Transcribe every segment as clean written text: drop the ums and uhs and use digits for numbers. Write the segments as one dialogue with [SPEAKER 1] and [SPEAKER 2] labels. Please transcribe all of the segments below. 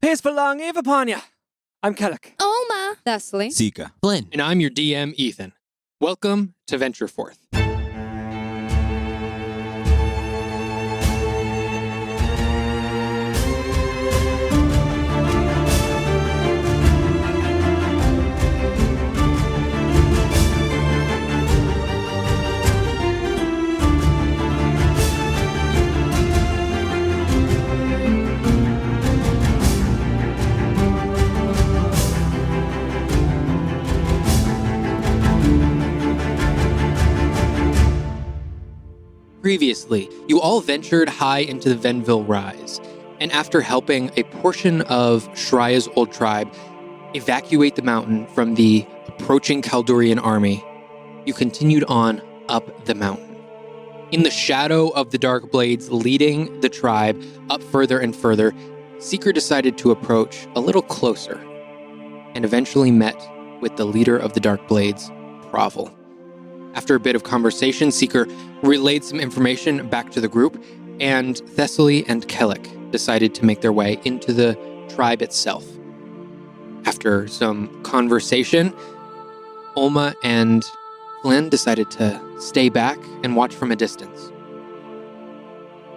[SPEAKER 1] Peaceful long eve upon you. I'm Kellic.
[SPEAKER 2] Oma.
[SPEAKER 3] Thessaly.
[SPEAKER 4] Sika.
[SPEAKER 5] Flynn.
[SPEAKER 6] And I'm your DM, Ethan. Welcome to Venture Forth. Previously, you all ventured high into the Venville Rise, and after helping a portion of Shraya's old tribe evacuate the mountain from the approaching Kaldurian army, you continued on up the mountain. In the shadow of the Dark Blades leading the tribe up further and further, Seeker decided to approach a little closer, and eventually met with the leader of the Dark Blades, Provel. After a bit of conversation, Seeker relayed some information back to the group, and Thessaly and Kellic decided to make their way into the tribe itself. After some conversation, Oma and Flynn decided to stay back and watch from a distance.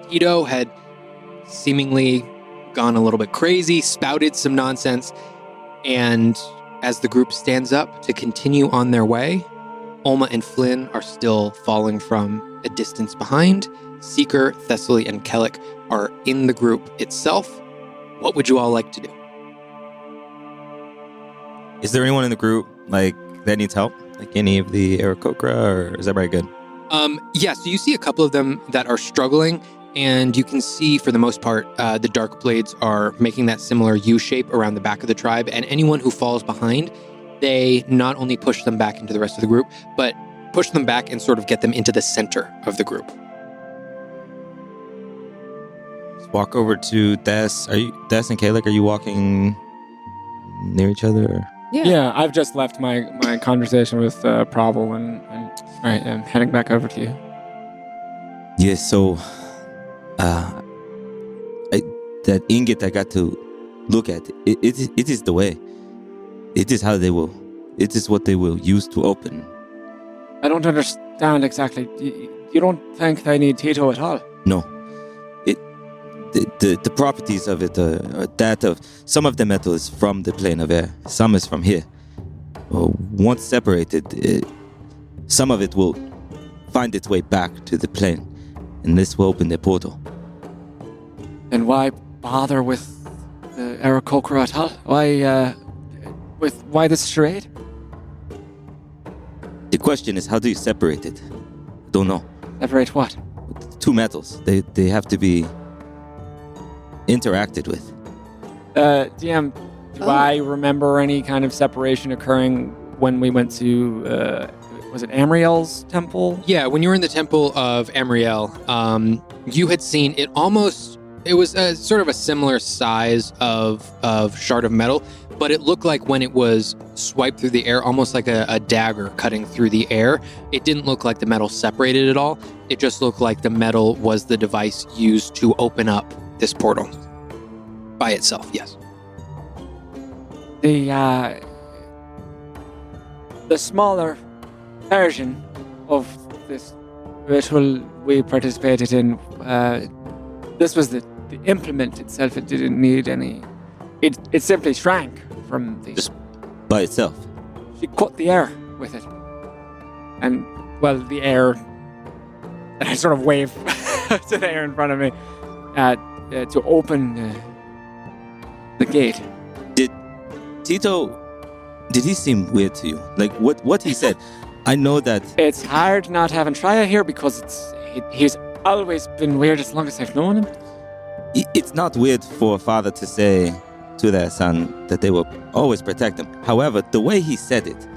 [SPEAKER 6] Tito had seemingly gone a little bit crazy, spouted some nonsense, and as the group stands up to continue on their way, Oma and Flynn are still falling from a distance behind. Seeker, Thessaly, and Kellic are in the group itself. What would you all like to do?
[SPEAKER 4] Is there anyone in the group that needs help? Like any of the Aarakocra, or is everybody good?
[SPEAKER 6] Yeah, so you see a couple of them that are struggling, and you can see, for the most part, the Dark Blades are making that similar U shape around the back of the tribe, and anyone who falls behind, they not only push them back into the rest of the group, but push them back and sort of get them into the center of the group.
[SPEAKER 4] Let's walk over to Des. Des and Kalek, are you walking near each other? Or?
[SPEAKER 1] Yeah, I've just left my conversation with Provel and I'm heading back over to you.
[SPEAKER 4] Yeah, so that ingot I got to look at, it is the way. It is how they will. It is what they will use to open.
[SPEAKER 1] I don't understand exactly. You don't think they need Tito at all?
[SPEAKER 4] No. The properties of it are that of... Some of the metal is from the plane of air. Some is from here. Once separated, some of it will find its way back to the plane. And this will open the portal.
[SPEAKER 1] Then why bother with the Aarakocra at all? Why this charade?
[SPEAKER 4] The question is, how do you separate it? I don't know.
[SPEAKER 1] Separate what?
[SPEAKER 4] Two metals. They have to be interacted with.
[SPEAKER 1] DM, do I remember any kind of separation occurring when we went to, was it Amriel's temple?
[SPEAKER 6] Yeah, when you were in the temple of Amriel, you had seen it almost... It was a sort of a similar size of shard of metal, but it looked like when it was swiped through the air, almost like a dagger cutting through the air. It didn't look like the metal separated at all. It just looked like the metal was the device used to open up this portal by itself, yes.
[SPEAKER 1] The smaller version of this ritual we participated in, this was the implement itself. It didn't need any... It simply shrank from the...
[SPEAKER 4] Just by itself?
[SPEAKER 1] She cut the air with it. And, well, the air... And I sort of wave to the air in front of me to open the gate.
[SPEAKER 4] Did Tito... Did he seem weird to you? Like, what he said? I know that...
[SPEAKER 1] It's hard not having Shraya here because he's always been weird as long as I've known him.
[SPEAKER 4] It's not weird for a father to say to their son that they will always protect him. However, the way he said it,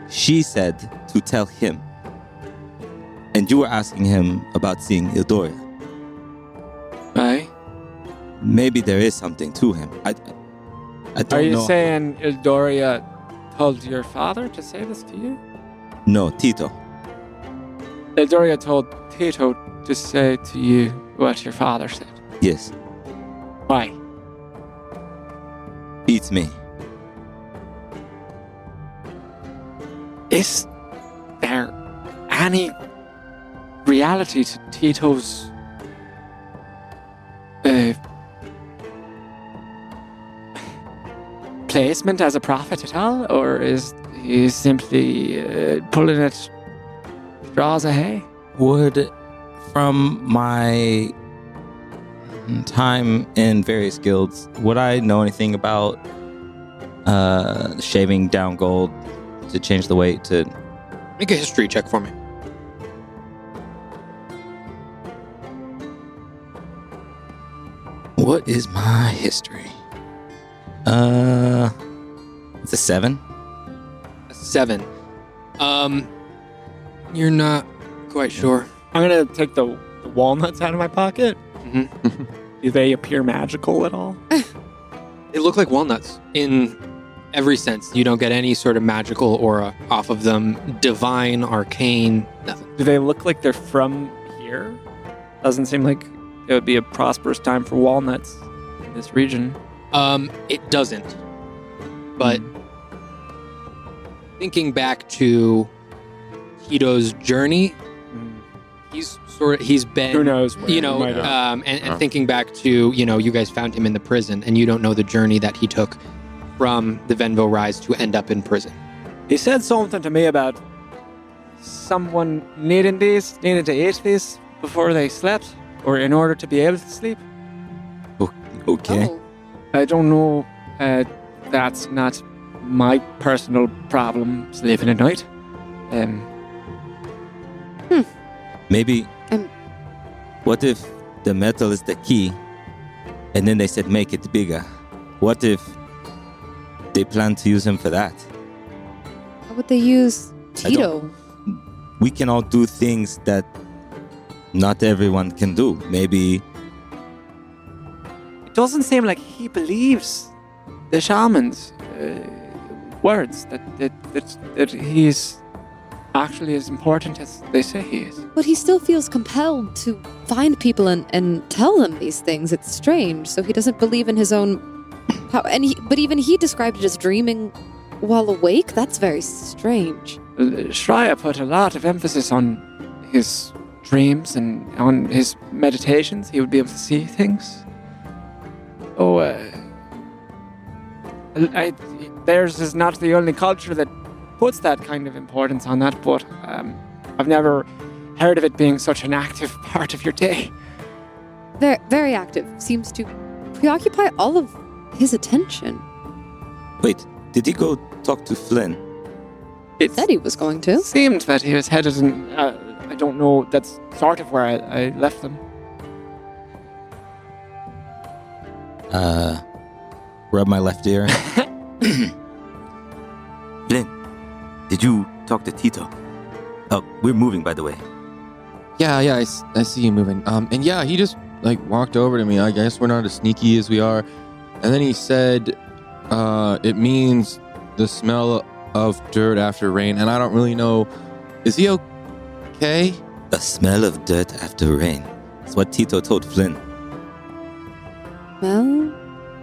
[SPEAKER 4] she said to tell him. And you were asking him about seeing Ildoria.
[SPEAKER 1] Aye.
[SPEAKER 4] Maybe there is something to him. I don't know.
[SPEAKER 1] Are you saying Ildoria told your father to say this to you?
[SPEAKER 4] No, Tito.
[SPEAKER 1] Ildoria told Tito to say to you what your father said.
[SPEAKER 4] Yes.
[SPEAKER 1] Why?
[SPEAKER 4] Beats me.
[SPEAKER 1] Is there any reality to Tito's placement as a prophet at all? Or is he simply pulling at straws of hay?
[SPEAKER 4] From my time in various guilds, would I know anything about shaving down gold to change the weight to...
[SPEAKER 6] Make a history check for me.
[SPEAKER 4] What is my history? It's a 7.
[SPEAKER 6] A 7. You're not quite sure.
[SPEAKER 1] I'm going to take the walnuts out of my pocket.
[SPEAKER 6] Mm-hmm.
[SPEAKER 1] Do they appear magical at all?
[SPEAKER 6] They look like walnuts in every sense. You don't get any sort of magical aura off of them. Divine, arcane, nothing.
[SPEAKER 1] Do they look like they're from here? Doesn't seem like it would be a prosperous time for walnuts in this region.
[SPEAKER 6] It doesn't. But thinking back to Tito's journey, he's been,
[SPEAKER 1] who knows where,
[SPEAKER 6] and thinking back to, you guys found him in the prison and you don't know the journey that he took from the Venville Rise to end up in prison.
[SPEAKER 1] He said something to me about someone needing to eat these before they slept, or in order to be able to sleep.
[SPEAKER 4] Okay.
[SPEAKER 2] Oh.
[SPEAKER 1] I don't know. That's not my personal problem, sleeping at night.
[SPEAKER 4] Maybe.
[SPEAKER 2] Um.
[SPEAKER 4] What if the metal is the key, and then they said make it bigger? What if they plan to use him for that?
[SPEAKER 2] How would they use Tito?
[SPEAKER 4] We can all do things that not everyone can do. Maybe.
[SPEAKER 1] It doesn't seem like he believes the shaman's words, that he's actually as important as they say he is.
[SPEAKER 2] But he still feels compelled to find people and tell them these things. It's strange. So he doesn't believe in his own power. But even he described it as dreaming while awake. That's very strange.
[SPEAKER 1] Shraya put a lot of emphasis on his dreams and on his meditations. He would be able to see things. Theirs is not the only culture that puts that kind of importance on that, but I've never heard of it being such an active part of your day.
[SPEAKER 2] Very, very active. Seems to preoccupy all of his attention.
[SPEAKER 4] Wait, did he go talk to Flynn?
[SPEAKER 1] It
[SPEAKER 2] Said he was going to.
[SPEAKER 1] seemed that he was headed in, I don't know, that's sort of where I left them.
[SPEAKER 4] Rub my left ear. Flynn, did you talk to Tito? Oh, we're moving, by the way.
[SPEAKER 3] Yeah, I see you moving. And yeah, he just walked over to me. I guess we're not as sneaky as we are. And then he said, it means the smell of dirt after rain. And I don't really know. Is he okay?
[SPEAKER 4] The smell of dirt after rain. That's what Tito told Flynn.
[SPEAKER 2] Well,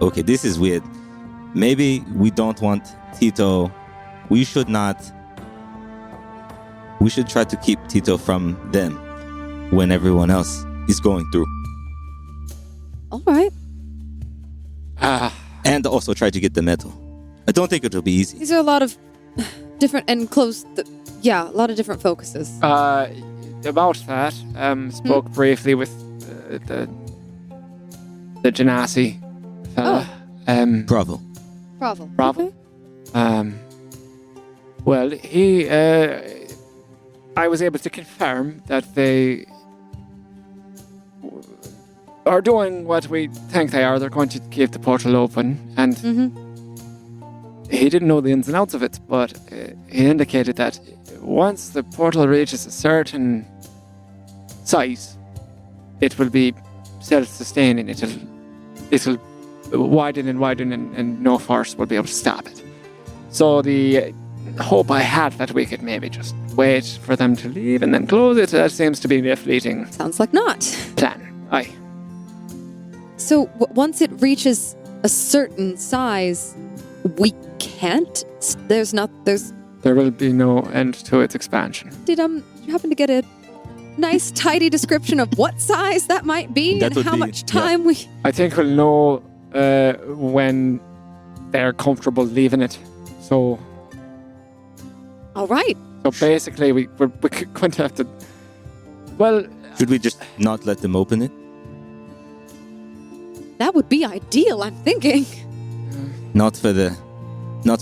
[SPEAKER 4] Okay, this is weird. Maybe we don't want Tito. We should not. We should try to keep Tito from them when everyone else is going through.
[SPEAKER 2] all right.
[SPEAKER 4] And also try to get the metal. I don't think it'll be easy.
[SPEAKER 2] These are a lot of different and close. A lot of different focuses.
[SPEAKER 1] About that, spoke briefly with the Genasi fella.
[SPEAKER 4] Bravo.
[SPEAKER 2] Bravo.
[SPEAKER 1] Bravo.
[SPEAKER 2] Okay.
[SPEAKER 1] Well, I was able to confirm that they are doing what we think they are. They're going to keep the portal open, and he didn't know the ins and outs of it, but he indicated that once the portal reaches a certain size, it will be self-sustaining. It'll widen and no force will be able to stop it. So the hope I had that we could maybe just wait for them to leave and then close it, that seems to be a fleeting
[SPEAKER 2] Sounds like not.
[SPEAKER 1] plan. Aye.
[SPEAKER 2] So once it reaches a certain size, we can't. There's.
[SPEAKER 1] There will be no end to its expansion.
[SPEAKER 2] Did you happen to get a nice, tidy description of what size that might be
[SPEAKER 4] That
[SPEAKER 2] and
[SPEAKER 4] would
[SPEAKER 2] how
[SPEAKER 4] be-
[SPEAKER 2] much time we?
[SPEAKER 1] I think we'll know when they're comfortable leaving it. So
[SPEAKER 2] All right.
[SPEAKER 1] basically, we're going to have to. Well,
[SPEAKER 4] Should we just not let them open it?
[SPEAKER 2] That would be ideal, I'm thinking.
[SPEAKER 4] Not for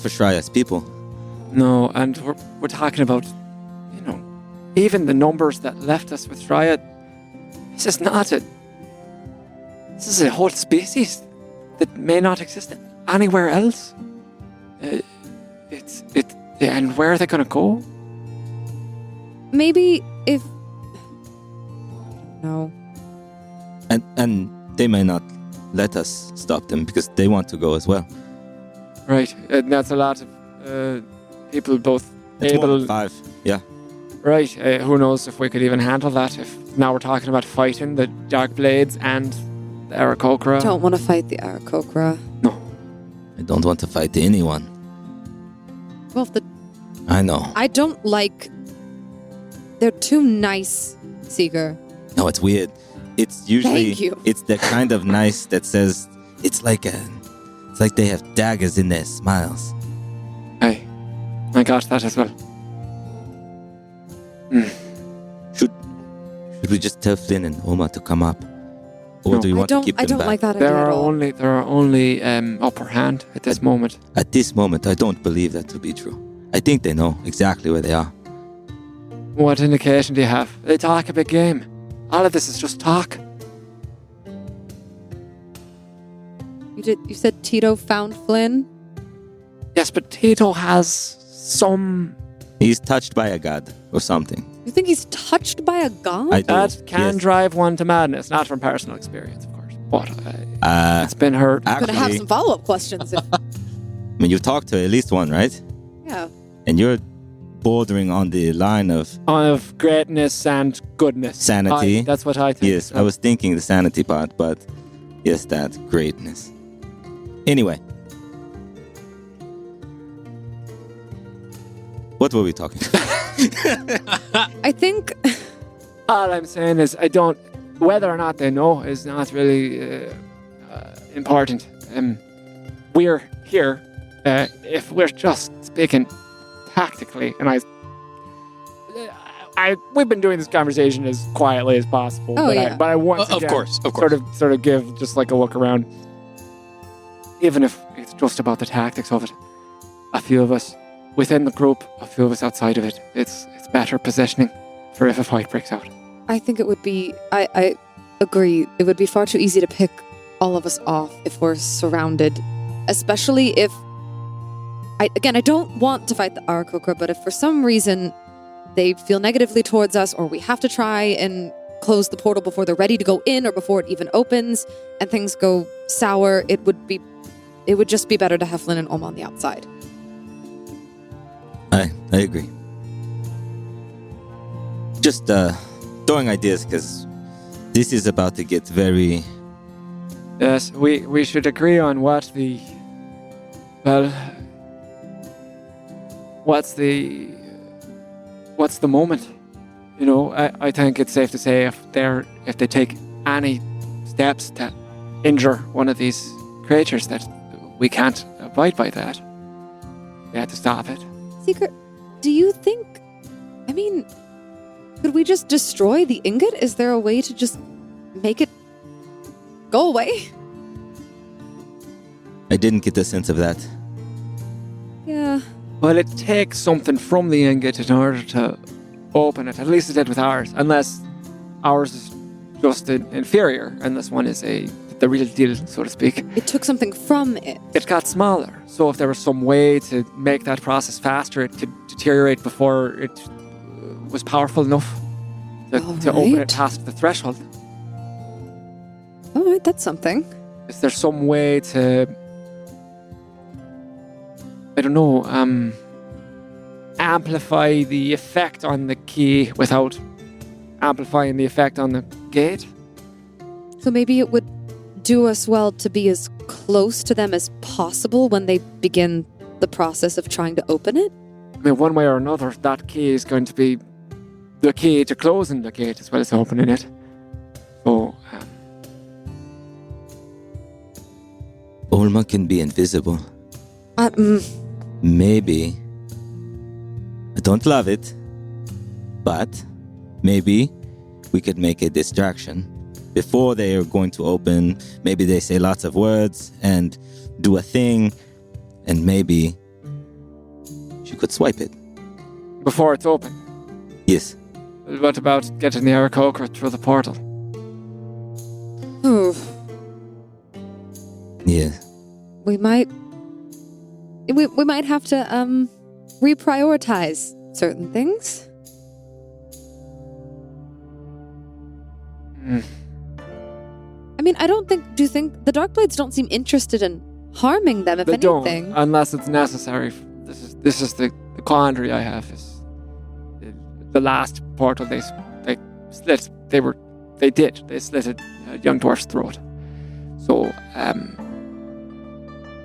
[SPEAKER 4] Shraya's people.
[SPEAKER 1] no, and we're talking about, even the numbers that left us with Shraya. This is not a. This is a whole species that may not exist anywhere else. And where are they going to go?
[SPEAKER 2] Maybe if. No.
[SPEAKER 4] And they may not let us stop them because they want to go as well.
[SPEAKER 1] Right, and that's a lot of people both
[SPEAKER 4] It's more
[SPEAKER 1] able.
[SPEAKER 4] than 5. Yeah.
[SPEAKER 1] Right, who knows if we could even handle that? If now we're talking about fighting the Dark Blades and the Aarakocra.
[SPEAKER 2] Don't want to fight the Aarakocra.
[SPEAKER 1] No.
[SPEAKER 4] I don't want to fight anyone.
[SPEAKER 2] Well,
[SPEAKER 4] I know.
[SPEAKER 2] I don't like. They're too nice, Seeker.
[SPEAKER 4] No, it's weird. It's usually
[SPEAKER 2] Thank you.
[SPEAKER 4] it's the kind of nice that says it's like they have daggers in their smiles.
[SPEAKER 1] Hey, I got that as well.
[SPEAKER 4] Should we just tell Flynn and Oma to come up? Or
[SPEAKER 1] No.
[SPEAKER 4] do you want to keep them
[SPEAKER 2] I don't
[SPEAKER 4] back?
[SPEAKER 2] like that idea
[SPEAKER 1] There
[SPEAKER 2] at
[SPEAKER 1] are
[SPEAKER 2] all.
[SPEAKER 1] only upper hand at this moment.
[SPEAKER 4] At this moment, I don't believe that to be true. I think they know exactly where they are.
[SPEAKER 1] What indication do you have? They talk a big game. All of this is just talk.
[SPEAKER 2] You said Tito found Flynn?
[SPEAKER 1] Yes, but Tito has some.
[SPEAKER 4] He's touched by a god or something.
[SPEAKER 2] You think he's touched by a god?
[SPEAKER 4] I do.
[SPEAKER 1] That can
[SPEAKER 4] yes.
[SPEAKER 1] drive one to madness, not from personal experience, of course. But it's been heard.
[SPEAKER 2] I'm gonna have
[SPEAKER 4] Actually,
[SPEAKER 2] some follow-up questions. If,
[SPEAKER 4] I mean, you talked to at least one, right?
[SPEAKER 2] yeah.
[SPEAKER 4] And you're bordering on the line of
[SPEAKER 1] Of greatness and goodness.
[SPEAKER 4] Sanity.
[SPEAKER 1] That's what I think.
[SPEAKER 4] yes. I was thinking the sanity part, but yes, that greatness. Anyway, what were we talking about?
[SPEAKER 2] I think
[SPEAKER 1] All I'm saying is, whether or not they know is not really important. We're here, if we're just speaking tactically, and we've been doing this conversation as quietly as possible.
[SPEAKER 2] Oh,
[SPEAKER 1] but
[SPEAKER 2] yeah.
[SPEAKER 1] I once
[SPEAKER 6] Of
[SPEAKER 1] again
[SPEAKER 6] course.
[SPEAKER 1] sort of give just like a look around. Even if it's just about the tactics of it, a few of us within the group, a few of us outside of it, it's better positioning for if a fight breaks out.
[SPEAKER 2] I think it would be. I agree. It would be far too easy to pick all of us off if we're surrounded, especially if. I don't want to fight the Aarakocra, but if for some reason they feel negatively towards us, or we have to try and close the portal before they're ready to go in, or before it even opens, and things go sour, it would just be better to have Flynn and Oma on the outside.
[SPEAKER 4] I agree. Just throwing ideas because this is about to get very.
[SPEAKER 1] Yes, we should agree on what the. Well. What's the moment? I think it's safe to say if they take any steps to injure one of these creatures, that we can't abide by that. We have to stop it.
[SPEAKER 2] Secret, do you think? I mean, could we just destroy the ingot? Is there a way to just make it go away?
[SPEAKER 4] I didn't get the sense of that.
[SPEAKER 2] Yeah.
[SPEAKER 1] Well, it takes something from the ingot in order to open it. At least it did with ours, unless ours is just inferior, and this one is the real deal, so to speak.
[SPEAKER 2] It took something from it.
[SPEAKER 1] It got smaller, so if there was some way to make that process faster, it could deteriorate before it was powerful enough to open it
[SPEAKER 2] Alright.
[SPEAKER 1] past the threshold.
[SPEAKER 2] All right, that's something.
[SPEAKER 1] Is there some way to, I don't know, amplify the effect on the key without amplifying the effect on the gate?
[SPEAKER 2] So maybe it would do us well to be as close to them as possible when they begin the process of trying to open it?
[SPEAKER 1] I mean, one way or another, that key is going to be the key to closing the gate as well as opening it. So,
[SPEAKER 4] Olma can be invisible. Maybe. I don't love it, but maybe we could make a distraction. Before they are going to open, maybe they say lots of words and do a thing, and maybe she could swipe it.
[SPEAKER 1] before it's open.
[SPEAKER 4] Yes.
[SPEAKER 1] What about getting the Aarakocra through the portal?
[SPEAKER 2] Ooh,
[SPEAKER 4] Yeah.
[SPEAKER 2] we might have to reprioritize certain things. I mean, do you think the Darkblades don't seem interested in harming them, if
[SPEAKER 1] They
[SPEAKER 2] anything?
[SPEAKER 1] don't, unless it's necessary. This is the quandary I have. Is the last portal they slit? They slit a young dwarf's throat. So,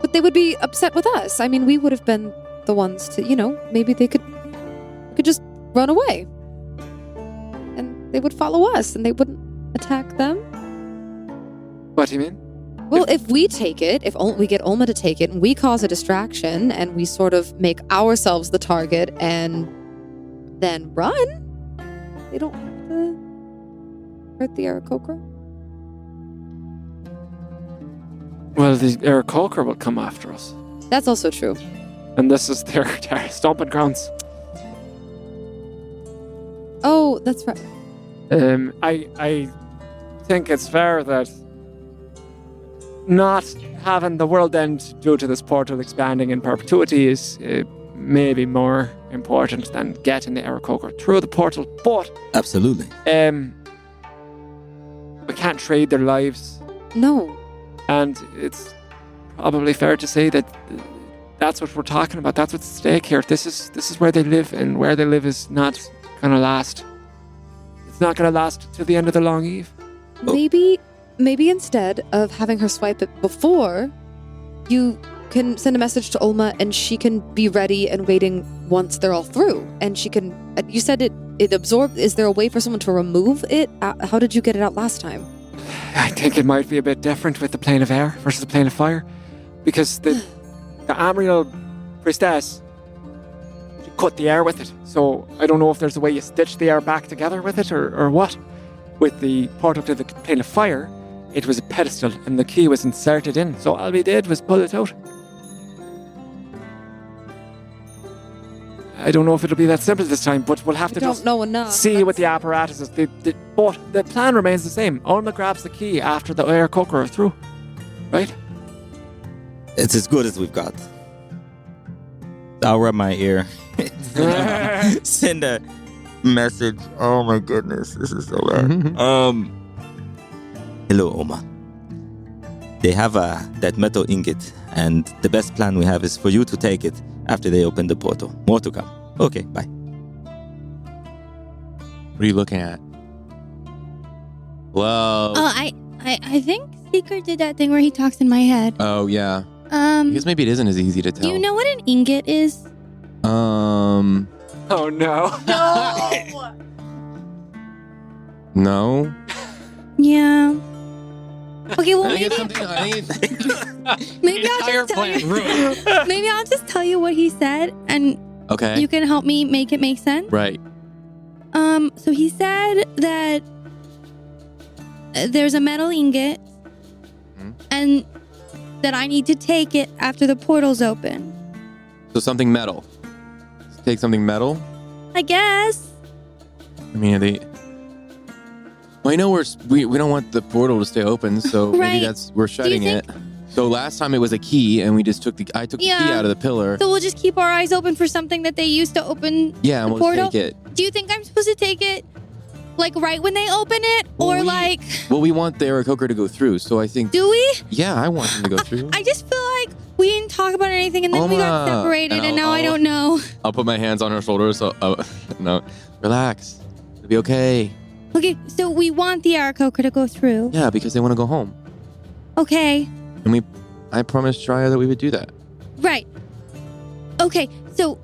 [SPEAKER 2] But they would be upset with us. I mean, we would have been the ones to, maybe they could just run away. And they would follow us and they wouldn't attack them.
[SPEAKER 1] what do you mean?
[SPEAKER 2] Well, if we take it, if we get Olma to take it and we cause a distraction and we sort of make ourselves the target and then run, they don't have to hurt the Aarakocra.
[SPEAKER 1] Well, the Aarakocra will come after us,
[SPEAKER 2] That's also true.
[SPEAKER 1] and this is their stomping grounds.
[SPEAKER 2] Oh, that's right.
[SPEAKER 1] I think it's fair that not having the world end due to this portal expanding in perpetuity is maybe more important than getting the Aarakocra through the portal. But
[SPEAKER 4] Absolutely.
[SPEAKER 1] we can't trade their lives,
[SPEAKER 2] No.
[SPEAKER 1] and it's probably fair to say that that's what we're talking about. That's what's at stake here. This is where they live, and where they live is not gonna last. It's not gonna last to the end of the long eve.
[SPEAKER 2] Maybe instead of having her swipe it before, you can send a message to Olma and she can be ready and waiting once they're all through. And she can, you said it absorbed. Is there a way for someone to remove it? How did you get it out last time?
[SPEAKER 1] I think it might be a bit different with the plane of air versus the plane of fire, because the Amriel priestess, she cut the air with it. So I don't know if there's a way you stitch the air back together with it or what. With the portal to the plane of fire, it was a pedestal and the key was inserted in. So all we did was pull it out. I don't know if it'll be that simple this time, but we'll have to just
[SPEAKER 2] know enough.
[SPEAKER 1] see what the apparatus is. But the plan remains the same. Olma grabs the key after the Aarakocra are through. Right?
[SPEAKER 4] It's as good as we've got. I'll rub my ear. Send a message. Oh my goodness, this is so bad. Hello, Oma. They have that metal ingot, and the best plan we have is for you to take it after they open the portal. More to come. Okay, bye.
[SPEAKER 3] What are you looking at? Whoa.
[SPEAKER 5] Oh, I think Seeker did that thing where he talks in my head.
[SPEAKER 3] Oh, yeah. I guess maybe it isn't as easy to tell.
[SPEAKER 5] Do you know what an ingot is?
[SPEAKER 1] Oh no.
[SPEAKER 3] No.
[SPEAKER 5] Yeah. Okay, well
[SPEAKER 3] I
[SPEAKER 5] maybe
[SPEAKER 3] think
[SPEAKER 5] maybe I'll just tell you. Maybe I'll just tell you what he said, and
[SPEAKER 3] Okay.
[SPEAKER 5] you can help me make it make sense.
[SPEAKER 3] Right.
[SPEAKER 5] So he said that there's a metal ingot, and that I need to take it after the portal's open.
[SPEAKER 3] So something metal. Take something metal.
[SPEAKER 5] I guess.
[SPEAKER 3] I mean, Well, I know we don't want the portal to stay open, so
[SPEAKER 5] Right.
[SPEAKER 3] maybe we're shutting it. So last time it was a key, and I took the key
[SPEAKER 5] Yeah.
[SPEAKER 3] out of the pillar.
[SPEAKER 5] So we'll just keep our eyes open for something that they used to open.
[SPEAKER 3] Yeah, and
[SPEAKER 5] the
[SPEAKER 3] we'll
[SPEAKER 5] portal?
[SPEAKER 3] just take it.
[SPEAKER 5] Do you think I'm supposed to take it, like right when they open it, or like?
[SPEAKER 3] Well, we want the Aarakocra to go through, so I think.
[SPEAKER 5] Do we?
[SPEAKER 3] Yeah, I want them to go through.
[SPEAKER 5] I just feel like we didn't talk about anything, and then we got
[SPEAKER 3] Oma.
[SPEAKER 5] separated, and now I
[SPEAKER 3] I'll-
[SPEAKER 5] don't know.
[SPEAKER 3] I'll put my hands on her shoulders. So, no, relax. It'll be okay.
[SPEAKER 5] Okay, so we want the Aarakocra to go through.
[SPEAKER 3] Yeah, because they want to go home.
[SPEAKER 5] Okay.
[SPEAKER 3] And I promised Shraya that we would do that.
[SPEAKER 5] Right. Okay. So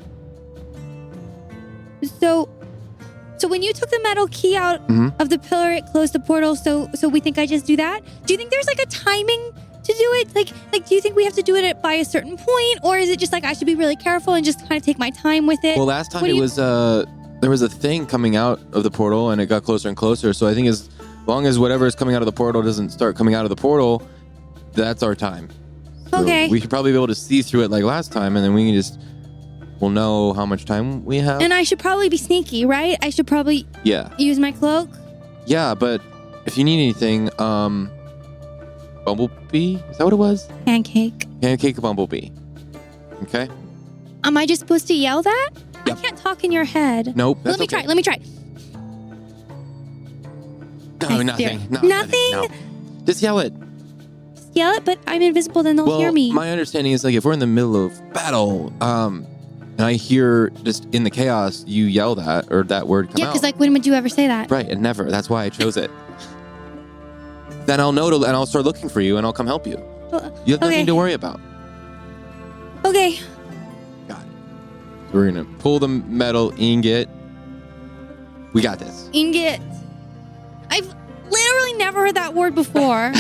[SPEAKER 5] when you took the metal key out of the pillar, it closed the portal. So we think I just do that. Do you think there's like a timing to do it? Like do you think we have to do it by a certain point, or is it just like I should be really careful and just kind of take my time with it?
[SPEAKER 3] Well, last time it was there was a thing coming out of the portal, and it got closer and closer. So I think as long as whatever is coming out of the portal doesn't start coming out of the portal, that's our time. So
[SPEAKER 5] Okay.
[SPEAKER 3] we should probably be able to see through it like last time, and then we'll know how much time we have.
[SPEAKER 5] And I should probably be sneaky, right? I should probably use my cloak.
[SPEAKER 3] Yeah, but if you need anything, Bumblebee? Is that what it was?
[SPEAKER 5] Pancake.
[SPEAKER 3] Pancake Bumblebee. Okay?
[SPEAKER 5] Am I just supposed to yell that?
[SPEAKER 3] Yep.
[SPEAKER 5] I can't talk in your head.
[SPEAKER 3] Nope. That's
[SPEAKER 5] Let me try.
[SPEAKER 3] No,
[SPEAKER 5] I
[SPEAKER 3] nothing.
[SPEAKER 5] dare-
[SPEAKER 3] No,
[SPEAKER 5] Nothing?
[SPEAKER 3] No. Just yell it.
[SPEAKER 5] Yell it, but I'm invisible, then they'll hear me.
[SPEAKER 3] My understanding is like if we're in the middle of battle, and I hear just in the chaos you yell that or that word come
[SPEAKER 5] Yeah,
[SPEAKER 3] out.
[SPEAKER 5] because like when would you ever say that?
[SPEAKER 3] Right, and never. That's why I chose it. Then I'll know and I'll start looking for you and I'll come help you. You have nothing to worry about.
[SPEAKER 5] Okay.
[SPEAKER 3] Got it. So we're gonna pull the metal ingot. We got this.
[SPEAKER 5] Ingot. I've literally never heard that word before.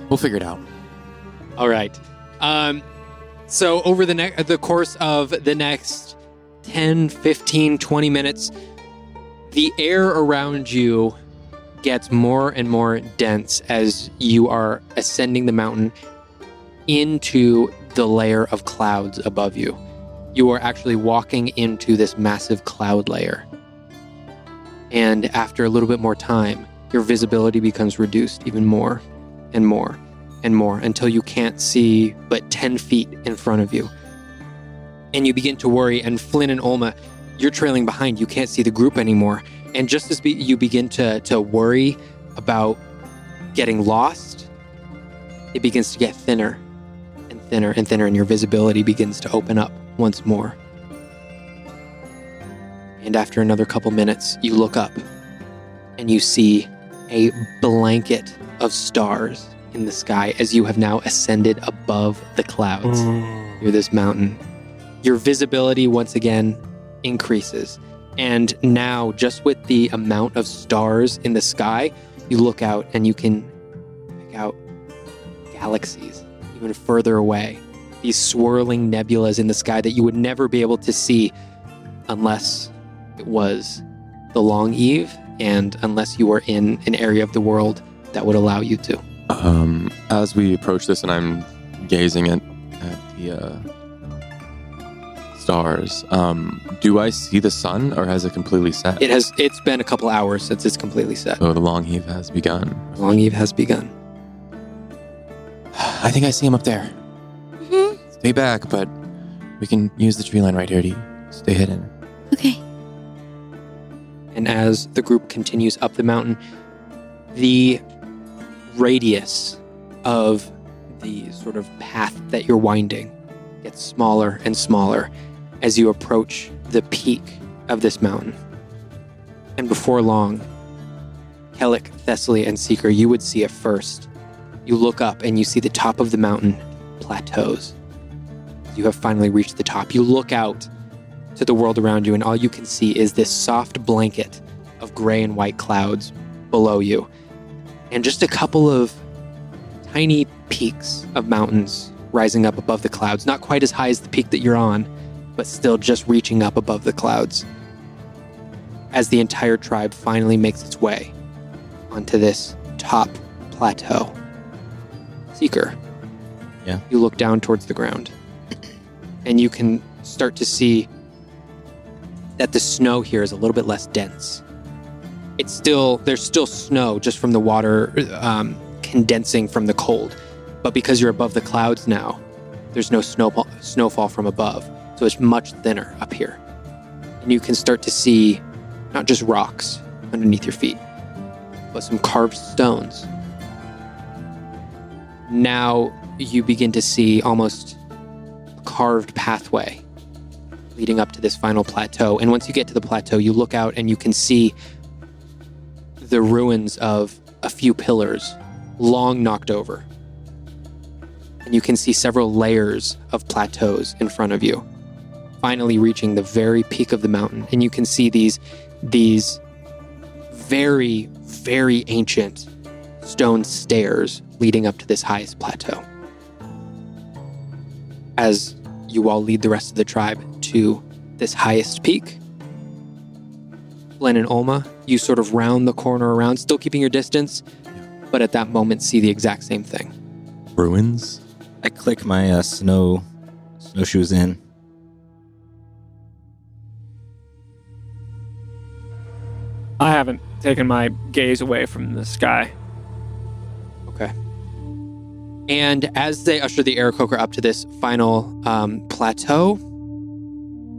[SPEAKER 3] We'll figure it out.
[SPEAKER 6] All right. So over the course of the next 10, 15, 20 minutes, the air around you gets more and more dense as you are ascending the mountain into the layer of clouds above you. You are actually walking into this massive cloud layer. And after a little bit more time, your visibility becomes reduced even more and more and more until you can't see but 10 feet in front of you. And you begin to worry, and Flynn and Olma, you're trailing behind. You can't see the group anymore. And just as you begin to worry about getting lost, it begins to get thinner and thinner and thinner, and your visibility begins to open up once more. And after another couple minutes, you look up and you see a blanket of stars in the sky as you have now ascended above the clouds through this mountain. Your visibility once again increases. And now, just with the amount of stars in the sky, you look out and you can pick out galaxies even further away. These swirling nebulas in the sky that you would never be able to see unless it was the long eve and unless you were in an area of the world that would allow you to.
[SPEAKER 3] As we approach this and I'm gazing at the stars, do I see the sun or has it completely set?
[SPEAKER 6] It's been a couple hours since it's completely set.
[SPEAKER 3] So the long eve has begun.
[SPEAKER 6] The long eve has begun.
[SPEAKER 3] I think I see him up there.
[SPEAKER 5] Mm-hmm.
[SPEAKER 3] Stay back, but we can use the tree line right here to stay hidden.
[SPEAKER 5] Okay.
[SPEAKER 6] And as the group continues up the mountain, the radius of the sort of path that you're winding gets smaller and smaller as you approach the peak of this mountain. And before long, Kellic, Thessaly, and Seeker, you would see it first. You look up and you see the top of the mountain plateaus. You have finally reached the top. You look out to the world around you, and all you can see is this soft blanket of gray and white clouds below you. And just a couple of tiny peaks of mountains rising up above the clouds, not quite as high as the peak that you're on, but still just reaching up above the clouds. As the entire tribe finally makes its way onto this top plateau. Seeker.
[SPEAKER 4] Yeah.
[SPEAKER 6] You look down towards the ground, and you can start to see that the snow here is a little bit less dense. There's still snow just from the water condensing from the cold. But because you're above the clouds now, there's no snowfall from above. So it's much thinner up here. And you can start to see not just rocks underneath your feet, but some carved stones. Now you begin to see almost a carved pathway leading up to this final plateau. And once you get to the plateau, you look out and you can see the ruins of a few pillars, long knocked over, and you can see several layers of plateaus in front of you, finally reaching the very peak of the mountain. And you can see these very, very ancient stone stairs leading up to this highest plateau. As you all lead the rest of the tribe to this highest peak, Glenn and Olma, you sort of round the corner around, still keeping your distance, but at that moment see the exact same thing.
[SPEAKER 3] Ruins?
[SPEAKER 4] I click my snowshoes in.
[SPEAKER 1] I haven't taken my gaze away from the sky.
[SPEAKER 6] Okay. And as they usher the Aarakocra up to this final plateau,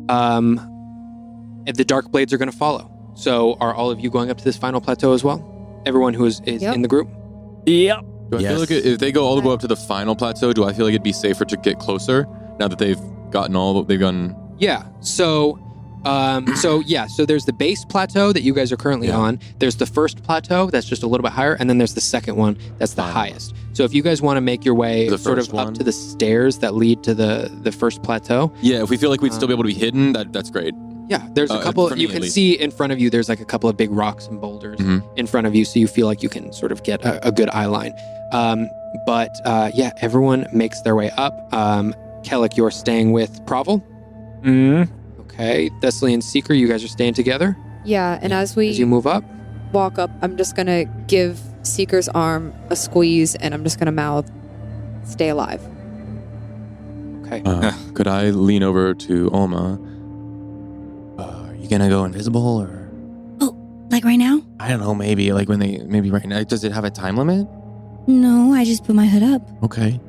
[SPEAKER 6] the Dark Blades are going to follow. So are all of you going up to this final plateau as well? Everyone who is
[SPEAKER 2] Yep.
[SPEAKER 6] in the group?
[SPEAKER 1] Yep.
[SPEAKER 3] Do I feel like if they go all the way up to the final plateau, do I feel like it'd be safer to get closer now that they've gotten
[SPEAKER 6] Yeah. So there's the base plateau that you guys are currently on. There's the first plateau that's just a little bit higher, and then there's the second one that's the highest. So if you guys want to make your way
[SPEAKER 3] The
[SPEAKER 6] sort of
[SPEAKER 3] first
[SPEAKER 6] up
[SPEAKER 3] one?
[SPEAKER 6] to the stairs that lead to the first plateau.
[SPEAKER 3] Yeah, if we feel like we'd still be able to be hidden, that's great.
[SPEAKER 6] Yeah, there's a couple.
[SPEAKER 3] for me
[SPEAKER 6] You
[SPEAKER 3] at
[SPEAKER 6] can
[SPEAKER 3] least.
[SPEAKER 6] see in front of you. There's like a couple of big rocks and boulders
[SPEAKER 3] Mhm.
[SPEAKER 6] in front of you, so you feel like you can sort of get a good eye line. But everyone makes their way up. Kellic, you're staying with Provel.
[SPEAKER 1] Mm.
[SPEAKER 6] Okay, Thessaly and Seeker, you guys are staying together
[SPEAKER 2] Yeah, and as we
[SPEAKER 6] as you move up.
[SPEAKER 2] walk up, I'm just gonna give Seeker's arm a squeeze, and I'm just gonna mouth, "Stay alive."
[SPEAKER 6] Okay.
[SPEAKER 3] Could I lean over to Olma? Are you gonna go invisible or?
[SPEAKER 5] Like right now?
[SPEAKER 3] I don't know, maybe right now. Does it have a time limit?
[SPEAKER 5] No, I just put my hood up.
[SPEAKER 3] Okay.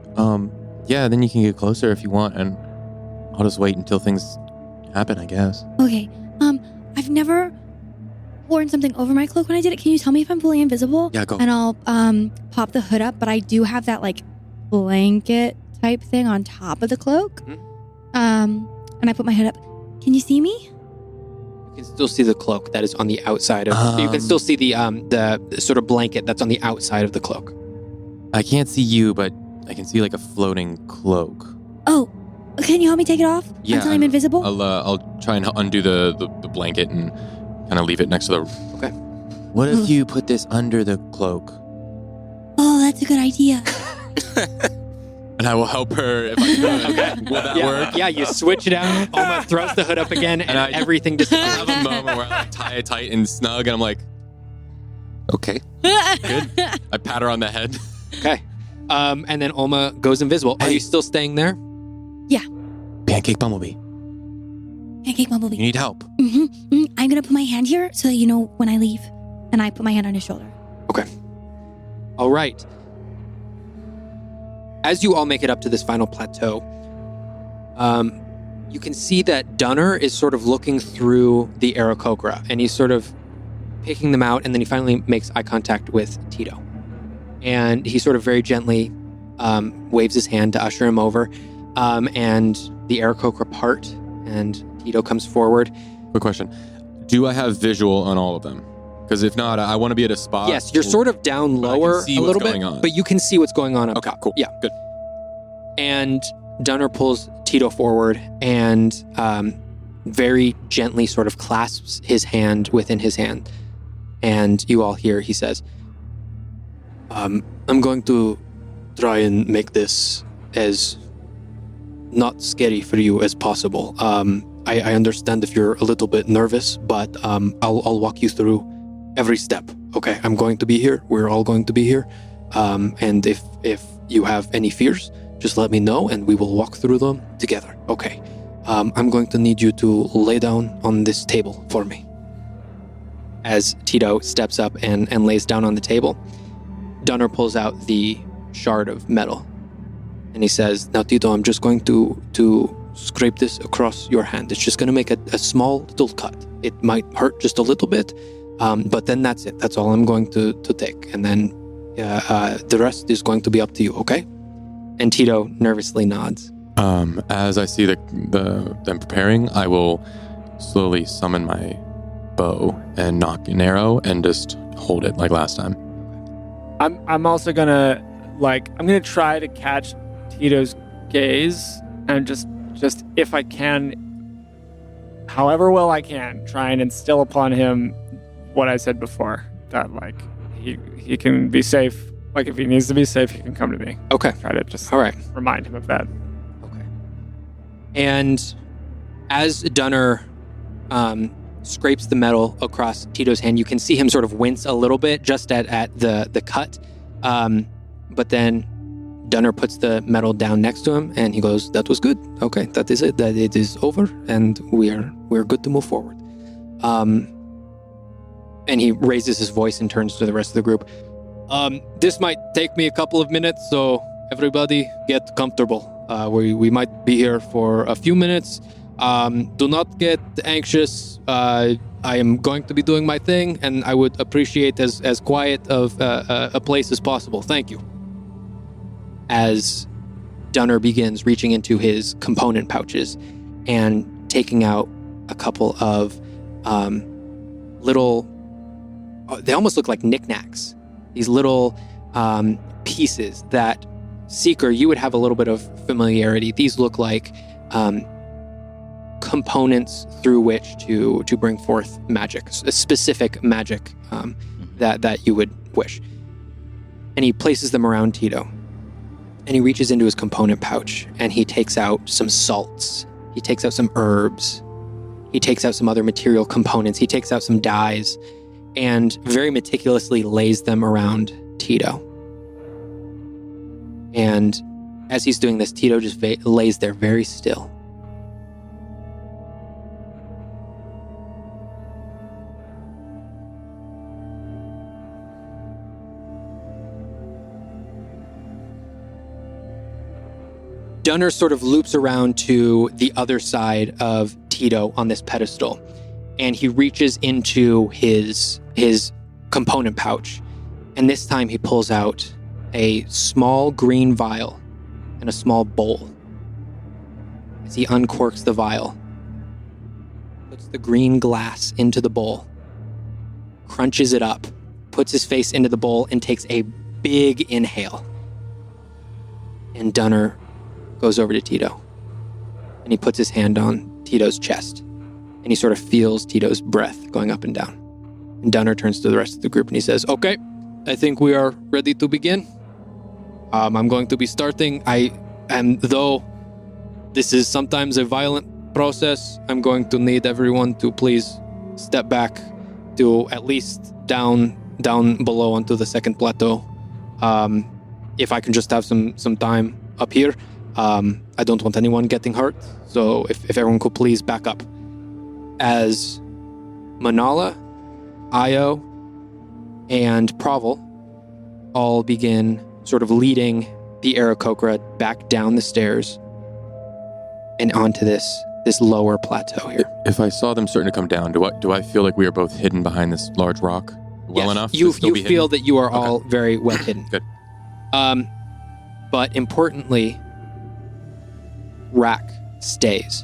[SPEAKER 3] Yeah, then you can get closer if you want, and I'll just wait until things happen, I guess.
[SPEAKER 5] Okay. I've never worn something over my cloak when I did it. Can you tell me if I'm fully invisible?
[SPEAKER 3] Yeah, go.
[SPEAKER 5] And I'll pop the hood up, but I do have that like blanket type thing on top of the cloak. And I put my hood up. Can you see me?
[SPEAKER 6] You can still see the cloak that is on the outside of. You can still see the sort of blanket that's on the outside of the cloak.
[SPEAKER 3] I can't see you, but I can see like a floating cloak.
[SPEAKER 5] Oh, can you help me take it off until I'm invisible?
[SPEAKER 3] I'll try and undo the blanket and kind of leave it next to the.
[SPEAKER 6] Okay.
[SPEAKER 3] What if you put this under the cloak?
[SPEAKER 5] Oh, that's a good idea.
[SPEAKER 3] And I will help her if I can. Okay. Will that work?
[SPEAKER 6] Yeah, you switch it out. Oma throws the hood up again, and
[SPEAKER 3] I-
[SPEAKER 6] everything
[SPEAKER 3] I
[SPEAKER 6] disappears.
[SPEAKER 3] have a moment where I like, tie it tight and snug, and I'm like,
[SPEAKER 4] Okay.
[SPEAKER 3] good. I pat her on the head.
[SPEAKER 6] Okay. And then Olma goes invisible. Are
[SPEAKER 3] Hey.
[SPEAKER 6] you still staying there?
[SPEAKER 3] Pancake Bumblebee,
[SPEAKER 5] Pancake Bumblebee.
[SPEAKER 3] you need help.
[SPEAKER 5] I'm gonna put my hand here so that you know when I leave. And I put my hand on his shoulder.
[SPEAKER 6] All right. As you all make it up to this final plateau, you can see that Dunner is sort of looking through the Aarakocra, and he's sort of picking them out, and then he finally makes eye contact with Tito. And he sort of very gently waves his hand to usher him over, and the Aarakocra part, and Tito comes forward.
[SPEAKER 3] Quick question: do I have visual on all of them? Because if not, I want to be at a spot.
[SPEAKER 6] Yes, you're sort of down
[SPEAKER 3] but I can
[SPEAKER 6] lower
[SPEAKER 3] see
[SPEAKER 6] a
[SPEAKER 3] what's
[SPEAKER 6] little bit,
[SPEAKER 3] going on.
[SPEAKER 6] but you can see what's going on up
[SPEAKER 3] Okay,
[SPEAKER 6] top.
[SPEAKER 3] cool.
[SPEAKER 6] Yeah.
[SPEAKER 3] Good.
[SPEAKER 6] And Dunner pulls Tito forward and very gently sort of clasps his hand within his hand. And you all hear, he says, I'm going to try and make this as not scary for you as possible. I understand if you're a little bit nervous, but I'll walk you through every step. Okay, I'm going to be here. We're all going to be here. And if you have any fears, just let me know and we will walk through them together. Okay. I'm going to need you to lay down on this table for me. As Tito steps up and lays down on the table, Dunner pulls out the shard of metal. And he says, now Tito, I'm just going to scrape this across your hand. It's just going to make a small little cut. It might hurt just a little bit, but then that's it. That's all I'm going to take. And then the rest is going to be up to you, okay? And Tito nervously nods.
[SPEAKER 3] As I see them preparing, I will slowly summon my bow and knock an arrow and just hold it like last time.
[SPEAKER 1] I'm also gonna I'm gonna try to catch Tito's gaze and just if I can, however well I can, try and instill upon him what I said before, that like he can be safe. Like if he needs to be safe, he can come to me.
[SPEAKER 6] Okay.
[SPEAKER 1] Try to just
[SPEAKER 6] All right.
[SPEAKER 1] remind him of that.
[SPEAKER 6] Okay. And as Dunner scrapes the metal across Tito's hand, you can see him sort of wince a little bit just at the cut. But then Dunner puts the metal down next to him and he goes, "That was good. Okay, that is it. That it is over and we're good to move forward." And he raises his voice and turns to the rest of the group. This might take me a couple of minutes, so everybody get comfortable. We might be here for a few minutes. Do not get anxious. I am going to be doing my thing, and I would appreciate as quiet of a place as possible. Thank you. As Dunner begins reaching into his component pouches and taking out a couple of little, they almost look like knickknacks. These little pieces that, Seeker, you would have a little bit of familiarity. These look like components through which to bring forth magic, a specific magic that you would wish. And he places them around Tito. And he reaches into his component pouch and he takes out some salts. He takes out some herbs. He takes out some other material components. He takes out some dyes and very meticulously lays them around Tito. And as he's doing this, Tito just lays there very still. Dunner sort of loops around to the other side of Tito on this pedestal, and he reaches into his component pouch, and this time he pulls out a small green vial and a small bowl. As he uncorks the vial, puts the green glass into the bowl, crunches it up, puts his face into the bowl, and takes a big inhale. And Dunner goes over to Tito, and he puts his hand on Tito's chest, and he sort of feels Tito's breath going up and down. And Dunner turns to the rest of the group and he says, "Okay, I think we are ready to begin. I'm going to be starting. And though this is sometimes a violent process, I'm going to need everyone to please step back to at least down below onto the second plateau. If I can just have some time up here. I don't want anyone getting hurt, so if everyone could please back up." As Manala, Io, and Provel all begin sort of leading the Aarakocra back down the stairs and onto this lower plateau here.
[SPEAKER 3] If I saw them starting to come down, do I feel like we are both hidden behind this large rock well enough?
[SPEAKER 6] You
[SPEAKER 3] to be
[SPEAKER 6] feel
[SPEAKER 3] hidden?
[SPEAKER 6] that you are all very well hidden.
[SPEAKER 3] Good.
[SPEAKER 6] But importantly, Rack stays.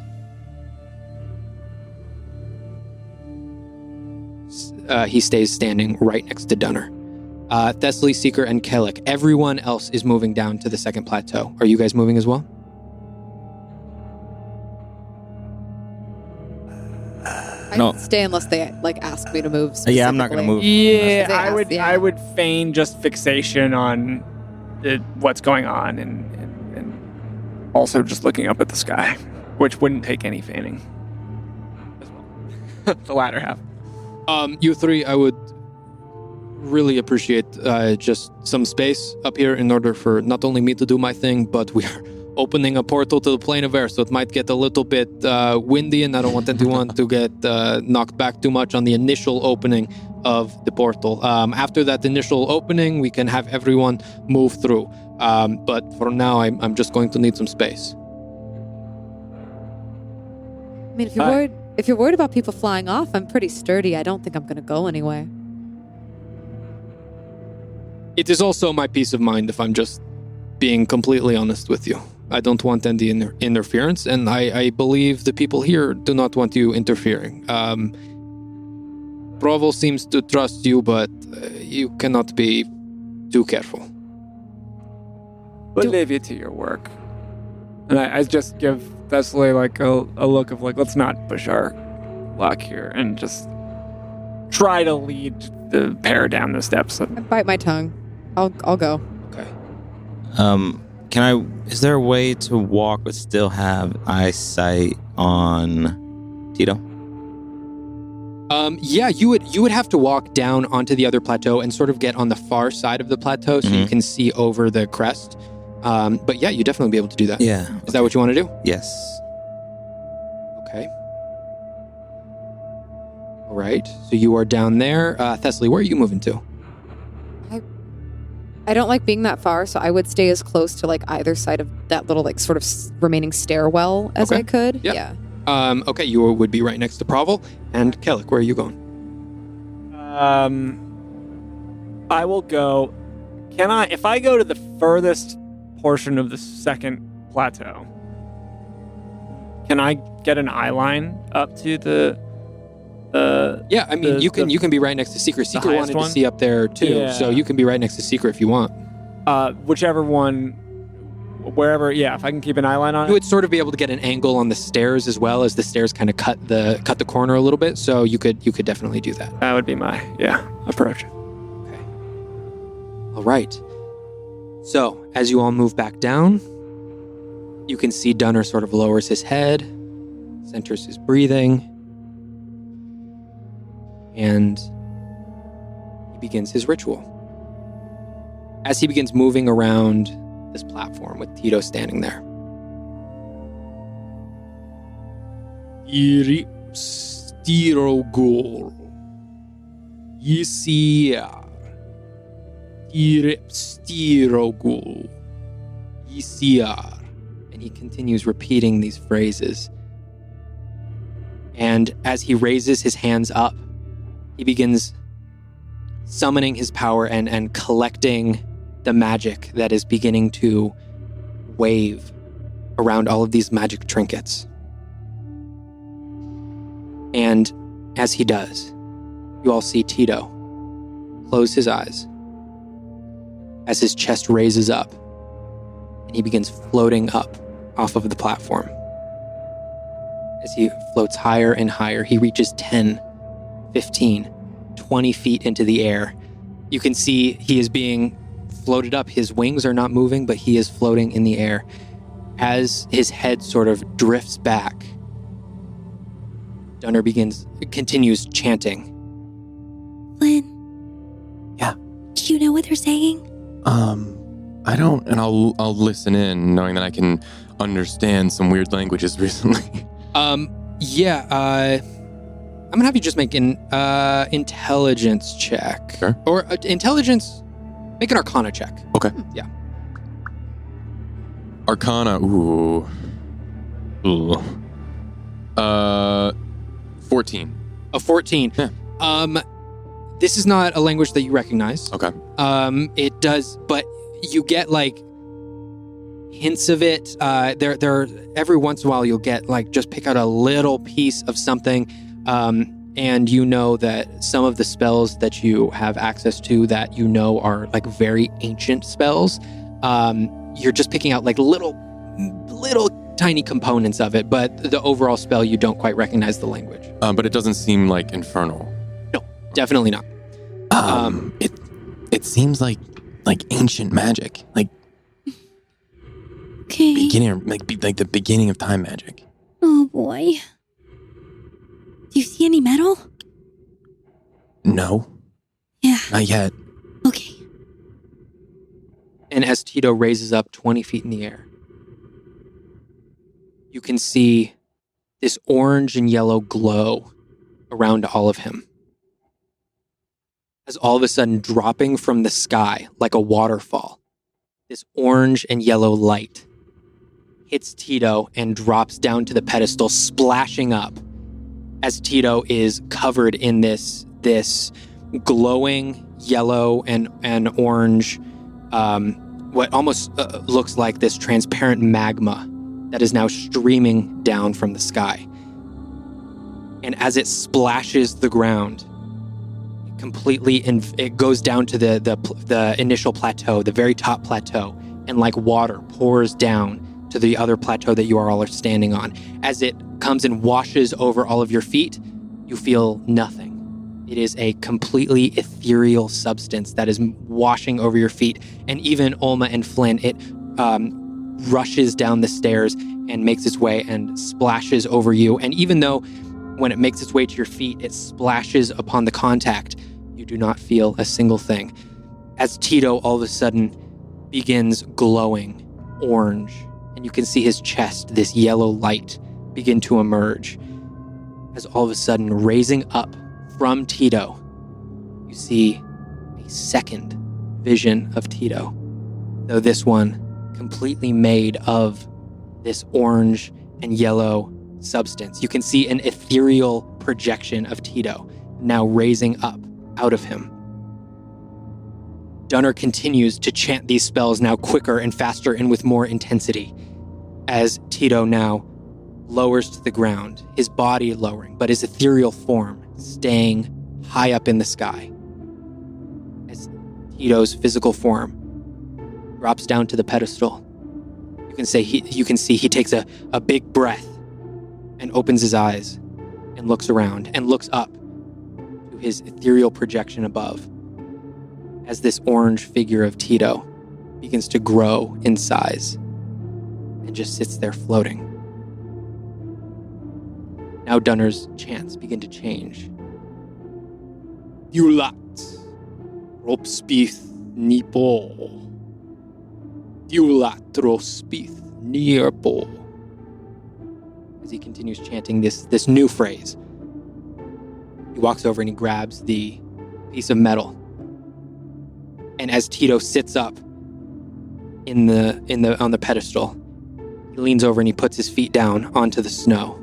[SPEAKER 6] He stays standing right next to Dunner. Thessaly, Seeker, and Kellic. Everyone else is moving down to the second plateau. Are you guys moving as well?
[SPEAKER 4] No.
[SPEAKER 2] I stay unless they ask me to move.
[SPEAKER 4] Yeah, I'm not gonna move.
[SPEAKER 1] Yeah,
[SPEAKER 2] They ask, yeah.
[SPEAKER 1] I would feign just fixation on what's going on and also just looking up at the sky, which wouldn't take any feigning as well. The latter half.
[SPEAKER 6] You three, I would really appreciate just some space up here in order for not only me to do my thing, but we are opening a portal to the plane of air, so it might get a little bit windy, and I don't want anyone to get knocked back too much on the initial opening of the portal. After that initial opening, we can have everyone move through. But for now, I'm just going to need some space.
[SPEAKER 2] I mean, if you're worried about people flying off, I'm pretty sturdy. I don't think I'm going to go anywhere.
[SPEAKER 6] It is also my peace of mind if I'm just being completely honest with you. I don't want any interference, and I believe the people here do not want you interfering. Provo seems to trust you, but you cannot be too careful.
[SPEAKER 1] We'll leave you to your work. And I just give Thessaly like a look of like, let's not push our luck here and just try to lead the pair down the steps.
[SPEAKER 2] I bite my tongue. I'll go.
[SPEAKER 6] Okay.
[SPEAKER 4] Is there a way to walk but still have eyesight on Tito?
[SPEAKER 6] Yeah, you would have to walk down onto the other plateau and sort of get on the far side of the plateau so you can see over the crest. But yeah, you'd definitely be able to do that.
[SPEAKER 4] Yeah.
[SPEAKER 6] Is that what you want to do?
[SPEAKER 4] Yes.
[SPEAKER 6] Okay. All right. So you are down there. Thessaly, where are you moving to?
[SPEAKER 2] I don't like being that far, so I would stay as close to like either side of that little like sort of remaining stairwell as I could.
[SPEAKER 6] Yep.
[SPEAKER 2] Yeah.
[SPEAKER 6] Okay, you would be right next to Provel. And Kellic, where are you going?
[SPEAKER 1] I will go. If I go to the furthest portion of the second plateau, can I get an eye line up to the
[SPEAKER 6] Yeah, I mean, you can be right next to Secret. Secret wanted to see up there too, so you can be right next to Secret if you want.
[SPEAKER 1] Whichever one, wherever. Yeah, if I can keep an eye line on
[SPEAKER 6] You
[SPEAKER 1] it.
[SPEAKER 6] would sort of be able to get an angle on the stairs as well, as the stairs kind of cut the corner a little bit. So you could definitely do that.
[SPEAKER 1] That would be my approach.
[SPEAKER 6] Okay. All right. So as you all move back down, you can see Dunner sort of lowers his head, centers his breathing, and he begins his ritual. As he begins moving around this platform with Tito standing there. Iripstirogol. Yisia. Iripstirogol. Yisiar. And he continues repeating these phrases. And as he raises his hands up, he begins summoning his power and collecting the magic that is beginning to wave around all of these magic trinkets. And as he does, you all see Tito close his eyes as his chest raises up and he begins floating up off of the platform. As he floats higher and higher, he reaches 10, 15, 20 feet into the air. You can see he is being floated up. His wings are not moving, but he is floating in the air. As his head sort of drifts back, Dunner continues chanting.
[SPEAKER 5] Flynn.
[SPEAKER 3] Yeah.
[SPEAKER 5] Do you know what they're saying?
[SPEAKER 3] I don't, and I'll listen in, knowing that I can understand some weird languages recently.
[SPEAKER 6] Yeah, I'm gonna have you just make an intelligence check.
[SPEAKER 3] Sure.
[SPEAKER 6] Or intelligence, make an arcana check.
[SPEAKER 3] Okay.
[SPEAKER 6] Yeah.
[SPEAKER 3] Arcana, ooh. 14.
[SPEAKER 6] A 14.
[SPEAKER 3] Yeah.
[SPEAKER 6] This is not a language that you recognize.
[SPEAKER 3] Okay.
[SPEAKER 6] It does, but you get like hints of it. There every once in a while you'll get like just pick out a little piece of something, and you know that some of the spells that you have access to that you know are like very ancient spells. You're just picking out like little tiny components of it, but the overall spell you don't quite recognize the language.
[SPEAKER 3] But it doesn't seem like infernal.
[SPEAKER 6] No, definitely not.
[SPEAKER 3] It seems like ancient magic, like
[SPEAKER 5] Okay.
[SPEAKER 3] like the beginning of time magic.
[SPEAKER 5] Oh boy. Do you see any metal?
[SPEAKER 3] No,
[SPEAKER 5] Yeah.
[SPEAKER 3] not yet.
[SPEAKER 5] Okay.
[SPEAKER 6] And as Tito raises up 20 feet in the air, you can see this orange and yellow glow around all of him. As all of a sudden, dropping from the sky like a waterfall, this orange and yellow light hits Tito and drops down to the pedestal, splashing up as Tito is covered in this glowing yellow and orange, what almost looks like this transparent magma that is now streaming down from the sky. And as it splashes the ground, it goes down to the initial plateau, the very top plateau, and like water pours down to the other plateau that you all are standing on. As it comes and washes over all of your feet, you feel nothing. It is a completely ethereal substance that is washing over your feet. And even Olma and Flynn, it rushes down the stairs and makes its way and splashes over you. And even though when it makes its way to your feet, it splashes upon the contact, you do not feel a single thing. As Tito all of a sudden begins glowing orange, and you can see his chest, this yellow light, begin to emerge. As all of a sudden, raising up from Tito, you see a second vision of Tito, though this one completely made of this orange and yellow substance. You can see an ethereal projection of Tito now raising up out of him. Dunner continues to chant these spells now quicker and faster and with more intensity as Tito now lowers to the ground, his body lowering, but his ethereal form staying high up in the sky. As Tito's physical form drops down to the pedestal, you can see he takes a big breath and opens his eyes and looks around and looks up to his ethereal projection above as this orange figure of Tito begins to grow in size and just sits there floating. Now Dunner's chants begin to change. Yulat, Ropspith Nipo. Yulat Rospith Nierpo. As he continues chanting this new phrase, he walks over and he grabs the piece of metal. And as Tito sits up on the pedestal, he leans over and he puts his feet down onto the snow.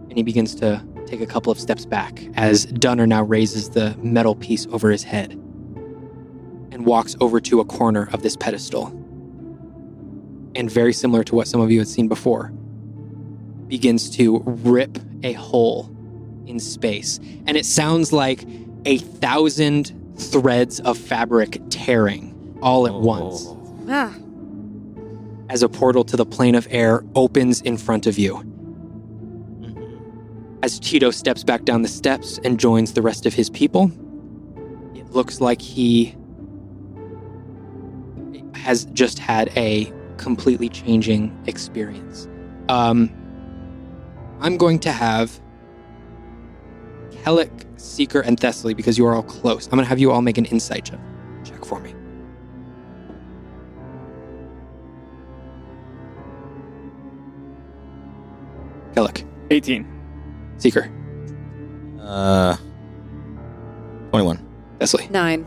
[SPEAKER 6] And he begins to take a couple of steps back as Dunner now raises the metal piece over his head and walks over to a corner of this pedestal. And very similar to what some of you had seen before, begins to rip a hole in space. And it sounds like 1,000 threads of fabric tearing all at once.
[SPEAKER 2] Ah.
[SPEAKER 6] As a portal to the plane of air opens in front of you. As Tito steps back down the steps and joins the rest of his people, it looks like he has just had a completely changing experience. I'm going to have Kellic, Seeker, and Thessaly, because you are all close. I'm going to have you all make an insight check for me. Kellic.
[SPEAKER 1] 18.
[SPEAKER 6] Seeker.
[SPEAKER 4] 21.
[SPEAKER 6] Thessaly.
[SPEAKER 2] 9.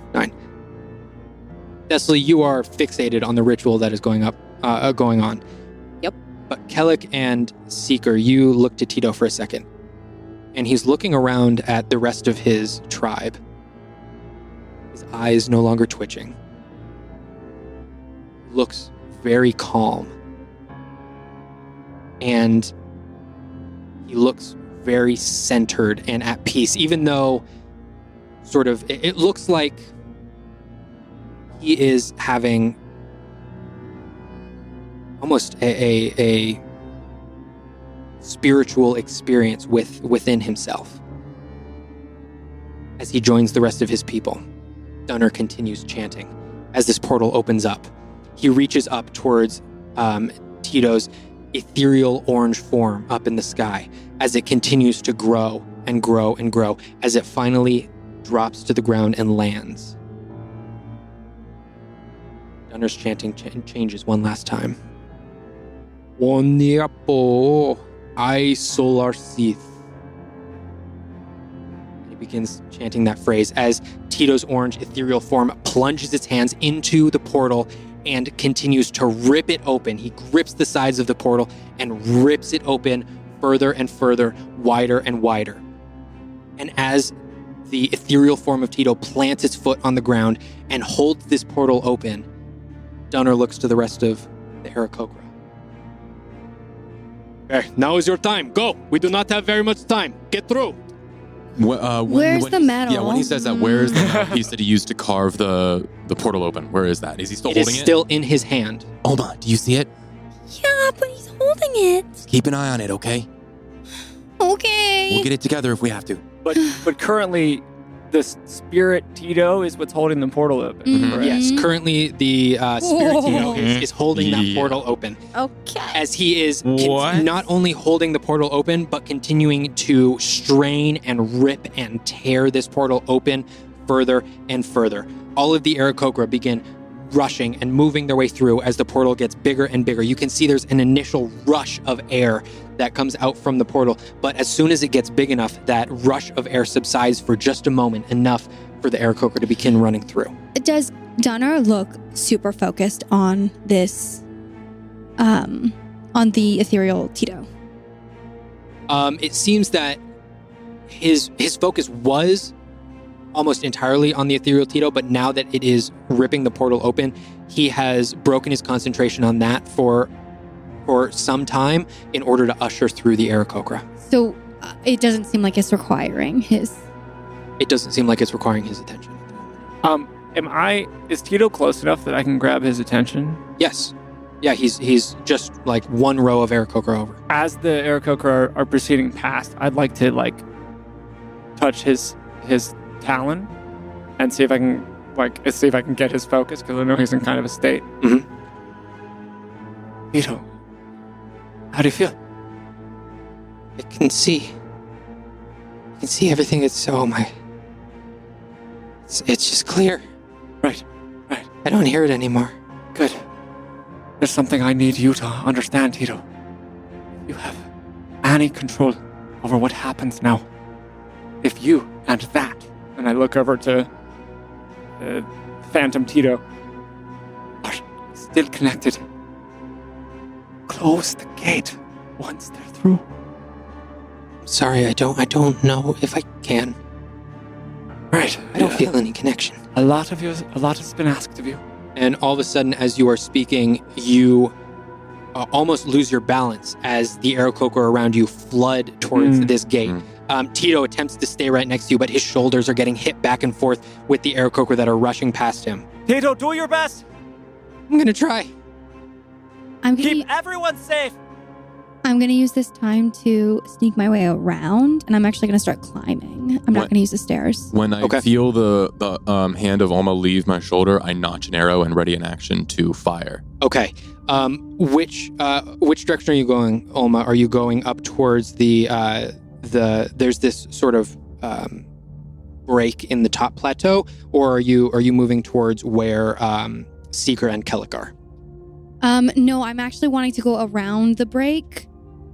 [SPEAKER 6] Thessaly, you are fixated on the ritual that is going on.
[SPEAKER 2] Yep.
[SPEAKER 6] But Kellic and Seeker, you look to Tito for a second. And he's looking around at the rest of his tribe. His eyes no longer twitching. Looks very calm. And he looks very centered and at peace, even though sort of it looks like he is having almost a spiritual experience within himself. As he joins the rest of his people, Dunner continues chanting. As this portal opens up, he reaches up towards Tito's ethereal orange form up in the sky as it continues to grow and grow and grow as it finally drops to the ground and lands. Dunner's chanting changes one last time. Woniapo I solar Sith. He begins chanting that phrase as Tito's orange ethereal form plunges its hands into the portal and continues to rip it open. He grips the sides of the portal and rips it open further and further, wider and wider. And as the ethereal form of Tito plants its foot on the ground and holds this portal open, Dunner looks to the rest of the Aarakocra. Okay, now is your time. Go. We do not have very much time. Get through.
[SPEAKER 5] Where's the metal?
[SPEAKER 3] Yeah, when he says that, where is the metal piece that he used to carve the portal open? Where is that? Is he still
[SPEAKER 6] It
[SPEAKER 3] holding
[SPEAKER 6] is
[SPEAKER 3] it?
[SPEAKER 6] still in his hand.
[SPEAKER 3] Hold on. Do you see it?
[SPEAKER 5] Yeah, but he's holding it.
[SPEAKER 3] Keep an eye on it, okay?
[SPEAKER 5] Okay.
[SPEAKER 3] We'll get it together if we have to.
[SPEAKER 1] But currently, the spirit Tito is what's holding the portal open.
[SPEAKER 5] Mhm.
[SPEAKER 1] correct?
[SPEAKER 6] Yes, currently the Spirit Tito
[SPEAKER 5] Whoa.
[SPEAKER 6] is holding that
[SPEAKER 3] Yeah.
[SPEAKER 6] portal open.
[SPEAKER 2] Okay.
[SPEAKER 6] As he is
[SPEAKER 4] What?
[SPEAKER 6] not only holding the portal open, but continuing to strain and rip and tear this portal open further and further. All of the Aarakocra begin rushing and moving their way through as the portal gets bigger and bigger. You can see there's an initial rush of air that comes out from the portal, but as soon as it gets big enough, that rush of air subsides for just a moment, enough for the Aarakocra to begin running through.
[SPEAKER 5] Does Donner look super focused on this, on the ethereal Tito?
[SPEAKER 6] It seems that his focus was almost entirely on the ethereal Tito, but now that it is ripping the portal open, he has broken his concentration on that for some time in order to usher through the Aarakocra.
[SPEAKER 5] So it doesn't seem like it's requiring his.
[SPEAKER 6] It doesn't seem like it's requiring his attention.
[SPEAKER 1] Is Tito close enough that I can grab his attention?
[SPEAKER 6] Yes. Yeah, he's just like one row of Aarakocra over.
[SPEAKER 1] As the Aarakocra are proceeding past, I'd like to touch his talon and see if I can get his focus, because I know he's in kind of a state.
[SPEAKER 6] Mhm.
[SPEAKER 1] Tito, how do you feel?
[SPEAKER 6] I can see everything. It's just clear.
[SPEAKER 1] Right.
[SPEAKER 6] I don't hear it anymore.
[SPEAKER 1] Good. There's something I need you to understand, Tito. You have any control over what happens now. If you and that, and I look over to Phantom Tito, are still connected, close the gate once they're through.
[SPEAKER 6] I'm sorry, I don't know if I can.
[SPEAKER 1] Right.
[SPEAKER 6] I don't feel any connection.
[SPEAKER 1] A lot has been asked of you.
[SPEAKER 6] And all of a sudden, as you are speaking, you almost lose your balance as the Aarakocra around you flood towards this gate. Tito attempts to stay right next to you, but his shoulders are getting hit back and forth with the Aarakocra that are rushing past him.
[SPEAKER 1] Tito, do your best.
[SPEAKER 6] I'm gonna try.
[SPEAKER 1] Keep everyone safe.
[SPEAKER 5] I'm gonna use this time to sneak my way around, and I'm actually gonna start climbing. I'm not gonna use the stairs.
[SPEAKER 3] When I feel the hand of Alma leave my shoulder, I notch an arrow and ready an action to fire.
[SPEAKER 6] Okay. Which direction are you going, Alma? Are you going up towards there's this sort of break in the top plateau, or are you moving towards where Seeker and Kellic are?
[SPEAKER 5] No, I'm actually wanting to go around the break,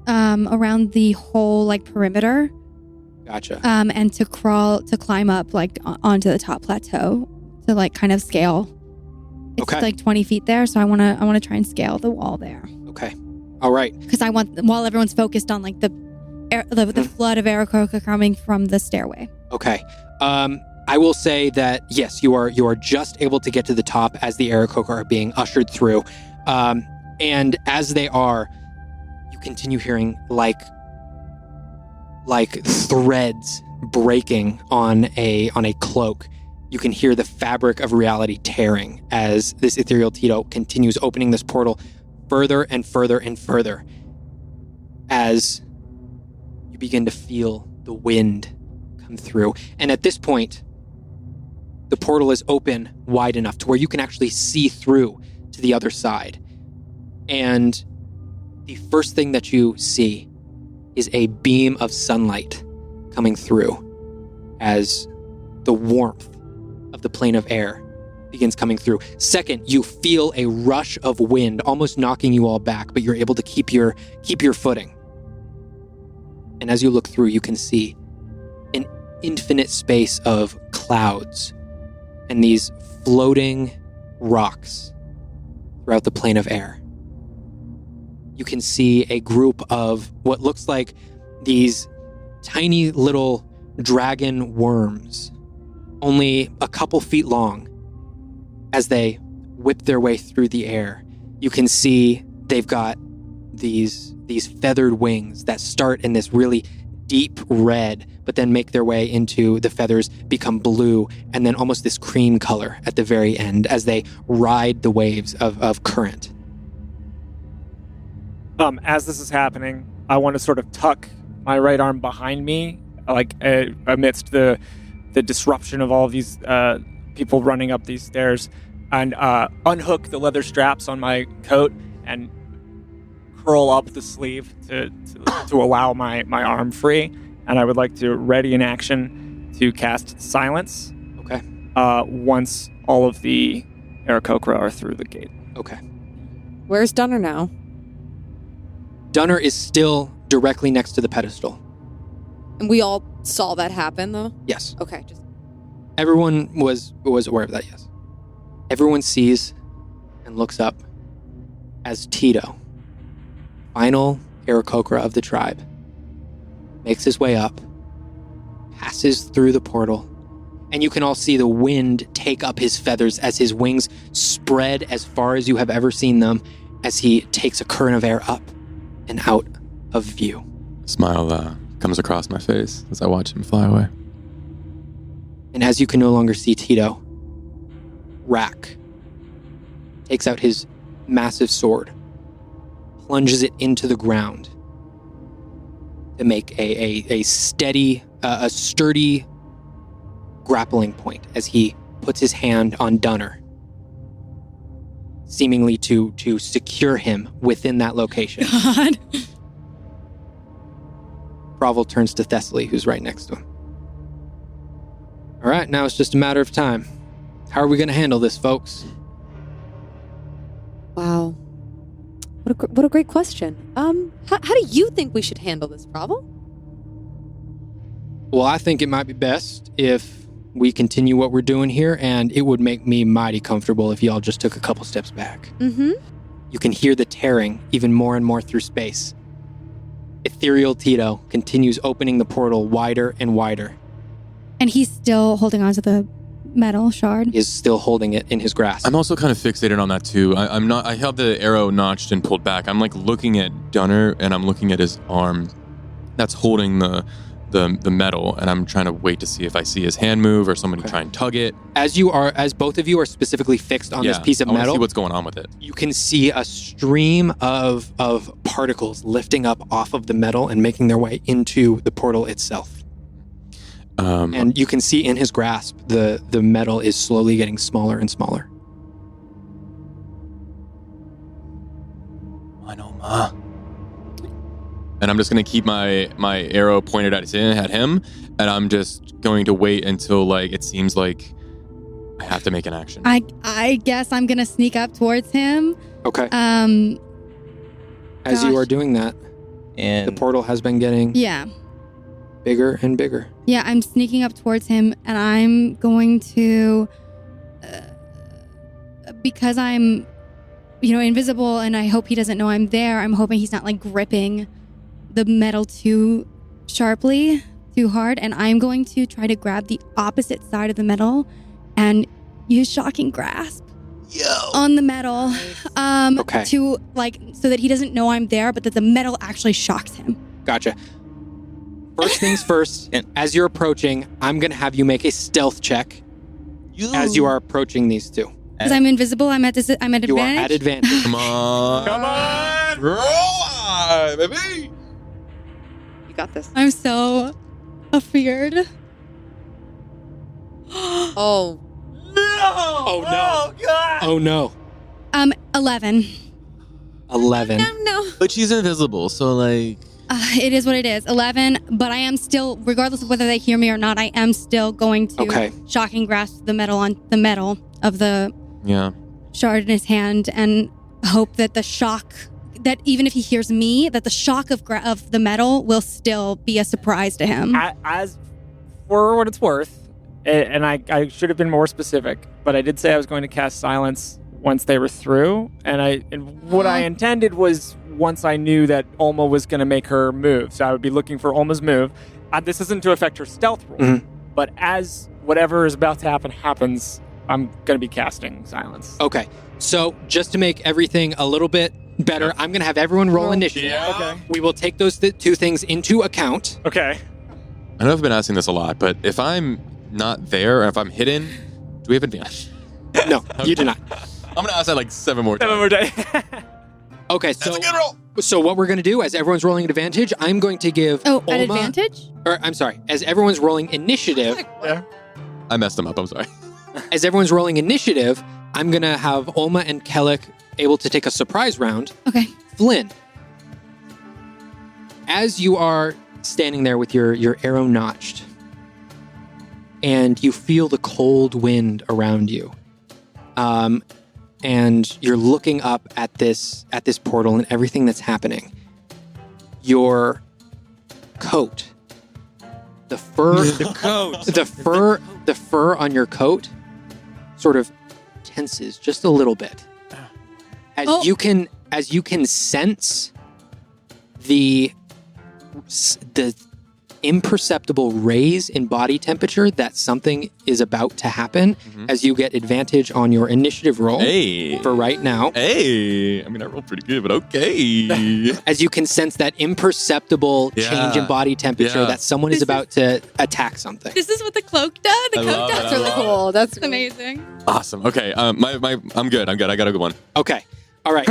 [SPEAKER 5] around the whole perimeter.
[SPEAKER 6] Gotcha.
[SPEAKER 5] And to climb up onto the top plateau to kind of scale. It's
[SPEAKER 6] Okay.
[SPEAKER 5] 20 feet there, so I want to try and scale the wall there.
[SPEAKER 6] Okay. All right.
[SPEAKER 5] Because I want, while everyone's focused on the flood of Aarakocra coming from the stairway.
[SPEAKER 6] Okay. I will say that yes, you are just able to get to the top as the Aarakocra are being ushered through, and as they are, you continue hearing like threads breaking on a cloak. You can hear the fabric of reality tearing as this ethereal Tito continues opening this portal further and further and further, as you begin to feel the wind come through. And at this point, the portal is open wide enough to where you can actually see through to the other side. And the first thing that you see is a beam of sunlight coming through as the warmth of the plane of air begins coming through. Second, you feel a rush of wind almost knocking you all back, but you're able to keep your footing. And as you look through, you can see an infinite space of clouds and these floating rocks throughout the plane of air. You can see a group of what looks like these tiny little dragon worms, only a couple feet long. As they whip their way through the air, you can see they've got these feathered wings that start in this really deep red, but then make their way into the feathers, become blue, and then almost this cream color at the very end as they ride the waves of current.
[SPEAKER 1] As this is happening, I want to sort of tuck my right arm behind me, like amidst the disruption of all of these people running up these stairs, and unhook the leather straps on my coat and curl up the sleeve to allow my arm free. And I would like to ready in action to cast Silence.
[SPEAKER 6] Okay.
[SPEAKER 1] Once all of the Aarakocra are through the gate.
[SPEAKER 6] Okay.
[SPEAKER 2] Where's Dunner now?
[SPEAKER 6] Dunner is still directly next to the pedestal.
[SPEAKER 2] And we all saw that happen, though?
[SPEAKER 6] Yes.
[SPEAKER 2] Okay, just...
[SPEAKER 6] Everyone was aware of that, yes. Everyone sees and looks up as Tito, final Aarakocra of the tribe, makes his way up, passes through the portal, and you can all see the wind take up his feathers as his wings spread as far as you have ever seen them as he takes a current of air up and out of view.
[SPEAKER 3] Smile comes across my face as I watch him fly away.
[SPEAKER 6] And as you can no longer see Tito, Rack takes out his massive sword, plunges it into the ground to make a steady, a sturdy grappling point as he puts his hand on Dunner, seemingly to secure him within that location.
[SPEAKER 5] God.
[SPEAKER 6] Provel turns to Thessaly, who's right next to him. All right, now it's just a matter of time. How are we going to handle this, folks?
[SPEAKER 2] Wow. What a great question. How do you think we should handle this problem?
[SPEAKER 6] Well, I think it might be best if we continue what we're doing here, and it would make me mighty comfortable if y'all just took a couple steps back.
[SPEAKER 2] Mm-hmm.
[SPEAKER 6] You can hear the tearing even more and more through space. Ethereal Tito continues opening the portal wider and wider.
[SPEAKER 5] And he's still holding on to the metal shard.
[SPEAKER 6] He is still holding it in his grasp.
[SPEAKER 3] I'm also kind of fixated on that too. I have the arrow notched and pulled back. I'm like looking at Dunner and I'm looking at his arm that's holding the metal, and I'm trying to wait to see if I see his hand move or somebody try and tug it.
[SPEAKER 6] As both of you are specifically fixed on this piece of
[SPEAKER 3] I want to
[SPEAKER 6] metal,
[SPEAKER 3] see what's going on with it.
[SPEAKER 6] you can see a stream of particles lifting up off of the metal and making their way into the portal itself. And you can see in his grasp, the metal is slowly getting smaller and smaller.
[SPEAKER 3] Manoma. And I'm just going to keep my arrow pointed at him, and I'm just going to wait until like it seems like I have to make an action.
[SPEAKER 5] I guess I'm gonna sneak up towards him.
[SPEAKER 6] Okay. As you are doing that,
[SPEAKER 4] And
[SPEAKER 6] the portal has been getting bigger and bigger.
[SPEAKER 5] Yeah, I'm sneaking up towards him, and I'm going to, because I'm, invisible, and I hope he doesn't know I'm there. I'm hoping he's not like gripping the metal too sharply, too hard, and I'm going to try to grab the opposite side of the metal and use shocking grasp on the metal, to so that he doesn't know I'm there, but that the metal actually shocks him.
[SPEAKER 6] Gotcha. First things first, as you're approaching, I'm going to have you make a stealth check as you are approaching these two.
[SPEAKER 5] Because I'm invisible, I'm at advantage.
[SPEAKER 6] You are at advantage.
[SPEAKER 3] Come on, roll on, baby.
[SPEAKER 2] You got this.
[SPEAKER 5] I'm so afeared.
[SPEAKER 2] Oh.
[SPEAKER 6] Oh no.
[SPEAKER 4] God.
[SPEAKER 6] Oh no.
[SPEAKER 5] 11.
[SPEAKER 6] 11.
[SPEAKER 2] No.
[SPEAKER 3] But she's invisible, so like.
[SPEAKER 5] It is what it is. 11, but I am still, regardless of whether they hear me or not, I am still going to shocking grasp the metal on the metal of the shard in his hand and hope that the shock, that even if he hears me, that the shock of the metal will still be a surprise to him.
[SPEAKER 1] As for what it's worth, and I should have been more specific, but I did say I was going to cast Silence once they were through, and what I intended was once I knew that Olma was going to make her move. So I would be looking for Olma's move. This isn't to affect her stealth roll, but as whatever is about to happen happens, I'm going to be casting Silence.
[SPEAKER 6] Okay. So just to make everything a little bit better, I'm going to have everyone roll initiative.
[SPEAKER 1] Yeah. Okay.
[SPEAKER 6] We will take those two things into account.
[SPEAKER 1] Okay.
[SPEAKER 3] I know I've been asking this a lot, but if I'm not there, or if I'm hidden, do we have advantage?
[SPEAKER 6] No, you do not.
[SPEAKER 3] I'm going to ask that like 7 more times.
[SPEAKER 1] 7 more days.
[SPEAKER 6] Okay, so
[SPEAKER 3] That's a good roll.
[SPEAKER 6] So what we're going to do, as everyone's rolling an advantage, I'm going to give
[SPEAKER 5] Oh,
[SPEAKER 6] Olma,
[SPEAKER 5] an advantage?
[SPEAKER 6] Or I'm sorry, as everyone's rolling initiative,
[SPEAKER 3] I messed him up. I'm sorry.
[SPEAKER 6] as everyone's rolling initiative, I'm going to have Olma and Kellic able to take a surprise round.
[SPEAKER 5] Okay.
[SPEAKER 6] Flynn, as you are standing there with your arrow notched, and you feel the cold wind around you, and you're looking up at this portal and everything that's happening, your coat, the fur, the fur on your coat, sort of tenses just a little bit, as you can sense the imperceptible raise in body temperature that something is about to happen as you get advantage on your initiative roll for right now.
[SPEAKER 3] Hey, I mean, I rolled pretty good, but okay.
[SPEAKER 6] As you can sense that imperceptible change in body temperature that someone is about to attack something.
[SPEAKER 5] This is what the cloak does? The cloak does?
[SPEAKER 2] That's really cool. That's
[SPEAKER 5] amazing.
[SPEAKER 3] Awesome. Okay, I'm good. I got a good one.
[SPEAKER 6] Okay. All right.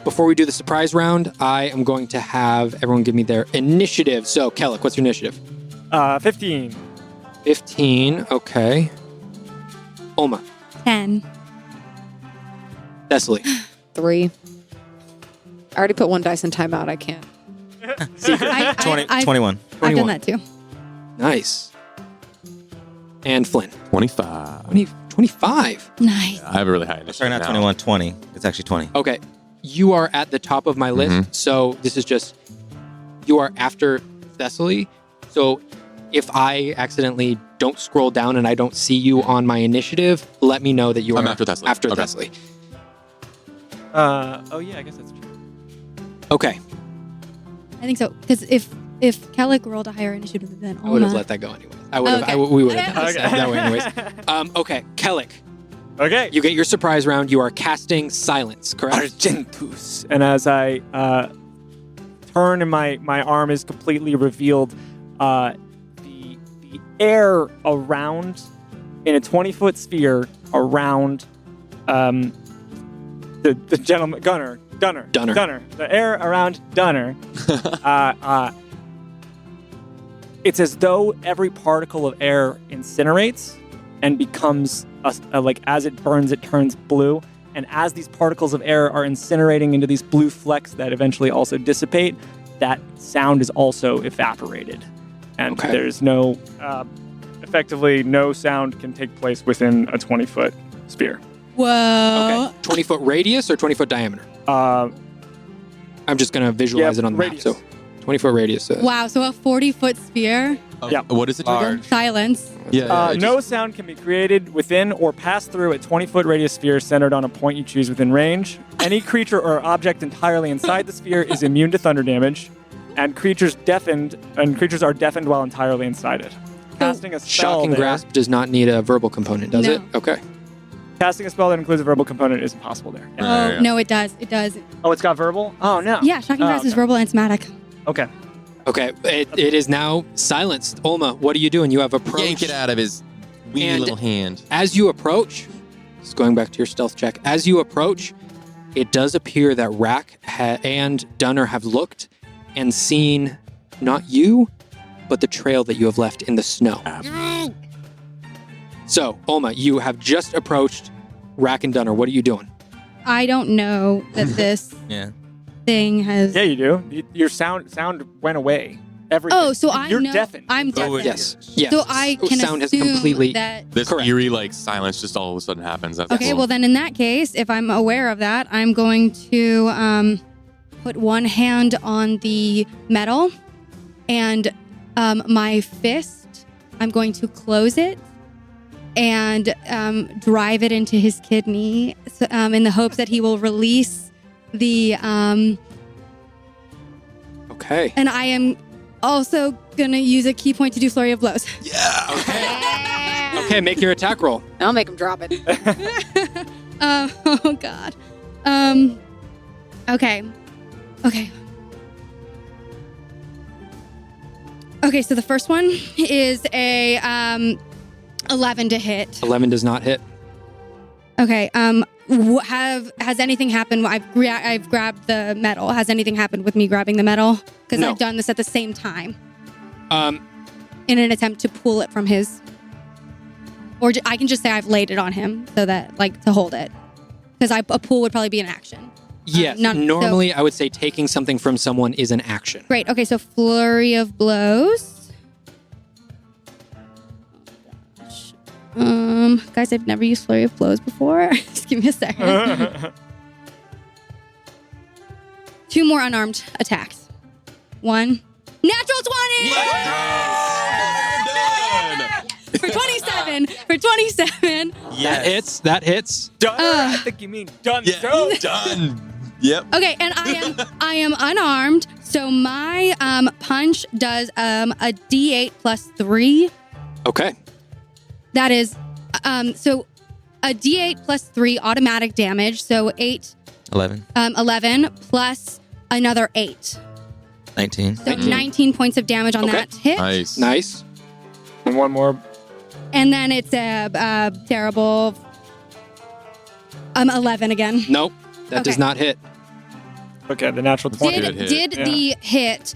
[SPEAKER 6] Before we do the surprise round, I am going to have everyone give me their initiative. So, Kellic, what's your initiative?
[SPEAKER 1] 15.
[SPEAKER 6] 15. Okay. Olma.
[SPEAKER 5] 10.
[SPEAKER 6] Thessaly.
[SPEAKER 2] 3. I already put one dice in timeout. I can't.
[SPEAKER 4] 21.
[SPEAKER 5] I've done that too.
[SPEAKER 6] Nice. And Flynn.
[SPEAKER 3] 25.
[SPEAKER 6] 25.
[SPEAKER 5] Nice.
[SPEAKER 3] I have a really high initiative.
[SPEAKER 4] Sorry, not
[SPEAKER 3] now.
[SPEAKER 4] 21, 20. It's actually 20.
[SPEAKER 6] Okay. You are at the top of my list. So this is just, you are after Thessaly. So if I accidentally don't scroll down and I don't see you on my initiative, let me know that you are
[SPEAKER 3] I'm after Thessaly.
[SPEAKER 6] After
[SPEAKER 3] Okay.
[SPEAKER 6] Thessaly.
[SPEAKER 1] Oh yeah, I guess that's true.
[SPEAKER 6] Okay.
[SPEAKER 5] I think so. Because if Kellic rolled a higher initiative than Olma.
[SPEAKER 6] I would have let that go anyway. We would have done this that way anyways. Okay. Kellic.
[SPEAKER 1] Okay.
[SPEAKER 6] You get your surprise round. You are casting silence, correct?
[SPEAKER 1] Argentus. And as I turn and my arm is completely revealed, the air around, in a 20-foot sphere around the gentleman, Dunner. The air around Dunner. It's as though every particle of air incinerates and becomes, like, as it burns, it turns blue. And as these particles of air are incinerating into these blue flecks that eventually also dissipate, that sound is also evaporated. And there's no, effectively, no sound can take place within a 20-foot sphere.
[SPEAKER 5] Whoa.
[SPEAKER 6] Okay. 20-foot radius or 20-foot diameter? I'm just going to visualize it on the
[SPEAKER 1] radius.
[SPEAKER 6] map. So 20-foot radius.
[SPEAKER 5] Wow, so a 40-foot sphere.
[SPEAKER 1] Yeah.
[SPEAKER 3] What is it again?
[SPEAKER 5] Silence.
[SPEAKER 1] No sound can be created within or pass through a 20-foot radius sphere centered on a point you choose within range. Any creature or object entirely inside the sphere is immune to thunder damage, and creatures are deafened while entirely inside it. Casting a spell
[SPEAKER 6] Shocking
[SPEAKER 1] there-
[SPEAKER 6] Grasp does not need a verbal component, does
[SPEAKER 5] No.
[SPEAKER 6] it? Okay.
[SPEAKER 1] Casting a spell that includes a verbal component is impossible there. Yeah.
[SPEAKER 5] Oh, no, it does. It does.
[SPEAKER 1] Oh, it's got verbal? Oh, no.
[SPEAKER 5] Yeah, Shocking Grasp is
[SPEAKER 1] okay.
[SPEAKER 5] verbal and somatic.
[SPEAKER 1] Okay.
[SPEAKER 6] Okay. It is now silenced. Olma, what are you doing? You have approached.
[SPEAKER 3] Yank it out of his weeny
[SPEAKER 6] And-
[SPEAKER 3] little hand.
[SPEAKER 6] As you approach, just going back to your stealth check, as you approach, it does appear that Rack and Dunner have looked and seen not you, but the trail that you have left in the snow. So, Olma, you have just approached Rack and Dunner. What are you doing?
[SPEAKER 5] I don't know that this
[SPEAKER 4] Yeah.
[SPEAKER 5] thing has...
[SPEAKER 1] Yeah, you do. Your sound went away. Everything.
[SPEAKER 5] Oh, so I
[SPEAKER 1] You're
[SPEAKER 5] know...
[SPEAKER 1] deafened.
[SPEAKER 5] I'm deafened.
[SPEAKER 6] Yes. Yes.
[SPEAKER 5] So I can
[SPEAKER 6] Sound has
[SPEAKER 5] assume
[SPEAKER 6] completely.
[SPEAKER 5] that...
[SPEAKER 3] This
[SPEAKER 6] Correct.
[SPEAKER 3] eerie, like, silence just all of a sudden happens. That's
[SPEAKER 5] Okay,
[SPEAKER 3] cool.
[SPEAKER 5] well then in that case, if I'm aware of that, I'm going to put one hand on the metal and my fist, I'm going to close it and drive it into his kidney in the hopes that he will release the...
[SPEAKER 6] Okay.
[SPEAKER 5] And I am also going to use a key point to do Flurry of Blows.
[SPEAKER 6] Okay, make your attack roll.
[SPEAKER 2] I'll make him drop it.
[SPEAKER 5] Oh, God. Okay. Okay, so the first one is a 11 to hit.
[SPEAKER 6] 11 does not hit.
[SPEAKER 5] Okay. Has anything happened? I've grabbed the metal. Has anything happened with me grabbing the metal? Because
[SPEAKER 6] No.
[SPEAKER 5] I've done this at the same time
[SPEAKER 6] Um,
[SPEAKER 5] in an attempt to pull it from his. Or I can just say I've laid it on him so that to hold it, because a pull would probably be an action.
[SPEAKER 6] yes. Normally, I would say taking something from someone is an action.
[SPEAKER 5] Great. Okay. So flurry of blows. Guys, I've never used flurry of blows before. Just give me a second. 2 more unarmed attacks. 1 natural 20 for 27. For 27.
[SPEAKER 4] Yes.
[SPEAKER 6] That hits.
[SPEAKER 1] Done. I think you mean done. So.
[SPEAKER 3] Done. Yep.
[SPEAKER 5] Okay, and I am unarmed, so my punch does a D8 plus 3.
[SPEAKER 6] Okay.
[SPEAKER 5] That is so a D8 plus 3 automatic damage. So
[SPEAKER 4] 11,
[SPEAKER 5] 11 plus another 8.
[SPEAKER 4] 19.
[SPEAKER 5] So 19 points of damage on
[SPEAKER 6] Okay.
[SPEAKER 5] that hit.
[SPEAKER 6] Nice.
[SPEAKER 1] And one more.
[SPEAKER 5] And then it's a terrible 11 again.
[SPEAKER 6] Nope. That does
[SPEAKER 5] Okay.
[SPEAKER 6] not hit.
[SPEAKER 1] Okay, the natural 20.
[SPEAKER 5] Did
[SPEAKER 3] hit.
[SPEAKER 5] the hit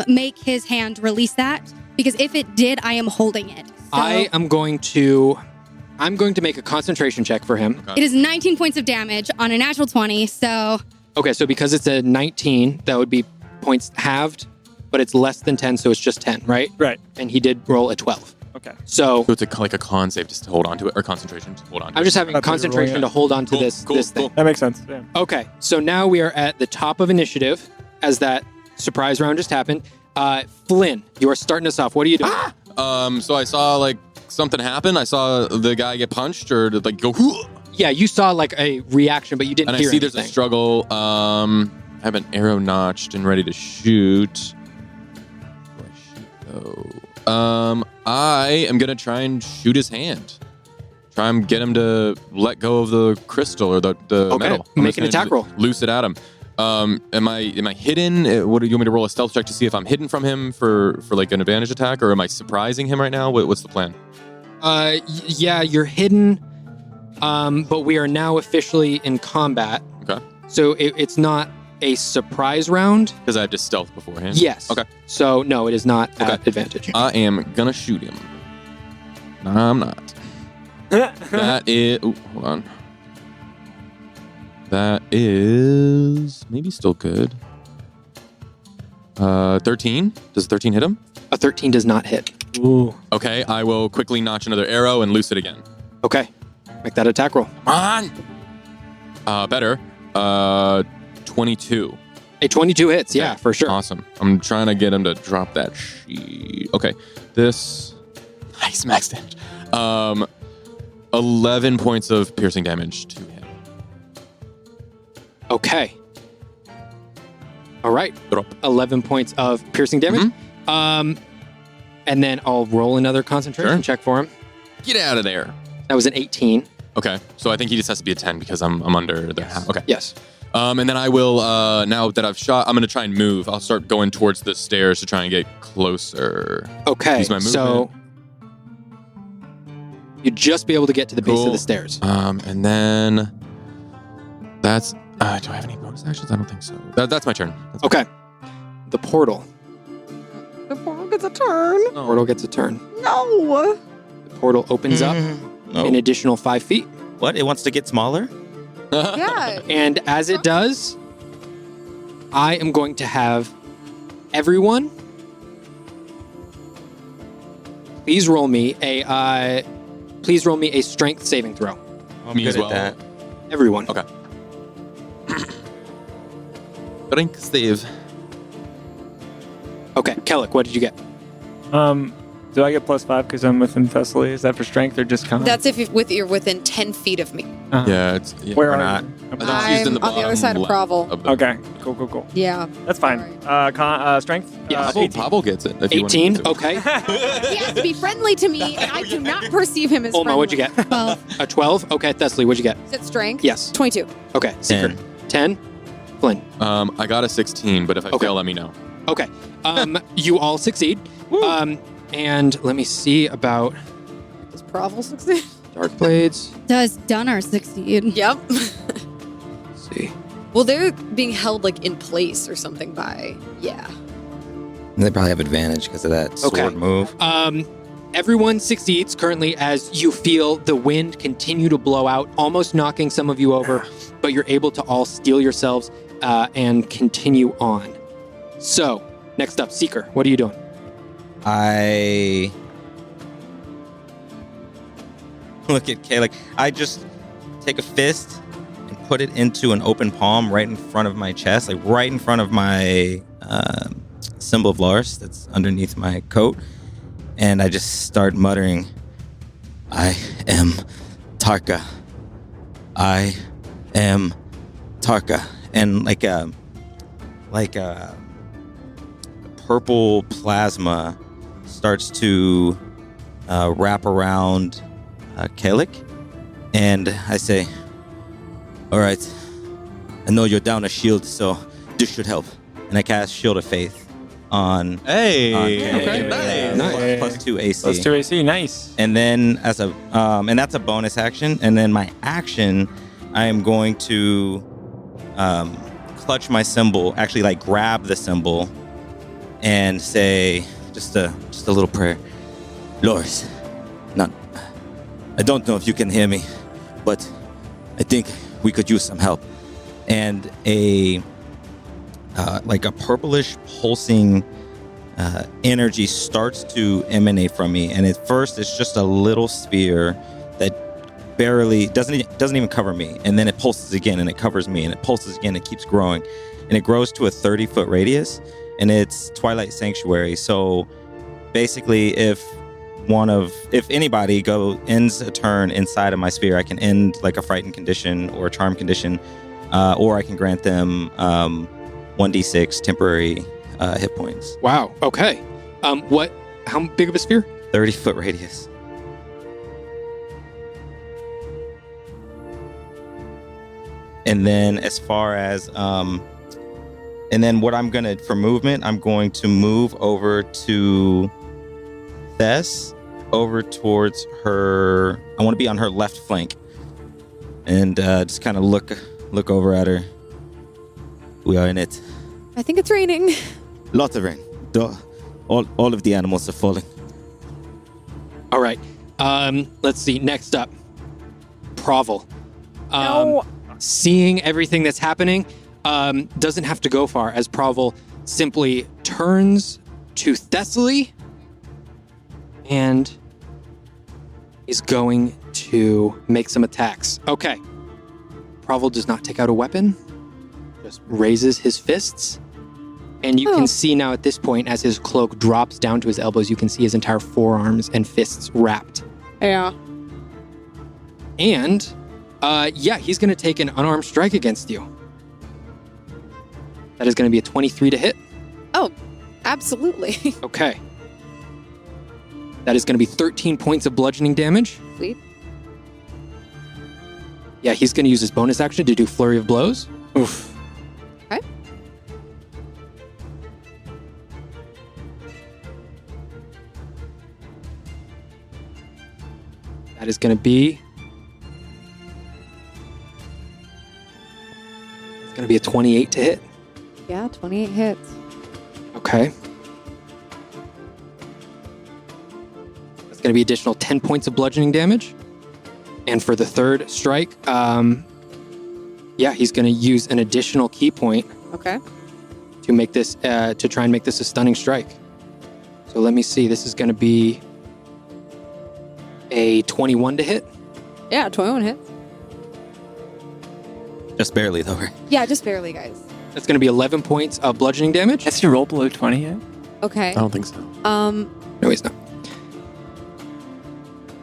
[SPEAKER 5] make his hand release that? Because if it did, I am holding it. So
[SPEAKER 6] I'm going to make a concentration check for him.
[SPEAKER 5] it is 19 points of damage on a natural 20. So
[SPEAKER 6] Okay, so because it's a 19, that would be points halved, but it's less than 10, so it's just 10, right?
[SPEAKER 1] Right.
[SPEAKER 6] And he did roll a 12.
[SPEAKER 1] Okay.
[SPEAKER 6] So
[SPEAKER 3] So it's like a con save just to hold on to it, or concentration to hold on to
[SPEAKER 6] I'm
[SPEAKER 3] it.
[SPEAKER 6] just having
[SPEAKER 1] That's what you're
[SPEAKER 6] concentration
[SPEAKER 1] rolling
[SPEAKER 6] to
[SPEAKER 1] at.
[SPEAKER 6] hold on to
[SPEAKER 3] Cool,
[SPEAKER 6] this
[SPEAKER 3] cool,
[SPEAKER 6] thing.
[SPEAKER 3] cool.
[SPEAKER 1] That makes sense. Yeah.
[SPEAKER 6] Okay, so now we are at the top of initiative as that surprise round just happened. Flynn, you are starting us off. What are you doing?
[SPEAKER 3] So I saw something happen. I saw the guy get punched or go.
[SPEAKER 6] Yeah, you saw a reaction, but you didn't
[SPEAKER 3] And I
[SPEAKER 6] hear
[SPEAKER 3] see
[SPEAKER 6] anything.
[SPEAKER 3] there's a struggle. I have an arrow notched and ready to shoot. Where I shoot go? I am gonna try and shoot his hand. Try and get him to let go of the crystal or the
[SPEAKER 6] Okay,
[SPEAKER 3] metal.
[SPEAKER 6] make an attack roll.
[SPEAKER 3] Loose it at him. Am I hidden? What do you want me to roll a stealth check to see if I'm hidden from him for an advantage attack, or am I surprising him right now? What's the plan?
[SPEAKER 6] Yeah, you're hidden, but we are now officially in combat.
[SPEAKER 3] Okay.
[SPEAKER 6] So it's not a surprise round.
[SPEAKER 3] Because I have to stealth beforehand.
[SPEAKER 6] Yes.
[SPEAKER 3] Okay.
[SPEAKER 6] So no, it is not
[SPEAKER 3] Okay.
[SPEAKER 6] at advantage.
[SPEAKER 3] I am gonna shoot him. No, I'm not. That is. Ooh, hold on. That is maybe still good. 13. Does 13 hit him?
[SPEAKER 6] A 13 does not hit.
[SPEAKER 1] Ooh.
[SPEAKER 3] Okay, I will quickly notch another arrow and loose it again.
[SPEAKER 6] Okay. Make that attack roll.
[SPEAKER 3] Come on. Better. 22.
[SPEAKER 6] A 22 hits, yeah,
[SPEAKER 3] Okay,
[SPEAKER 6] for sure.
[SPEAKER 3] Awesome. I'm trying to get him to drop that sheet. Okay, this. Nice max damage. 11 points of piercing damage to him.
[SPEAKER 6] Okay. All right.
[SPEAKER 3] Drop.
[SPEAKER 6] 11 points of piercing damage. And then I'll roll another concentration
[SPEAKER 3] Sure.
[SPEAKER 6] check for him.
[SPEAKER 3] Get out of there.
[SPEAKER 6] That was an 18.
[SPEAKER 3] Okay, so I think he just has to be a 10 because I'm under the half. Okay.
[SPEAKER 6] Yes.
[SPEAKER 3] And then I will, now that I've shot, I'm going to try and move. I'll start going towards the stairs to try and get closer.
[SPEAKER 6] Okay.
[SPEAKER 3] Use my
[SPEAKER 6] So you'd just be able to get to the base of
[SPEAKER 3] Cool.
[SPEAKER 6] the stairs.
[SPEAKER 3] And then that's, do I have any bonus actions? I don't think so. That's my turn. That's
[SPEAKER 6] Okay. The portal.
[SPEAKER 2] The portal gets a turn.
[SPEAKER 3] my
[SPEAKER 6] Portal gets a turn.
[SPEAKER 2] No.
[SPEAKER 6] The portal opens up
[SPEAKER 4] No.
[SPEAKER 6] an additional 5 feet.
[SPEAKER 4] What? It wants to get smaller?
[SPEAKER 2] Yeah.
[SPEAKER 6] And as it does, I am going to have everyone. Please roll me a strength saving throw.
[SPEAKER 4] I'm
[SPEAKER 3] Me
[SPEAKER 4] good
[SPEAKER 3] as well.
[SPEAKER 4] at that.
[SPEAKER 6] Everyone.
[SPEAKER 3] Okay. Drink save.
[SPEAKER 6] Okay, Kellic, what did you get?
[SPEAKER 1] Do I get +5 because I'm within Thessaly? Is that for strength or just con?
[SPEAKER 2] That's if you're within 10 feet of me.
[SPEAKER 3] Yeah, it's. Yeah.
[SPEAKER 1] Where
[SPEAKER 4] Or
[SPEAKER 1] are
[SPEAKER 4] not.
[SPEAKER 1] you?
[SPEAKER 3] I think it's used in the
[SPEAKER 2] I'm on the other
[SPEAKER 3] bottom
[SPEAKER 2] side of
[SPEAKER 3] left
[SPEAKER 2] Provel.
[SPEAKER 3] of the-
[SPEAKER 1] Okay. Cool.
[SPEAKER 2] Yeah.
[SPEAKER 1] That's fine. Strength?
[SPEAKER 6] Yeah,
[SPEAKER 3] Pavel gets it. If you want
[SPEAKER 6] 18.
[SPEAKER 3] him to.
[SPEAKER 6] Okay.
[SPEAKER 2] He has to be friendly to me, and I do not perceive him as
[SPEAKER 6] Olma,
[SPEAKER 2] friendly.
[SPEAKER 6] what'd you get?
[SPEAKER 5] 12.
[SPEAKER 6] A 12? Okay, Thessaly, what'd you get?
[SPEAKER 2] Is it strength?
[SPEAKER 6] Yes.
[SPEAKER 2] 22.
[SPEAKER 6] Okay, Secret. 10. Flynn.
[SPEAKER 3] I got a 16, but if I
[SPEAKER 6] Okay.
[SPEAKER 3] fail, let me know.
[SPEAKER 6] Okay. You all succeed. And let me see about
[SPEAKER 2] Does Provel succeed?
[SPEAKER 6] Dark Blades.
[SPEAKER 5] Does Dunner succeed?
[SPEAKER 2] Yep.
[SPEAKER 6] Let's see.
[SPEAKER 2] Well, they're being held like in place or something by. Yeah.
[SPEAKER 4] They probably have advantage because of that sword move.
[SPEAKER 6] Everyone succeeds currently as you feel the wind continue to blow out, almost knocking some of you over, but you're able to all steel yourselves and continue on. So, next up, Seeker, what are you doing?
[SPEAKER 4] I look at Kay like I just take a fist and put it into an open palm right in front of my chest, like right in front of my symbol of Lars that's underneath my coat. And I just start muttering, I am Tarka. I am Tarka. And like a purple plasma starts to wrap around Kalik. And I say, all right, I know you're down a shield, so this should help. And I cast Shield of Faith on
[SPEAKER 3] Okay,
[SPEAKER 4] nice. Plus 2 AC.
[SPEAKER 1] Plus 2 AC, nice.
[SPEAKER 4] And then as a and that's a bonus action. And then my action, I am going to clutch my symbol, actually like grab the symbol and say just a little prayer. Lors, I don't know if you can hear me, but I think we could use some help. And like a purplish pulsing energy starts to emanate from me, and at first it's just a little sphere that barely doesn't even cover me, and then it pulses again and it covers me, and it pulses again. It keeps growing, and it grows to a 30-foot radius, and it's Twilight Sanctuary. So basically, if anybody ends a turn inside of my sphere, I can end like a frightened condition or a charm condition, or I can grant them 1d6 temporary hit points.
[SPEAKER 6] Wow, okay. How big of a sphere?
[SPEAKER 4] 30-foot radius. And then as far as and then what I'm gonna for movement, I'm going to move over to Thess, over towards her. I want to be on her left flank, and just kind of look over at her. We are in it.
[SPEAKER 2] I think it's raining.
[SPEAKER 4] Lots of rain. All of the animals are falling.
[SPEAKER 6] All right. Let's see. Next up, Provel.
[SPEAKER 2] No.
[SPEAKER 6] Seeing everything that's happening, doesn't have to go far, as Provel simply turns to Thessaly and is going to make some attacks. Okay. Provel does not take out a weapon, just raises his fists. And you can see now at this point, as his cloak drops down to his elbows, you can see his entire forearms and fists wrapped.
[SPEAKER 2] Yeah.
[SPEAKER 6] And, he's going to take an unarmed strike against you. That is going to be a 23 to hit.
[SPEAKER 2] Oh, absolutely.
[SPEAKER 6] Okay. That is going to be 13 points of bludgeoning damage.
[SPEAKER 2] Sweet.
[SPEAKER 6] Yeah, he's going to use his bonus action to do Flurry of Blows. Oof.
[SPEAKER 2] Okay.
[SPEAKER 6] That is going to be... It's going to be a 28 to hit.
[SPEAKER 2] Yeah, 28 hits.
[SPEAKER 6] Okay. That's going to be additional 10 points of bludgeoning damage. And for the third strike, he's going to use an additional key point.
[SPEAKER 2] Okay.
[SPEAKER 6] To make this, to try and make this a stunning strike. So let me see. This is going to be a 21 to hit.
[SPEAKER 2] Yeah, 21 hits.
[SPEAKER 4] Just barely, though.
[SPEAKER 2] Yeah, just barely, guys.
[SPEAKER 6] That's going to be 11 points of bludgeoning damage.
[SPEAKER 1] Has he rolled below 20 yet?
[SPEAKER 2] Okay.
[SPEAKER 3] I don't think so.
[SPEAKER 6] No, he's not.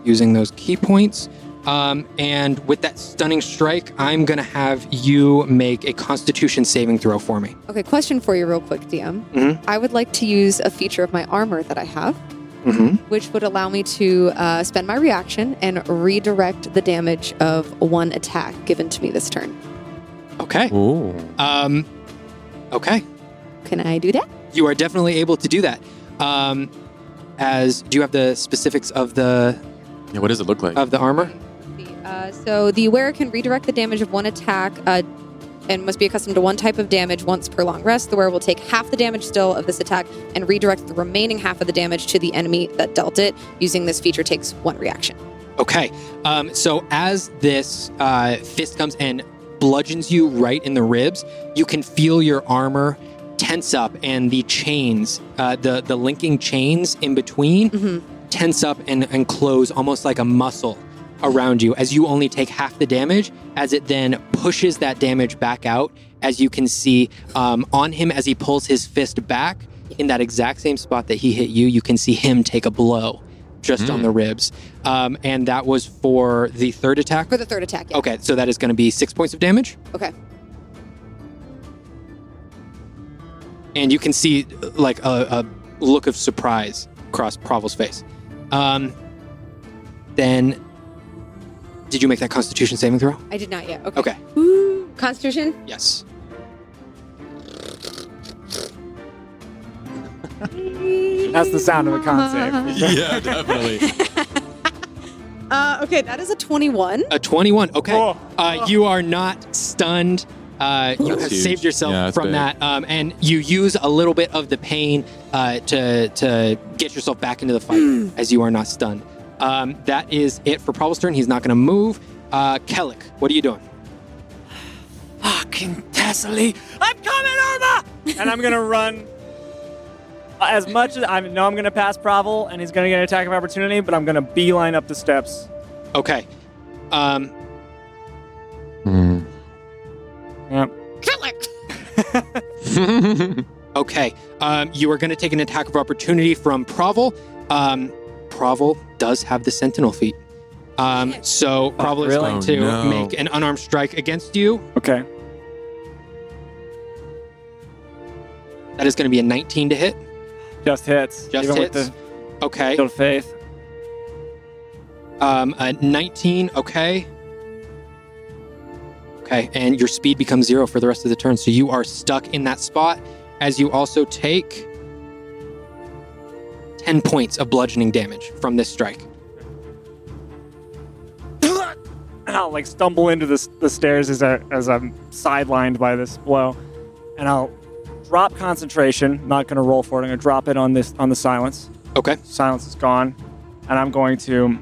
[SPEAKER 6] Using those key points. And with that stunning strike, I'm going to have you make a Constitution saving throw for me.
[SPEAKER 2] Okay, question for you real quick, DM.
[SPEAKER 6] Mhm.
[SPEAKER 2] I would like to use a feature of my armor that I have,
[SPEAKER 6] Mm-hmm.
[SPEAKER 2] which would allow me to spend my reaction and redirect the damage of one attack given to me this turn.
[SPEAKER 6] Okay.
[SPEAKER 3] Ooh.
[SPEAKER 6] Okay.
[SPEAKER 2] Can I do that?
[SPEAKER 6] You are definitely able to do that. Do you have the specifics of the
[SPEAKER 3] Yeah, what does it look like?
[SPEAKER 6] of the armor.
[SPEAKER 2] So the wearer can redirect the damage of one attack and must be accustomed to one type of damage once per long rest. The wearer will take half the damage still of this attack and redirect the remaining half of the damage to the enemy that dealt it. Using this feature takes one reaction.
[SPEAKER 6] Okay. So as this fist comes and bludgeons you right in the ribs, you can feel your armor tense up, and the chains, the linking chains in between, tense up and close almost like a muscle around you as you only take half the damage, as it then pushes that damage back out, as you can see on him as he pulls his fist back in that exact same spot that he hit you. You can see him take a blow just on the ribs. And that was for the third attack?
[SPEAKER 2] For the third attack, yeah.
[SPEAKER 6] Okay, so that is going to be 6 points of damage.
[SPEAKER 2] Okay.
[SPEAKER 6] And you can see like a look of surprise across Provel's face. Then, did you make that Constitution saving throw?
[SPEAKER 2] I did not yet. Okay.
[SPEAKER 6] Okay.
[SPEAKER 2] Ooh, Constitution?
[SPEAKER 6] Yes.
[SPEAKER 1] That's the sound of a con save.
[SPEAKER 3] Yeah, definitely.
[SPEAKER 2] Okay, that is a 21.
[SPEAKER 6] A 21. Okay.
[SPEAKER 1] Oh.
[SPEAKER 6] You are not stunned. You have
[SPEAKER 3] That's huge.
[SPEAKER 6] saved yourself
[SPEAKER 3] Yeah, that's
[SPEAKER 6] from
[SPEAKER 3] big.
[SPEAKER 6] that. And you use a little bit of the pain to get yourself back into the fight as you are not stunned. That is it for Provel's turn. He's not going to move. Kellic, what are you doing?
[SPEAKER 1] Fucking Tessely, I'm coming over! And I'm gonna run as much as I know I'm gonna pass Provel, and he's gonna get an attack of opportunity, but I'm gonna beeline up the steps.
[SPEAKER 6] Okay.
[SPEAKER 1] Yep.
[SPEAKER 6] Okay. You are going to take an attack of opportunity from Provel. Provel does have the Sentinel feat. So Provel is
[SPEAKER 1] really?
[SPEAKER 6] going to
[SPEAKER 3] Oh, no.
[SPEAKER 6] make an unarmed strike against you.
[SPEAKER 1] Okay.
[SPEAKER 6] That is going to be a 19 to hit.
[SPEAKER 1] Just hits.
[SPEAKER 6] Just
[SPEAKER 1] Even
[SPEAKER 6] hits.
[SPEAKER 1] With the
[SPEAKER 6] Okay.
[SPEAKER 1] shield of faith.
[SPEAKER 6] A 19. Okay. Okay. And your speed becomes 0 for the rest of the turn. So you are stuck in that spot, as you also take 10 points of bludgeoning damage from this strike.
[SPEAKER 1] And I'll like stumble into the stairs as I'm sidelined by this blow, and I'll drop concentration. Not going to roll for it. I'm going to drop it on the silence.
[SPEAKER 6] Okay.
[SPEAKER 1] Silence is gone, and I'm going to,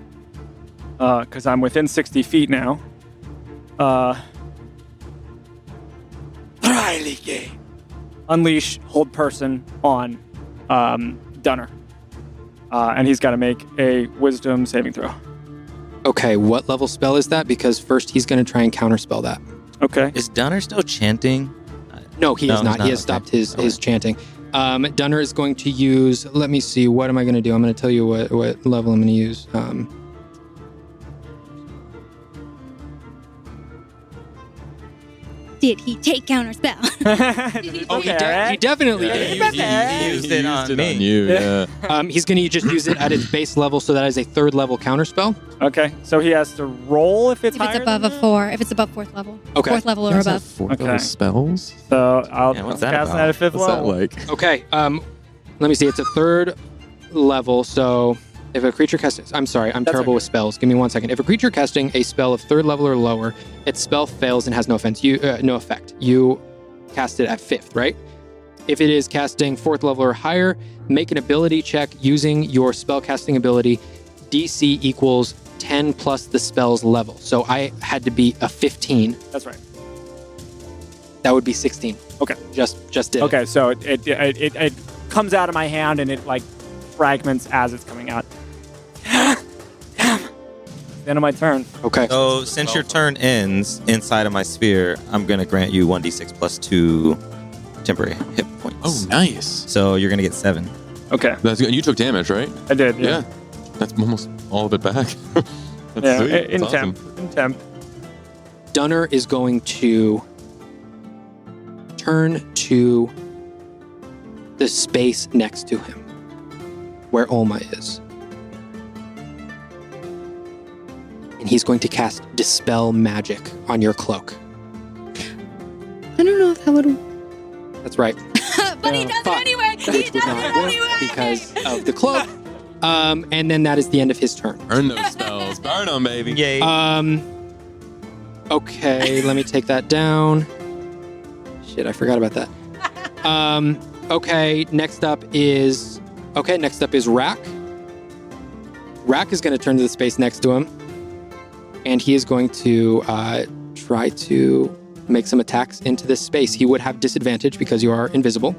[SPEAKER 1] because I'm within 60 feet now. Unleash hold person on Dunner, and he's got to make a Wisdom saving throw.
[SPEAKER 6] Okay, what level spell is that? Because first he's going to try and counterspell that.
[SPEAKER 1] Okay.
[SPEAKER 4] Is Dunner still chanting?
[SPEAKER 6] No, he is
[SPEAKER 4] No,
[SPEAKER 6] not.
[SPEAKER 4] he's not.
[SPEAKER 6] He has stopped his chanting. Dunner is going to use, let me see, what am I going to do? I'm going to tell you what level I'm going to use.
[SPEAKER 5] Did he take counterspell?
[SPEAKER 6] Oh, he definitely did.
[SPEAKER 4] He used it on me.
[SPEAKER 3] you, yeah.
[SPEAKER 6] He's going to just use it at its base level, so that is a third level counterspell.
[SPEAKER 1] Okay, so he has to roll if it's
[SPEAKER 5] If it's
[SPEAKER 1] higher
[SPEAKER 5] above
[SPEAKER 1] than
[SPEAKER 5] a
[SPEAKER 1] that?
[SPEAKER 5] 4, if it's above 4th level.
[SPEAKER 6] Okay.
[SPEAKER 5] 4th level or above.
[SPEAKER 3] Fourth
[SPEAKER 1] Okay.
[SPEAKER 3] level spells?
[SPEAKER 1] So I'll
[SPEAKER 4] Yeah, what's
[SPEAKER 1] cast
[SPEAKER 4] that
[SPEAKER 1] that at 5th
[SPEAKER 3] What's that
[SPEAKER 1] level.
[SPEAKER 3] like?
[SPEAKER 6] Okay, let me see. It's a third level, so if a creature casting... I'm sorry, I'm
[SPEAKER 1] That's
[SPEAKER 6] terrible
[SPEAKER 1] okay.
[SPEAKER 6] with spells. Give me 1 second. If a creature casting a spell of third level or lower, its spell fails and has no effect. You cast it at 5th, right? If it is casting 4th level or higher, make an ability check using your spell casting ability. DC equals 10 plus the spell's level. So I had to be a 15.
[SPEAKER 1] That's right.
[SPEAKER 6] That would be 16.
[SPEAKER 1] Okay.
[SPEAKER 6] Just did it.
[SPEAKER 1] Okay, so it comes out of my hand and it like fragments as it's coming out. Damn. The end of my turn.
[SPEAKER 6] Okay.
[SPEAKER 4] So since your turn ends inside of my sphere, I'm going to grant you 1d6 plus 2 temporary hit points.
[SPEAKER 3] Oh, nice.
[SPEAKER 4] So you're going to get 7.
[SPEAKER 1] Okay,
[SPEAKER 3] That's good. You took damage, right?
[SPEAKER 1] I did.
[SPEAKER 3] Yeah. That's almost all of it back. That's
[SPEAKER 1] Yeah,
[SPEAKER 3] sweet.
[SPEAKER 1] in
[SPEAKER 3] That's
[SPEAKER 1] temp.
[SPEAKER 3] awesome.
[SPEAKER 1] In temp.
[SPEAKER 6] Dunner is going to turn to the space next to him, where Olma is. And he's going to cast Dispel Magic on your cloak.
[SPEAKER 5] I don't know if that would.
[SPEAKER 6] That's right.
[SPEAKER 5] But he does it
[SPEAKER 6] Fuck.
[SPEAKER 5] anyway. He
[SPEAKER 6] Which
[SPEAKER 5] does
[SPEAKER 6] would not
[SPEAKER 5] it
[SPEAKER 6] work
[SPEAKER 5] anyway.
[SPEAKER 6] because of the cloak. And then that is the end of his turn.
[SPEAKER 3] Earn those spells. nails. Burn them, baby.
[SPEAKER 4] Yay.
[SPEAKER 6] Okay, let me take that down. Shit, I forgot about that. Okay, next up is Rack. Rack is going to turn to the space next to him, and he is going to try to make some attacks into this space. He would have disadvantage because you are invisible.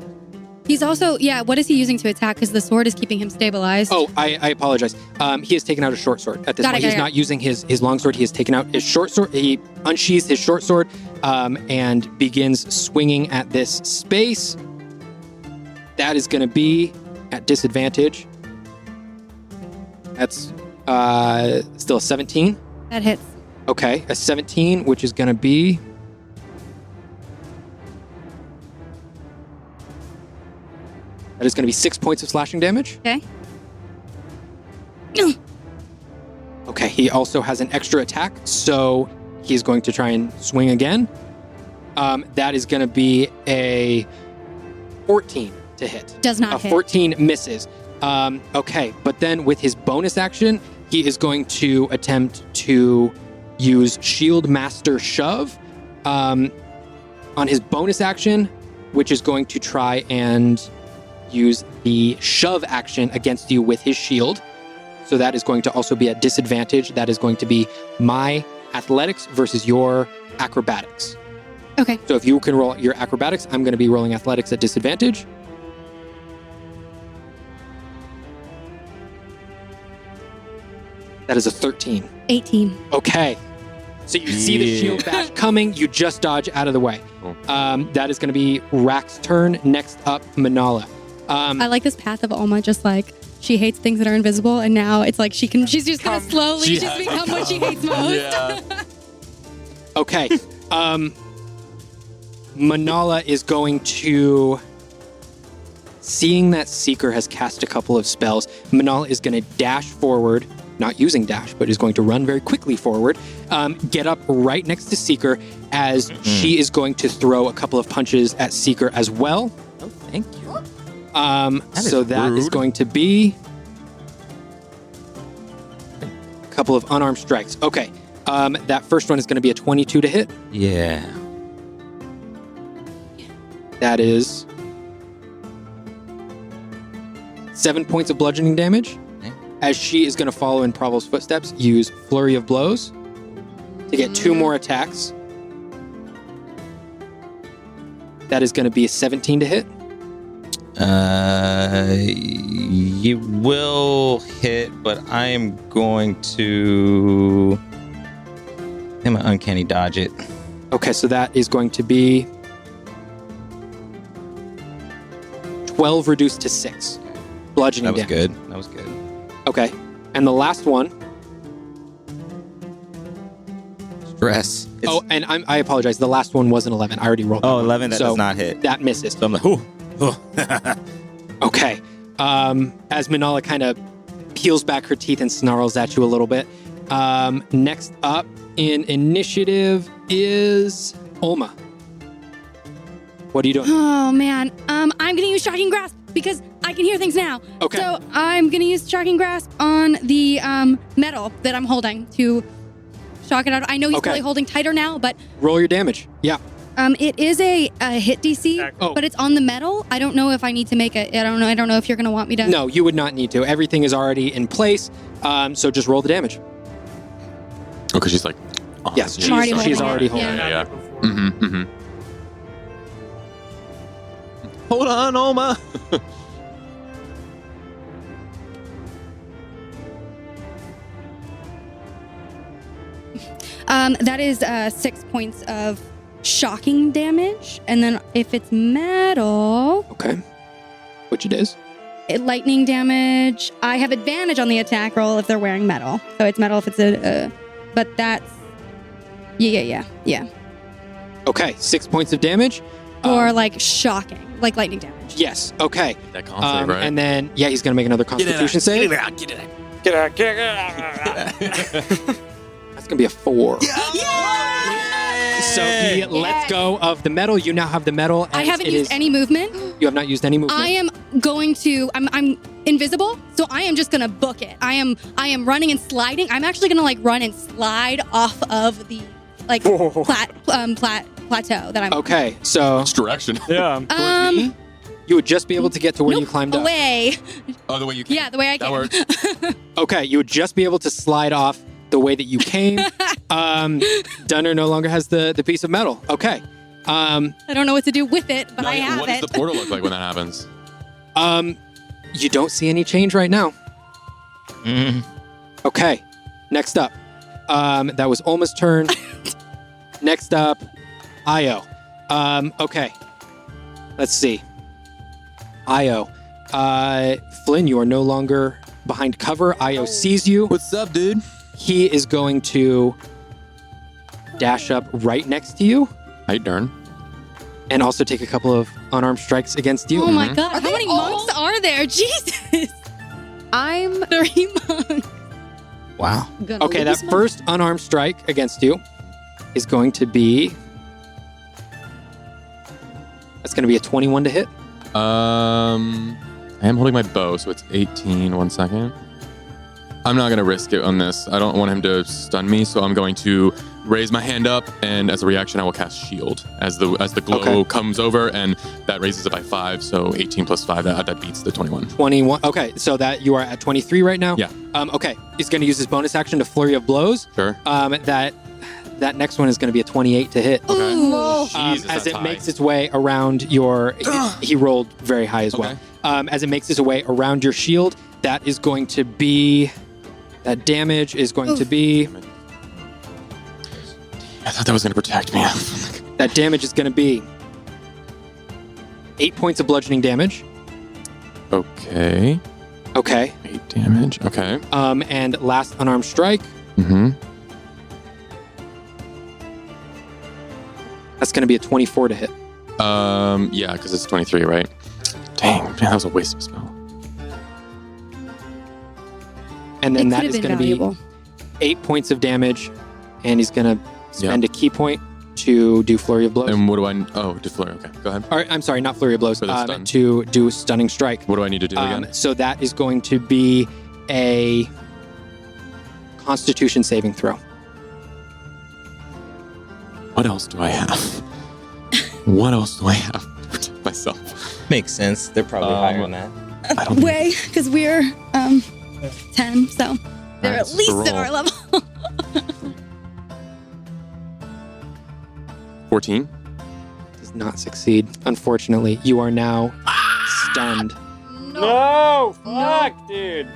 [SPEAKER 5] He's also, what is he using to attack? Because the sword is keeping him stabilized.
[SPEAKER 6] Oh, I apologize. He has taken out a short sword at this point. He's not using his long sword. He has taken out his short sword. He unsheathes his short sword and begins swinging at this space. That is going to be at disadvantage. That's still a 17.
[SPEAKER 5] That hits.
[SPEAKER 6] Okay, a 17, which is going to be... That is going to be 6 points of slashing damage.
[SPEAKER 5] Okay.
[SPEAKER 6] Okay, he also has an extra attack, so he's going to try and swing again. That is going to be a 14 to hit.
[SPEAKER 5] Does not hit.
[SPEAKER 6] 14 misses. Okay, but then with his bonus action, he is going to attempt to use Shield Master Shove on his bonus action, which is going to try and use the shove action against you with his shield. So that is going to also be at disadvantage. That is going to be my athletics versus your acrobatics.
[SPEAKER 5] Okay.
[SPEAKER 6] So if you can roll your acrobatics, I'm going to be rolling athletics at disadvantage. That is a 13.
[SPEAKER 5] 18.
[SPEAKER 6] Okay. So you see the shield bash coming, you just dodge out of the way. That is going to be Rack's turn. Next up, Manala.
[SPEAKER 5] I like this path of Alma, just like she hates things that are invisible, and now it's like she's just gonna slowly just become what she hates most.
[SPEAKER 3] Yeah.
[SPEAKER 6] Okay. Manala is going to, seeing that Seeker has cast a couple of spells, Manala is going to dash forward, not using dash, but is going to run very quickly forward, get up right next to Seeker as she is going to throw a couple of punches at Seeker as well.
[SPEAKER 4] Oh, thank you.
[SPEAKER 6] That is going to be a couple of unarmed strikes. Okay. That first one is going to be a 22 to hit.
[SPEAKER 4] Yeah.
[SPEAKER 6] That is 7 points of bludgeoning damage.
[SPEAKER 4] Okay.
[SPEAKER 6] As she is going to follow in Provel's footsteps, use Flurry of Blows to get 2 more attacks. That is going to be a 17 to hit.
[SPEAKER 4] You will hit, but I am going to... I'm an uncanny dodge it.
[SPEAKER 6] Okay, so that is going to be 12 reduced to 6. Bludgeoning
[SPEAKER 4] That was
[SPEAKER 6] damage.
[SPEAKER 4] good. That was good.
[SPEAKER 6] Okay. And the last one.
[SPEAKER 4] Stress.
[SPEAKER 6] And I apologize. The last one was an 11. I already rolled that.
[SPEAKER 4] Oh,
[SPEAKER 6] one.
[SPEAKER 4] 11, that
[SPEAKER 6] So
[SPEAKER 4] does not hit.
[SPEAKER 6] That misses.
[SPEAKER 4] So I'm like, ooh.
[SPEAKER 6] Okay. As Manala kind of peels back her teeth and snarls at you a little bit. Next up in initiative is Olma. What are you doing?
[SPEAKER 5] Oh man, I'm gonna use Shocking Grasp because I can hear things now.
[SPEAKER 6] Okay.
[SPEAKER 5] So I'm gonna use Shocking Grasp on the metal that I'm holding to shock it out. I know he's probably holding tighter now, but
[SPEAKER 6] Roll your damage. Yeah.
[SPEAKER 5] it is a hit DC,
[SPEAKER 6] Oh.
[SPEAKER 5] but it's on the metal. I don't know if I need to make it. I don't know if you're gonna want me to.
[SPEAKER 6] No, you would not need to. Everything is already in place. So just roll the damage.
[SPEAKER 3] Oh, because she's like... Oh,
[SPEAKER 6] Yes,
[SPEAKER 5] I'm already
[SPEAKER 6] she's
[SPEAKER 5] holding
[SPEAKER 6] already
[SPEAKER 5] it.
[SPEAKER 6] holding it.
[SPEAKER 3] Yeah. Mm-hmm, mm-hmm. Hold on, Oma.
[SPEAKER 5] That is 6 points of shocking damage, and then if it's metal,
[SPEAKER 6] Okay. Which it is.
[SPEAKER 5] lightning damage. I have advantage on the attack roll if they're wearing metal. So it's metal if it's a. But that's. Yeah.
[SPEAKER 6] Okay. 6 points of damage.
[SPEAKER 5] Or like shocking, like lightning damage.
[SPEAKER 6] Yes. Okay.
[SPEAKER 3] That conflict, right?
[SPEAKER 6] And then, he's going to make another Constitution save.
[SPEAKER 4] Get it out.
[SPEAKER 6] That's going to be a 4. So he lets go of the metal. You now have the metal.
[SPEAKER 5] I haven't used any movement.
[SPEAKER 6] You have not used any movement.
[SPEAKER 5] I am going to. I'm invisible, so I am just gonna book it. I am running and sliding. I'm actually gonna like run and slide off of the like plateau that I'm.
[SPEAKER 6] Okay, so
[SPEAKER 3] Which direction?
[SPEAKER 1] Yeah.
[SPEAKER 6] you would just be able to get to where you climbed up.
[SPEAKER 5] away.
[SPEAKER 3] Oh, the way you came.
[SPEAKER 5] Yeah, the way I
[SPEAKER 3] That
[SPEAKER 5] came.
[SPEAKER 3] works.
[SPEAKER 6] Okay, you would just be able to slide off the way that you came. Dunner no longer has the piece of metal. Okay.
[SPEAKER 5] I don't know what to do with it, but
[SPEAKER 3] Now,
[SPEAKER 5] I have
[SPEAKER 3] what
[SPEAKER 5] it.
[SPEAKER 3] does the portal look like when that happens?
[SPEAKER 6] You don't see any change right now. Okay. Next up. That was Olma's turn. Next up, Io. Okay. Let's see. Io. Flynn, you are no longer behind cover. Io sees you.
[SPEAKER 3] What's up, dude?
[SPEAKER 6] He is going to dash up right next to you
[SPEAKER 3] Hey, Dern.
[SPEAKER 6] and also take a couple of unarmed strikes against you.
[SPEAKER 5] Oh my god!
[SPEAKER 2] Are
[SPEAKER 5] How
[SPEAKER 2] they
[SPEAKER 5] many
[SPEAKER 2] all-
[SPEAKER 5] monks are there? Jesus!
[SPEAKER 2] I'm
[SPEAKER 5] 3 monks.
[SPEAKER 4] Wow.
[SPEAKER 2] gonna
[SPEAKER 6] Okay, that
[SPEAKER 2] lose my-
[SPEAKER 6] first unarmed strike against you is going to be... That's going to be a 21 to hit.
[SPEAKER 3] I am holding my bow, so it's 18. 1 second. I'm not going to risk it on this. I don't want him to stun me, so I'm going to raise my hand up, and as a reaction, I will cast Shield as the glow
[SPEAKER 6] Okay.
[SPEAKER 3] comes over, and that raises it by 5, so 18 plus 5, that beats the 21.
[SPEAKER 6] 21. Okay, so that you are at 23 right now?
[SPEAKER 3] Yeah.
[SPEAKER 6] Okay, he's going to use his bonus action to Flurry of Blows.
[SPEAKER 3] Sure.
[SPEAKER 6] That next one is going to be a 28 to hit.
[SPEAKER 3] Okay.
[SPEAKER 2] Ooh.
[SPEAKER 3] Jesus,
[SPEAKER 6] As
[SPEAKER 3] that's
[SPEAKER 6] it
[SPEAKER 3] high.
[SPEAKER 6] makes its way around your... he rolled very high as well.
[SPEAKER 3] Okay.
[SPEAKER 6] As it makes its way around your shield, that is going to be... That damage is going to be...
[SPEAKER 3] I thought that was going to protect me.
[SPEAKER 6] That damage is going to be 8 points of bludgeoning damage.
[SPEAKER 3] Okay.
[SPEAKER 6] Okay.
[SPEAKER 3] 8 damage. Okay.
[SPEAKER 6] And last unarmed strike,
[SPEAKER 3] Mm-hmm.
[SPEAKER 6] that's going to be a 24 to hit.
[SPEAKER 3] Yeah, because it's 23, right? Dang, man, that was a waste of a spell.
[SPEAKER 6] And then
[SPEAKER 5] It
[SPEAKER 6] that
[SPEAKER 5] could
[SPEAKER 6] is
[SPEAKER 5] have been
[SPEAKER 6] going to be
[SPEAKER 5] valuable.
[SPEAKER 6] 8 points of damage, and he's going to spend a key point to do Flurry of Blows.
[SPEAKER 3] And what do I... Oh, to flurry. Okay, go ahead.
[SPEAKER 6] Or, I'm sorry, not Flurry of Blows,
[SPEAKER 3] For the stun.
[SPEAKER 6] to do Stunning Strike.
[SPEAKER 3] What do I need to do again?
[SPEAKER 6] So that is going to be a Constitution saving throw.
[SPEAKER 3] What else do I have? What else do I have to protect myself?
[SPEAKER 4] Makes sense. They're probably higher than that.
[SPEAKER 3] I don't
[SPEAKER 5] Way, because we're 10, so they're
[SPEAKER 3] Alright,
[SPEAKER 5] at least
[SPEAKER 3] so
[SPEAKER 5] at
[SPEAKER 3] roll.
[SPEAKER 5] our level.
[SPEAKER 3] 14.
[SPEAKER 6] Does not succeed. Unfortunately, you are now stunned.
[SPEAKER 1] No! Fuck, dude.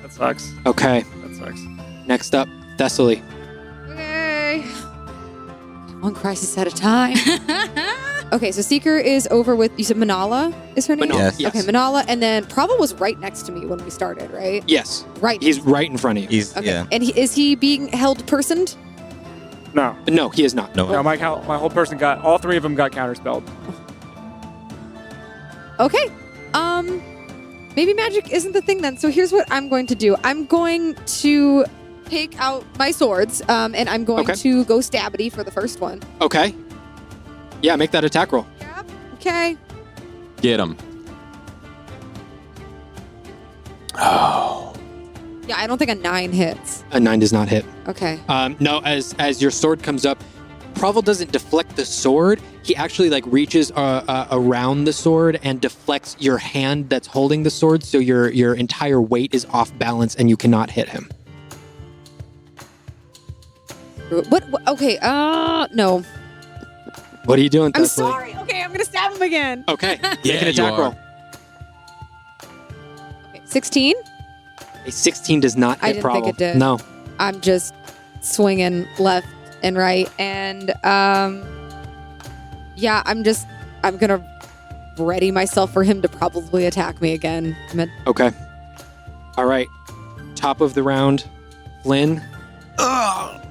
[SPEAKER 1] That sucks.
[SPEAKER 6] Okay,
[SPEAKER 1] That sucks.
[SPEAKER 6] next up, Thessaly.
[SPEAKER 2] Okay. One crisis at a time. Okay, so Seeker is over with, you said Manala is her name?
[SPEAKER 6] Manala, yes.
[SPEAKER 2] Okay, Manala, and then Prabal was right next to me when we started, right?
[SPEAKER 6] Yes,
[SPEAKER 2] Right.
[SPEAKER 6] he's right in front of you.
[SPEAKER 4] He's
[SPEAKER 2] Okay.
[SPEAKER 4] yeah.
[SPEAKER 2] And is he being held personed?
[SPEAKER 1] No.
[SPEAKER 6] No, he is not.
[SPEAKER 4] No.
[SPEAKER 1] No, my whole person got, all three of them got counterspelled.
[SPEAKER 2] Okay. Maybe magic isn't the thing then. So here's what I'm going to do. I'm going to take out my swords, and I'm going
[SPEAKER 6] Okay.
[SPEAKER 2] to go stabbity for the first one.
[SPEAKER 6] Okay. Yeah, make that attack roll.
[SPEAKER 2] Okay.
[SPEAKER 3] Get him. Oh.
[SPEAKER 2] Yeah, I don't think a 9 hits.
[SPEAKER 6] A 9 does not hit.
[SPEAKER 2] Okay.
[SPEAKER 6] No, as your sword comes up, Provel doesn't deflect the sword. He actually reaches around the sword and deflects your hand that's holding the sword, so your entire weight is off balance and you cannot hit him.
[SPEAKER 2] What? Okay. No.
[SPEAKER 6] What are you doing,
[SPEAKER 2] I'm
[SPEAKER 6] Thessaly?
[SPEAKER 2] sorry. Okay, I'm gonna stab him again.
[SPEAKER 6] Okay, make
[SPEAKER 3] Yeah,
[SPEAKER 6] an
[SPEAKER 3] you
[SPEAKER 6] attack
[SPEAKER 3] are.
[SPEAKER 6] roll.
[SPEAKER 2] Okay, 16.
[SPEAKER 6] A 16 does not hit
[SPEAKER 2] I didn't think
[SPEAKER 6] Provel.
[SPEAKER 2] it did.
[SPEAKER 6] No.
[SPEAKER 2] I'm just swinging left and right, and yeah, I'm gonna ready myself for him to probably attack me again.
[SPEAKER 6] Okay. All right. Top of the round, Flynn.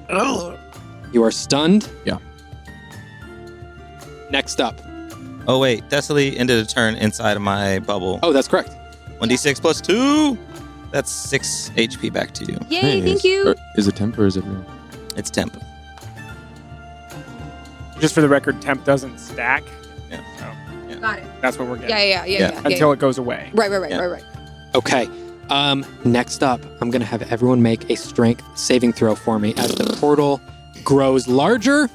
[SPEAKER 6] You are stunned.
[SPEAKER 3] Yeah.
[SPEAKER 6] Next up.
[SPEAKER 4] Oh wait, Thessaly ended a turn inside of my bubble.
[SPEAKER 6] Oh, that's correct.
[SPEAKER 4] 1d6 plus 2. That's 6 HP back to you.
[SPEAKER 2] Yay! Thank you.
[SPEAKER 3] Is it temp or is it real?
[SPEAKER 4] It's temp.
[SPEAKER 1] just for the record, temp doesn't stack.
[SPEAKER 4] Yeah.
[SPEAKER 1] So
[SPEAKER 2] Got it.
[SPEAKER 1] that's what we're getting.
[SPEAKER 2] Yeah.
[SPEAKER 1] Until it goes away.
[SPEAKER 2] Right.
[SPEAKER 6] Okay. Next up, I'm going to have everyone make a strength saving throw for me as the portal grows larger.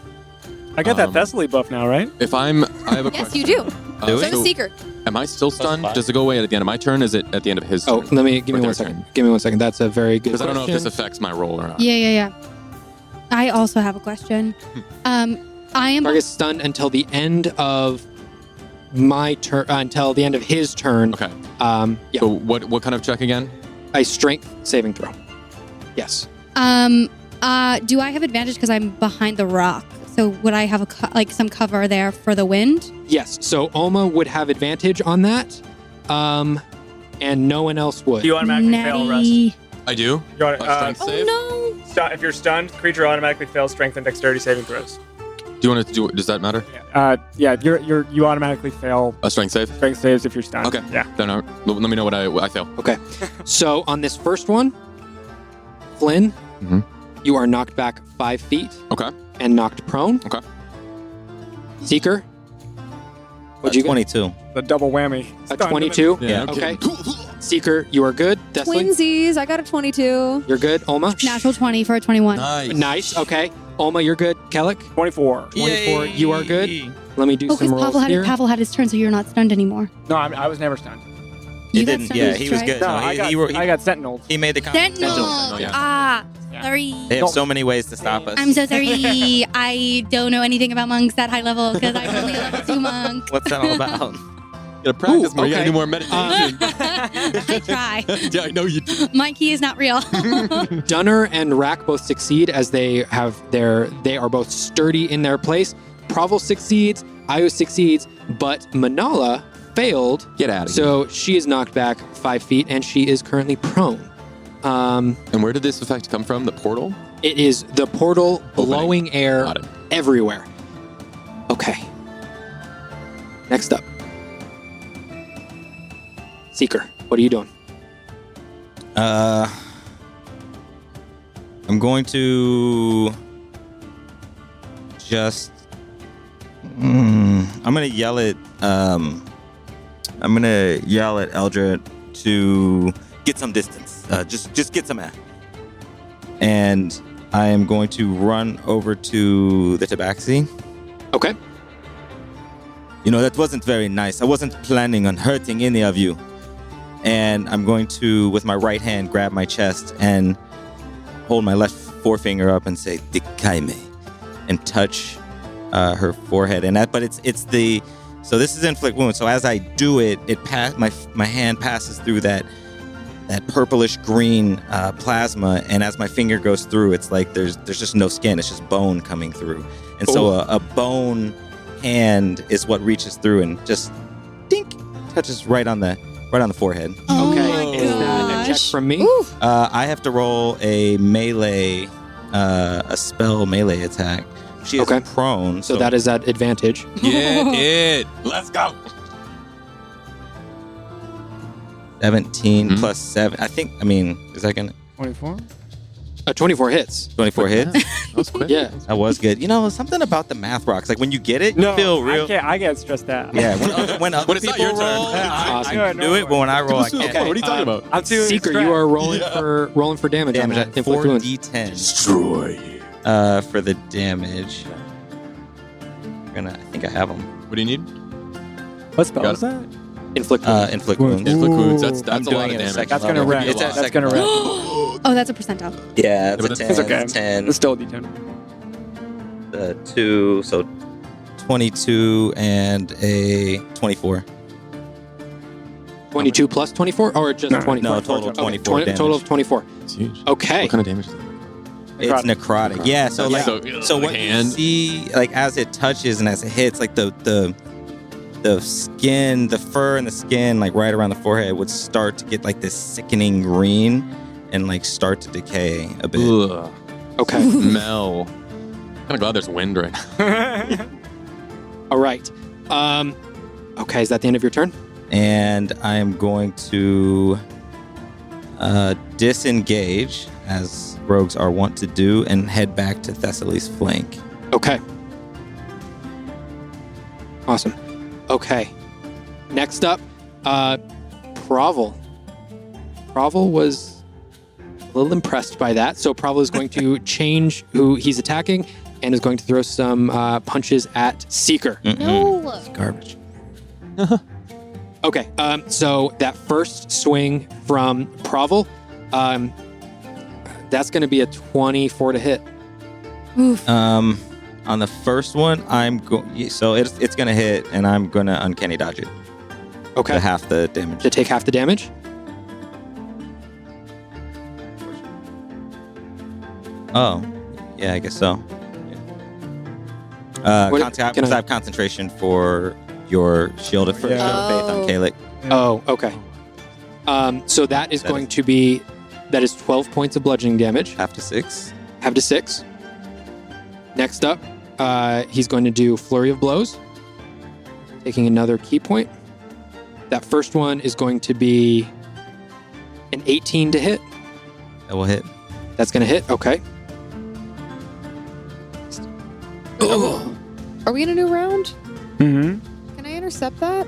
[SPEAKER 1] I got that Thessaly buff now, right?
[SPEAKER 3] I have a
[SPEAKER 2] Yes,
[SPEAKER 3] question.
[SPEAKER 2] you do.
[SPEAKER 4] Do
[SPEAKER 2] So
[SPEAKER 4] it?
[SPEAKER 2] does Seeker.
[SPEAKER 3] Am I still stunned?
[SPEAKER 7] five.
[SPEAKER 3] Does it go away at the end of my turn? Is it at the end of his
[SPEAKER 6] Oh,
[SPEAKER 3] turn?
[SPEAKER 6] give me
[SPEAKER 3] Or
[SPEAKER 6] one
[SPEAKER 3] their
[SPEAKER 6] second.
[SPEAKER 3] turn?
[SPEAKER 6] Give me 1 second. That's a very good
[SPEAKER 3] Because I don't know if this
[SPEAKER 6] question.
[SPEAKER 3] affects my roll or not.
[SPEAKER 5] Yeah. I also have a question. I am.
[SPEAKER 6] Target's stunned until the end of my turn, until the end of his turn.
[SPEAKER 3] Okay.
[SPEAKER 6] Yeah.
[SPEAKER 3] So what kind of check again?
[SPEAKER 6] A strength saving throw. Yes.
[SPEAKER 5] Do I have advantage because I'm behind the rock? So would I have some cover there for the wind?
[SPEAKER 6] Yes. So Alma would have advantage on that. And no one else would.
[SPEAKER 1] You automatically fail, Rust.
[SPEAKER 5] Natty.
[SPEAKER 3] I do.
[SPEAKER 1] You auto-
[SPEAKER 3] Strength save?
[SPEAKER 5] Oh
[SPEAKER 1] if you're stunned, creature automatically fails strength and dexterity saving throws.
[SPEAKER 3] Do you want to do it? Does that matter?
[SPEAKER 1] Yeah, you automatically fail
[SPEAKER 3] A strength save?
[SPEAKER 1] strength saves if you're stunned.
[SPEAKER 3] Okay.
[SPEAKER 1] Yeah.
[SPEAKER 3] Then let me know what I fail.
[SPEAKER 6] Okay. So on this first one, Flynn,
[SPEAKER 3] Mhm.
[SPEAKER 6] you are knocked back 5 feet
[SPEAKER 3] Okay.
[SPEAKER 6] and knocked prone.
[SPEAKER 3] Okay.
[SPEAKER 6] Seeker, what'd you get?
[SPEAKER 4] 22.
[SPEAKER 1] The double whammy.
[SPEAKER 6] A
[SPEAKER 1] Stunned.
[SPEAKER 6] 22?
[SPEAKER 4] Yeah.
[SPEAKER 6] Okay. Seeker, you are good. Desley,
[SPEAKER 2] Twinsies. I got a 22.
[SPEAKER 6] you're good. Alma?
[SPEAKER 5] Natural 20 for a 21.
[SPEAKER 6] Nice. Okay. Alma, you're good. Kellic,
[SPEAKER 1] 24.
[SPEAKER 6] 24. You are good. Let me do
[SPEAKER 5] Oh,
[SPEAKER 6] some
[SPEAKER 5] because
[SPEAKER 6] rolls here.
[SPEAKER 5] Pavel had his turn, so you're not stunned anymore.
[SPEAKER 1] No, I was never stunned.
[SPEAKER 5] You
[SPEAKER 4] He
[SPEAKER 5] got
[SPEAKER 4] didn't.
[SPEAKER 5] stunned
[SPEAKER 4] Yeah,
[SPEAKER 5] first,
[SPEAKER 4] he was
[SPEAKER 5] right?
[SPEAKER 4] good.
[SPEAKER 1] No,
[SPEAKER 4] No,
[SPEAKER 1] I got sentineled.
[SPEAKER 4] he made the
[SPEAKER 5] Sentinel.
[SPEAKER 3] Sentinel, yeah.
[SPEAKER 5] Ah,
[SPEAKER 1] Yeah.
[SPEAKER 5] sorry.
[SPEAKER 4] They have so many ways to stop us.
[SPEAKER 5] I'm so sorry. I don't know anything about monks that high level because I'm only a level 2 monk.
[SPEAKER 4] What's that all about?
[SPEAKER 3] You gotta practice
[SPEAKER 6] Ooh,
[SPEAKER 3] more. You gotta
[SPEAKER 6] okay.
[SPEAKER 3] do more meditation.
[SPEAKER 5] I try.
[SPEAKER 3] Yeah, I know you do.
[SPEAKER 5] My key is not real.
[SPEAKER 6] Dunner and Rack both succeed as they are both sturdy in their place. Provel succeeds, Io succeeds, but Manala failed.
[SPEAKER 3] Get out of here.
[SPEAKER 6] So she is knocked back 5 feet and she is currently prone.
[SPEAKER 3] And where did this effect come from? The portal?
[SPEAKER 6] It is the portal blowing air
[SPEAKER 3] Got it.
[SPEAKER 6] everywhere. Okay. Next up. Seeker, what are you doing?
[SPEAKER 4] I'm going to just. I'm gonna yell at. I'm gonna yell at Eldred to get some distance. Just get some air. And I am going to run over to the tabaxi.
[SPEAKER 6] Okay.
[SPEAKER 4] You know, that wasn't very nice. I wasn't planning on hurting any of you. And I'm going to, with my right hand, grab my chest and hold my left forefinger up and say, Dikaime, and touch her forehead. And that, but it's the, so this is inflict wound. So as I do it, my hand passes through that purplish green plasma. And as my finger goes through, it's like there's just no skin. It's just bone coming through. And so a bone hand is what reaches through and just dink, touches right on the forehead.
[SPEAKER 5] Oh
[SPEAKER 6] Okay.
[SPEAKER 5] my
[SPEAKER 6] Is that a check
[SPEAKER 5] gosh.
[SPEAKER 6] from me?
[SPEAKER 5] Ooh.
[SPEAKER 4] I have to roll a melee, a spell melee attack. She is
[SPEAKER 6] Okay.
[SPEAKER 4] prone,
[SPEAKER 6] So that is at advantage.
[SPEAKER 3] Get it. Let's go.
[SPEAKER 4] 17
[SPEAKER 3] Mhm.
[SPEAKER 4] plus 7. I mean, is that gonna
[SPEAKER 1] 24?
[SPEAKER 6] 24 hits.
[SPEAKER 4] 24 hits?
[SPEAKER 3] That was quick.
[SPEAKER 6] Yeah.
[SPEAKER 4] That was good. You know, something about the math rocks. Like when you get it, you
[SPEAKER 1] No,
[SPEAKER 4] feel real.
[SPEAKER 1] I get stressed out.
[SPEAKER 4] Yeah, when other
[SPEAKER 3] When it's not
[SPEAKER 4] people
[SPEAKER 3] your turn.
[SPEAKER 4] roll,
[SPEAKER 6] Awesome.
[SPEAKER 4] I can do it, but when I roll, I can't.
[SPEAKER 6] Okay.
[SPEAKER 3] What are you talking about?
[SPEAKER 1] I'm too
[SPEAKER 6] Seeker,
[SPEAKER 1] stressed.
[SPEAKER 6] you are rolling for damage.
[SPEAKER 4] Damage
[SPEAKER 6] on
[SPEAKER 4] at
[SPEAKER 6] inflict wounds.
[SPEAKER 4] 4d10
[SPEAKER 3] Destroy.
[SPEAKER 4] for the damage. I think I have them.
[SPEAKER 3] What do you need?
[SPEAKER 1] What spell
[SPEAKER 3] Got
[SPEAKER 1] is that?
[SPEAKER 6] Inflict wounds.
[SPEAKER 4] Inflict
[SPEAKER 1] Wounds.
[SPEAKER 4] wounds.
[SPEAKER 3] Inflict wounds.
[SPEAKER 1] Ooh.
[SPEAKER 3] That's a
[SPEAKER 4] I'm
[SPEAKER 3] lot
[SPEAKER 4] doing
[SPEAKER 3] of
[SPEAKER 4] it in
[SPEAKER 3] damage.
[SPEAKER 4] second
[SPEAKER 1] That's gonna
[SPEAKER 4] level.
[SPEAKER 1] wreck.
[SPEAKER 4] It's at
[SPEAKER 1] That's gonna
[SPEAKER 4] second
[SPEAKER 1] wreck.
[SPEAKER 4] level.
[SPEAKER 5] Oh, that's a percentile.
[SPEAKER 4] Yeah,
[SPEAKER 3] but
[SPEAKER 4] it's a
[SPEAKER 3] it's
[SPEAKER 4] 10.
[SPEAKER 1] okay.
[SPEAKER 4] It's 10.
[SPEAKER 1] It's still a D10.
[SPEAKER 4] 2, so 22 and a 24.
[SPEAKER 6] 22 plus 24 or just
[SPEAKER 1] No,
[SPEAKER 6] 24?
[SPEAKER 4] no, total
[SPEAKER 6] Okay,
[SPEAKER 4] 24 damage.
[SPEAKER 6] total of 24.
[SPEAKER 3] It's huge.
[SPEAKER 6] Okay.
[SPEAKER 3] What kind of damage is it?
[SPEAKER 4] It's necrotic. Yeah, so like
[SPEAKER 3] So
[SPEAKER 4] what
[SPEAKER 3] hand.
[SPEAKER 4] you see, like as it touches and as it hits, like the skin, the fur and the skin, like right around the forehead, would start to get like this sickening green and like start to decay a bit.
[SPEAKER 3] Ugh.
[SPEAKER 6] Okay.
[SPEAKER 3] Mel. Kind of glad there's wind right now.
[SPEAKER 6] All right. Okay, is that the end of your turn?
[SPEAKER 4] And I am going to disengage, as rogues are wont to do, and head back to Thessaly's flank.
[SPEAKER 6] Okay. Awesome. Okay. Next up, Provel. Provel was a little impressed by that, so Provel is going to change who he's attacking and is going to throw some punches at Seeker.
[SPEAKER 5] No.
[SPEAKER 4] Garbage.
[SPEAKER 6] Okay, so that first swing from Provel, that's going to be a 24 to hit.
[SPEAKER 5] Oof.
[SPEAKER 4] On the first one, I'm going. So it's gonna hit, and I'm gonna uncanny dodge it.
[SPEAKER 6] Okay.
[SPEAKER 4] To half the damage.
[SPEAKER 6] To take half the damage?
[SPEAKER 4] Oh, yeah, I guess so. Yeah.
[SPEAKER 6] What- can
[SPEAKER 4] I
[SPEAKER 6] I-
[SPEAKER 4] have concentration for your shield of faith on Kalik.
[SPEAKER 6] Oh, okay. So that is
[SPEAKER 4] That
[SPEAKER 6] going
[SPEAKER 4] is-
[SPEAKER 6] to be, that is 12 points of bludgeoning damage.
[SPEAKER 4] Half to 6.
[SPEAKER 6] Half to 6. Next up, he's going to do Flurry of Blows, taking another key point. That first one is going to be an 18 to hit.
[SPEAKER 4] That will hit.
[SPEAKER 6] That's going to hit. Okay.
[SPEAKER 2] Are we in a new round?
[SPEAKER 1] Mm-hmm.
[SPEAKER 2] Can I intercept that?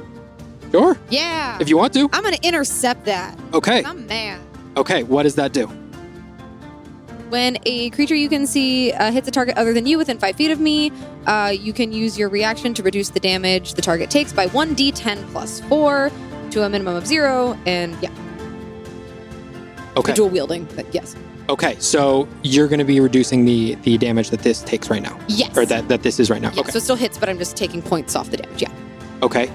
[SPEAKER 6] Sure.
[SPEAKER 2] Yeah.
[SPEAKER 6] If you want to.
[SPEAKER 2] I'm gonna intercept that.
[SPEAKER 6] Okay.
[SPEAKER 2] I'm mad.
[SPEAKER 6] Okay. What does that do?
[SPEAKER 2] When a creature you can see hits a target other than you within 5 feet of me, you can use your reaction to reduce the damage the target takes by 1d10 plus 4 to a minimum of 0. And yeah,
[SPEAKER 6] Okay.
[SPEAKER 2] dual wielding, but yes.
[SPEAKER 6] Okay. So you're going to be reducing the damage that this takes right now.
[SPEAKER 2] Yes.
[SPEAKER 6] Or that this is right now.
[SPEAKER 2] Yeah,
[SPEAKER 6] Okay.
[SPEAKER 2] so it still hits, but I'm just taking points off the damage. Yeah.
[SPEAKER 6] Okay.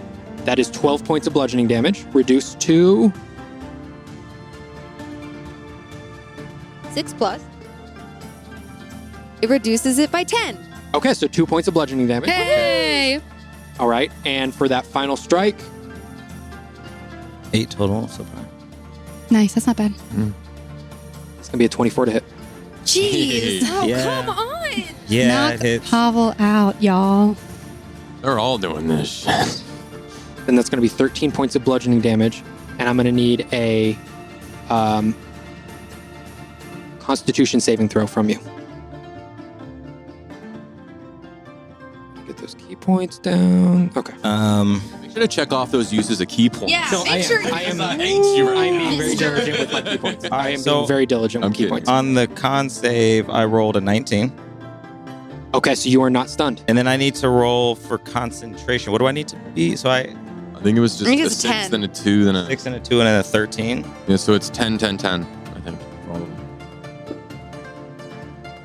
[SPEAKER 6] That is 12 points of bludgeoning damage, reduced to
[SPEAKER 2] 6 plus. It reduces it by 10.
[SPEAKER 6] Okay, so 2 points of bludgeoning damage.
[SPEAKER 5] Hey.
[SPEAKER 6] All right, and for that final strike,
[SPEAKER 4] 8 total so far.
[SPEAKER 5] Nice. That's not bad.
[SPEAKER 6] it's gonna be a 24 to hit.
[SPEAKER 5] Jeez.
[SPEAKER 2] Oh,
[SPEAKER 4] Yeah.
[SPEAKER 2] come on.
[SPEAKER 4] Yeah,
[SPEAKER 5] Knock
[SPEAKER 4] it hits.
[SPEAKER 5] Pavel out, y'all.
[SPEAKER 3] They're all doing this shit.
[SPEAKER 6] Then that's gonna be 13 points of bludgeoning damage, and I'm gonna need a Constitution saving throw from you. Get those key points down. Okay.
[SPEAKER 3] Make sure to check off those uses of key points.
[SPEAKER 2] Yeah,
[SPEAKER 6] So
[SPEAKER 2] make sure.
[SPEAKER 6] I am
[SPEAKER 3] I hate you.
[SPEAKER 6] I'm being very diligent with my key points.
[SPEAKER 4] All
[SPEAKER 6] I
[SPEAKER 4] right,
[SPEAKER 6] am
[SPEAKER 4] so
[SPEAKER 6] being very diligent
[SPEAKER 3] I'm
[SPEAKER 6] with key
[SPEAKER 3] kidding.
[SPEAKER 6] points.
[SPEAKER 4] On the con save, I rolled a 19.
[SPEAKER 6] Okay, so you are not stunned.
[SPEAKER 4] And then I need to roll for concentration. What do I need to be? So I
[SPEAKER 3] I think it was just
[SPEAKER 2] I think
[SPEAKER 3] a
[SPEAKER 2] it's
[SPEAKER 3] 6,
[SPEAKER 2] 10.
[SPEAKER 3] then a 2, then a
[SPEAKER 4] 6 and a 2 and then a 13.
[SPEAKER 3] yeah. So it's 10, 10, 10. I think for all of them.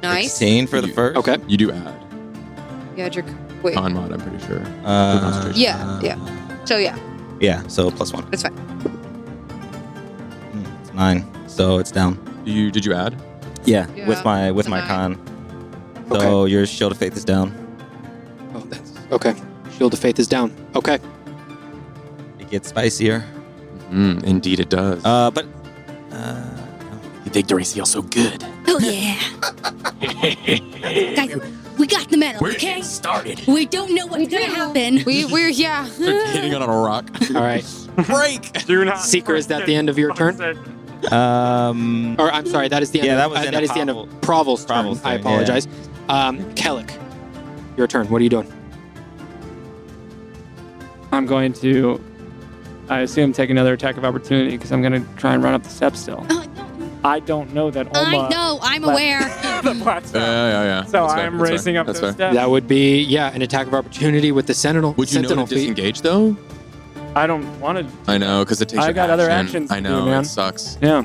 [SPEAKER 2] Nice.
[SPEAKER 4] 16 for the
[SPEAKER 3] You-
[SPEAKER 4] first.
[SPEAKER 6] Okay.
[SPEAKER 3] You do add
[SPEAKER 2] Yeah, your wait.
[SPEAKER 3] con mod. I'm pretty sure.
[SPEAKER 4] Uh,
[SPEAKER 2] Yeah. So yeah,
[SPEAKER 4] Yeah, so plus 1.
[SPEAKER 2] that's fine.
[SPEAKER 4] It's 9. So it's down.
[SPEAKER 3] Did you add?
[SPEAKER 4] Yeah,
[SPEAKER 2] Yeah,
[SPEAKER 4] with my
[SPEAKER 2] it's a
[SPEAKER 4] con.
[SPEAKER 2] 9.
[SPEAKER 4] So your shield of faith is down.
[SPEAKER 6] Oh, that's okay. Shield of Faith is down. Okay.
[SPEAKER 4] It gets spicier.
[SPEAKER 3] Indeed, it does.
[SPEAKER 4] But
[SPEAKER 3] you victory seal so good.
[SPEAKER 5] Oh yeah. Guys, we got the medal. Okay.
[SPEAKER 3] started.
[SPEAKER 5] We don't know what's gonna happen.
[SPEAKER 2] We're yeah.
[SPEAKER 3] Hitting on a rock.
[SPEAKER 6] All right.
[SPEAKER 3] Break.
[SPEAKER 1] Do not.
[SPEAKER 6] Seeker, is that the end of your turn? Or I'm sorry, that is the end.
[SPEAKER 4] Yeah,
[SPEAKER 6] of,
[SPEAKER 4] that was
[SPEAKER 6] that is the end of Provel's turn.
[SPEAKER 4] Provel's
[SPEAKER 6] I
[SPEAKER 4] turn,
[SPEAKER 6] apologize. Kellic, your turn. What are you doing?
[SPEAKER 1] I'm going to, I assume, take another attack of opportunity because I'm going to try and run up the steps still.
[SPEAKER 5] Oh, no.
[SPEAKER 1] I don't know that Oma.
[SPEAKER 5] I know. I'm
[SPEAKER 1] left
[SPEAKER 5] aware.
[SPEAKER 1] the black stone.
[SPEAKER 3] Yeah.
[SPEAKER 1] So
[SPEAKER 3] That's fair,
[SPEAKER 1] I'm
[SPEAKER 3] that's fair,
[SPEAKER 1] racing up
[SPEAKER 3] that's
[SPEAKER 1] those
[SPEAKER 3] fair.
[SPEAKER 1] steps.
[SPEAKER 6] That would be an attack of opportunity with the Sentinel.
[SPEAKER 3] Would you know
[SPEAKER 6] Sentinel
[SPEAKER 3] to
[SPEAKER 6] feat.
[SPEAKER 3] disengage though?
[SPEAKER 1] I don't want to.
[SPEAKER 3] I know, because it takes.
[SPEAKER 1] I
[SPEAKER 3] your
[SPEAKER 1] got other
[SPEAKER 3] action.
[SPEAKER 1] actions
[SPEAKER 3] I
[SPEAKER 1] to
[SPEAKER 3] know
[SPEAKER 1] do, man.
[SPEAKER 3] it sucks.
[SPEAKER 1] Yeah,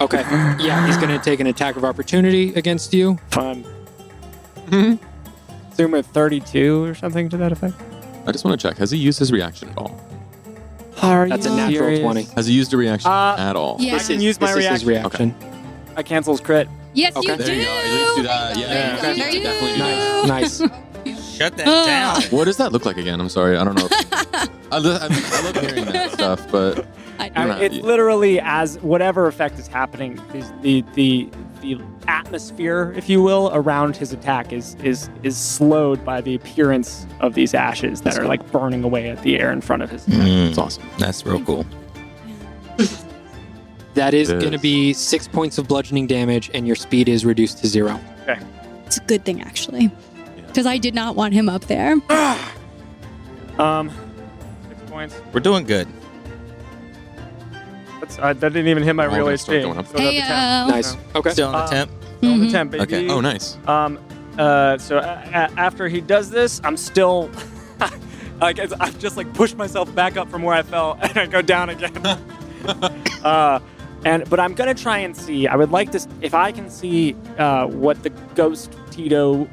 [SPEAKER 6] Okay. Yeah, he's going to take an attack of opportunity against you.
[SPEAKER 1] fun. Zoom at 32 or something to that effect.
[SPEAKER 3] I just want to check. Has he used his reaction at all?
[SPEAKER 6] That's a natural
[SPEAKER 1] serious?
[SPEAKER 6] 20.
[SPEAKER 3] Has he used a reaction
[SPEAKER 1] Uh,
[SPEAKER 3] at all?
[SPEAKER 5] Yeah.
[SPEAKER 1] I can use my
[SPEAKER 6] This is his
[SPEAKER 1] reaction.
[SPEAKER 6] reaction.
[SPEAKER 1] I cancels crit.
[SPEAKER 5] Yes,
[SPEAKER 6] Okay.
[SPEAKER 5] you
[SPEAKER 3] There
[SPEAKER 5] do.
[SPEAKER 3] you go. At least do that. Yeah.
[SPEAKER 2] Yeah.
[SPEAKER 3] You
[SPEAKER 2] There you
[SPEAKER 3] definitely
[SPEAKER 2] go.
[SPEAKER 3] do that.
[SPEAKER 6] Nice.
[SPEAKER 4] shut that down.
[SPEAKER 3] What does that look like again? I'm sorry. I don't know. I love hearing that stuff, but
[SPEAKER 5] I
[SPEAKER 1] I
[SPEAKER 3] You're
[SPEAKER 1] mean,
[SPEAKER 3] not-
[SPEAKER 1] it's literally as whatever effect is happening, the atmosphere, if you will, around his attack is slowed by the appearance of these ashes that are like burning away at the air in front of his.
[SPEAKER 3] it's awesome.
[SPEAKER 4] That's real cool.
[SPEAKER 6] That is
[SPEAKER 3] It is.
[SPEAKER 6] going to be 6 points of bludgeoning damage, and your speed is reduced to 0.
[SPEAKER 5] It's a good thing, actually. Because I did not want him up there.
[SPEAKER 7] 6 points.
[SPEAKER 4] We're doing good.
[SPEAKER 7] That didn't even hit my
[SPEAKER 3] We're all
[SPEAKER 7] real
[SPEAKER 3] gonna start
[SPEAKER 7] HP.
[SPEAKER 3] going up.
[SPEAKER 7] Still got the 10.
[SPEAKER 6] Nice. Okay.
[SPEAKER 4] Still on the temp.
[SPEAKER 7] Still on the
[SPEAKER 5] Mhm.
[SPEAKER 7] 10, baby.
[SPEAKER 4] Okay.
[SPEAKER 3] Oh, nice.
[SPEAKER 7] So after he does this, I'm still I've just like pushed myself back up from where I fell, and I go down again. But I'm gonna try and see. I would like to, if I can see what the Ghost Tito.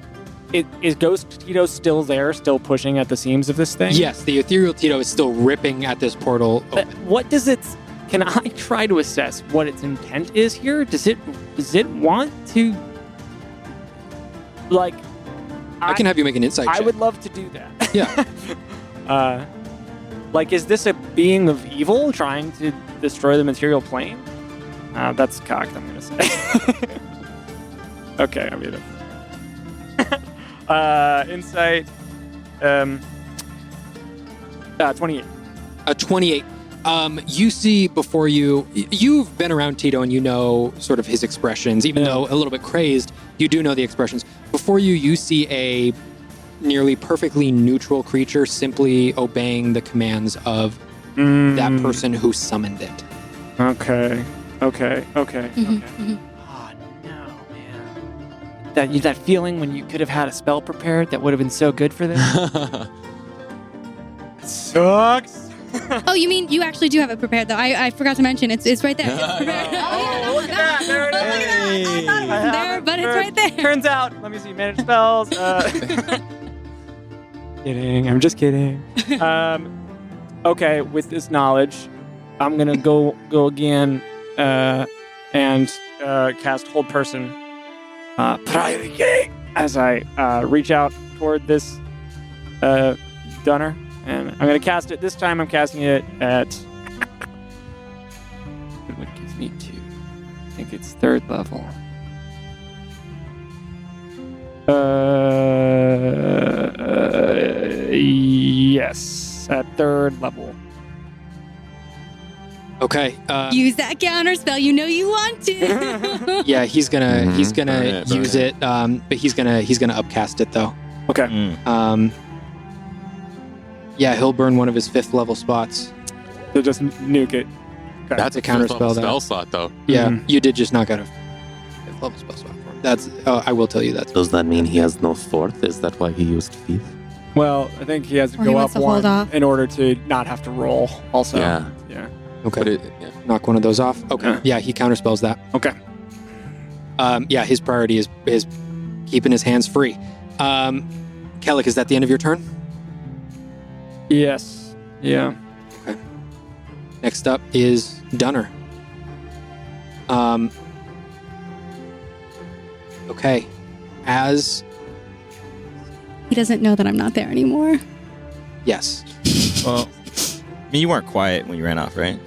[SPEAKER 7] Is Ghost Tito still there, still pushing at the seams of this thing?
[SPEAKER 6] Yes, the ethereal Tito is still ripping at this portal.
[SPEAKER 7] What does it? Can I try to assess what its intent is here? Does it want to? Like,
[SPEAKER 6] I can have you make an insight check.
[SPEAKER 7] I would love to do that.
[SPEAKER 6] Yeah.
[SPEAKER 7] Like, is this a being of evil trying to destroy the material plane? That's cocked, I'm gonna say. Okay, I mean it. Insight. 28.
[SPEAKER 6] A 28. You see before you, you've been around Tito and you know sort of his expressions, even though a little bit crazed, you do know the expressions. Before you see a nearly perfectly neutral creature simply obeying the commands of that person who summoned it.
[SPEAKER 7] Okay.
[SPEAKER 5] Mhm.
[SPEAKER 7] Oh no, man. That feeling when you could have had a spell prepared that would have been so good for this. It sucks.
[SPEAKER 5] Oh, you mean you actually do have it prepared, though? I forgot to mention it's right there. It's prepared.
[SPEAKER 7] Oh, look at that. There it is.
[SPEAKER 5] I thought it was there, but it's right there.
[SPEAKER 7] Turns out, let me see, manage spells. Kidding. I'm just kidding. Okay, with this knowledge, I'm gonna go again and cast Hold Person as I reach out toward this Dunner, and I'm gonna cast it. This time, I'm casting it at what gives me 2. I think it's 3rd level. Yes, at 3rd level.
[SPEAKER 6] Okay.
[SPEAKER 5] Use that counter spell. You know you want to.
[SPEAKER 6] Yeah, he's gonna
[SPEAKER 3] Burn
[SPEAKER 6] use it, but he's gonna upcast it though.
[SPEAKER 7] Okay.
[SPEAKER 6] Yeah, he'll burn one of his 5th level spots.
[SPEAKER 7] So just nuke it. Okay.
[SPEAKER 6] That's a counter spell.
[SPEAKER 3] Spell slot, though.
[SPEAKER 6] Yeah,
[SPEAKER 7] Mhm.
[SPEAKER 6] you did just knock out a 5th level spell slot for him. That's. I will tell you that.
[SPEAKER 8] Does that mean he has no 4th? Is that why he used 5th?
[SPEAKER 7] Well, I think he has to
[SPEAKER 5] Or he
[SPEAKER 7] go
[SPEAKER 5] wants
[SPEAKER 7] up
[SPEAKER 5] to hold
[SPEAKER 7] one
[SPEAKER 5] off.
[SPEAKER 7] in order to not have to roll. Also.
[SPEAKER 8] Yeah.
[SPEAKER 7] Yeah.
[SPEAKER 6] Okay.
[SPEAKER 3] But
[SPEAKER 6] Knock one of those off. Okay.
[SPEAKER 7] Yeah.
[SPEAKER 6] Yeah, he counterspells that.
[SPEAKER 7] Okay.
[SPEAKER 6] Yeah, his priority is keeping his hands free. Kellic, is that the end of your turn?
[SPEAKER 7] Yes. Yeah.
[SPEAKER 6] Next up is Dunner. Okay. As
[SPEAKER 5] He doesn't know that I'm not there anymore.
[SPEAKER 6] yes.
[SPEAKER 4] Well, I mean, you weren't quiet when you ran off, right?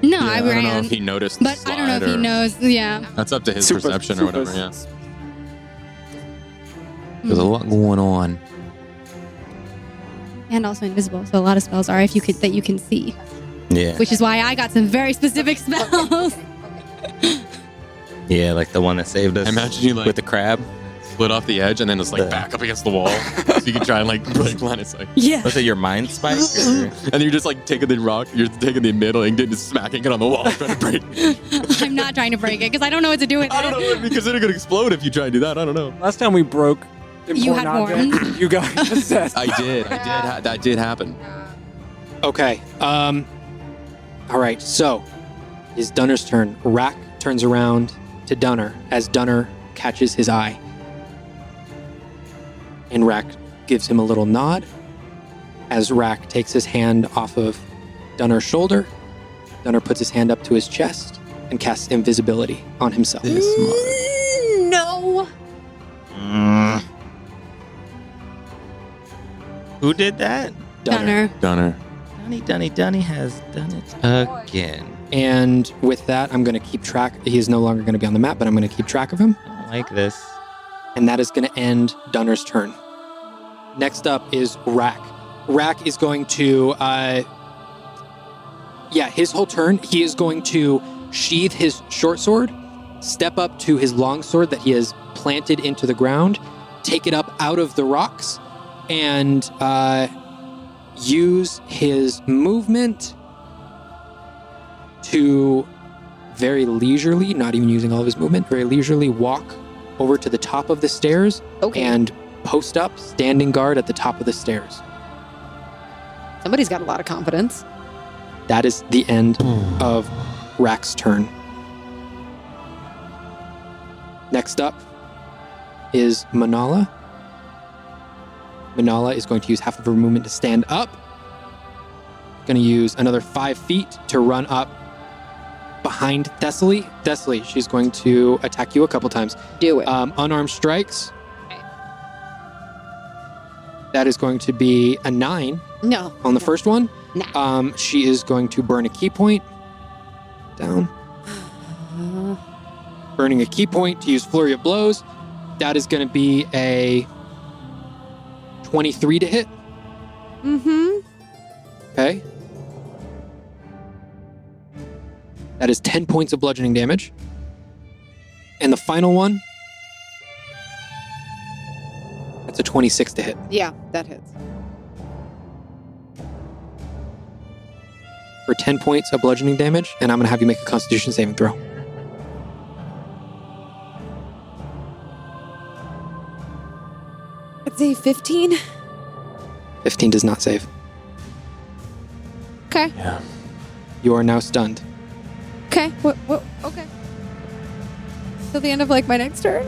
[SPEAKER 5] No,
[SPEAKER 3] yeah,
[SPEAKER 5] I
[SPEAKER 3] I don't know
[SPEAKER 5] ran.
[SPEAKER 3] if he noticed the
[SPEAKER 5] But I don't know if
[SPEAKER 3] slide
[SPEAKER 5] he
[SPEAKER 3] or-
[SPEAKER 5] knows. Yeah.
[SPEAKER 3] That's up to his perception or whatever, yeah.
[SPEAKER 8] There's a lot going on.
[SPEAKER 5] And also invisible, so a lot of spells are if you could that you can see,
[SPEAKER 4] Yeah.
[SPEAKER 5] which is why I got some very specific spells.
[SPEAKER 4] Yeah, like the one that saved us.
[SPEAKER 3] I imagine you like
[SPEAKER 4] with the crab.
[SPEAKER 3] split off the edge and then it's like
[SPEAKER 4] The-
[SPEAKER 3] back up against the wall. So you can try and like line it. Like,
[SPEAKER 5] Yeah.
[SPEAKER 4] Was it your mind spike? Or?
[SPEAKER 3] and then you're just like taking the rock, you're taking the middle and just smacking it on the wall trying to break it.
[SPEAKER 5] I'm not trying to break it because I don't know what to do with it.
[SPEAKER 3] I don't know, because then it could explode if you try and do that. I don't know.
[SPEAKER 7] Last time we broke
[SPEAKER 5] You had
[SPEAKER 7] important objects, you got possessed.
[SPEAKER 3] I did. That did happen.
[SPEAKER 6] Okay. All right. So, it's Dunner's turn. Rack turns around to Dunner as Dunner catches his eye, and Rack gives him a little nod. As Rack takes his hand off of Dunner's shoulder, Dunner puts his hand up to his chest and casts invisibility on himself.
[SPEAKER 5] No.
[SPEAKER 4] Who did that?
[SPEAKER 5] Dunner.
[SPEAKER 3] Dunner.
[SPEAKER 4] Dunny has done it again.
[SPEAKER 6] And with that, I'm going to keep track. He is no longer going to be on the map, but I'm going to keep track of him.
[SPEAKER 4] I don't like this.
[SPEAKER 6] And that is going to end Dunner's turn. Next up is Rack. Rack is going to, his whole turn, he is going to sheath his short sword, step up to his long sword that he has planted into the ground, take it up out of the rocks, and use his movement to very leisurely, not even using all of his movement, very leisurely walk over to the top of the stairs and post up, standing guard at the top of the stairs.
[SPEAKER 2] Somebody's got a lot of confidence.
[SPEAKER 6] That is the end of Rack's turn. Next up is Manala. Manala is going to use half of her movement to stand up. Going to use another 5 feet to run up behind Thessaly. Thessaly, she's going to attack you a couple times.
[SPEAKER 2] Do it.
[SPEAKER 6] Unarmed strikes. That is going to be a 9
[SPEAKER 2] No.
[SPEAKER 6] on the first one.
[SPEAKER 2] Nah.
[SPEAKER 6] She is going to burn a key point. Down. Burning a key point to use Flurry of Blows. That is going to be a 23 to hit.
[SPEAKER 2] Mm-hmm.
[SPEAKER 6] Okay. That is 10 points of bludgeoning damage. And the final one, that's a 26 to hit.
[SPEAKER 2] Yeah, that hits.
[SPEAKER 6] For 10 points of bludgeoning damage, and I'm going to have you make a Constitution saving throw.
[SPEAKER 2] I'd say 15.
[SPEAKER 6] 15 does not save.
[SPEAKER 2] Okay.
[SPEAKER 6] You are now stunned.
[SPEAKER 2] Okay. What? Okay. Till the end of like my next turn.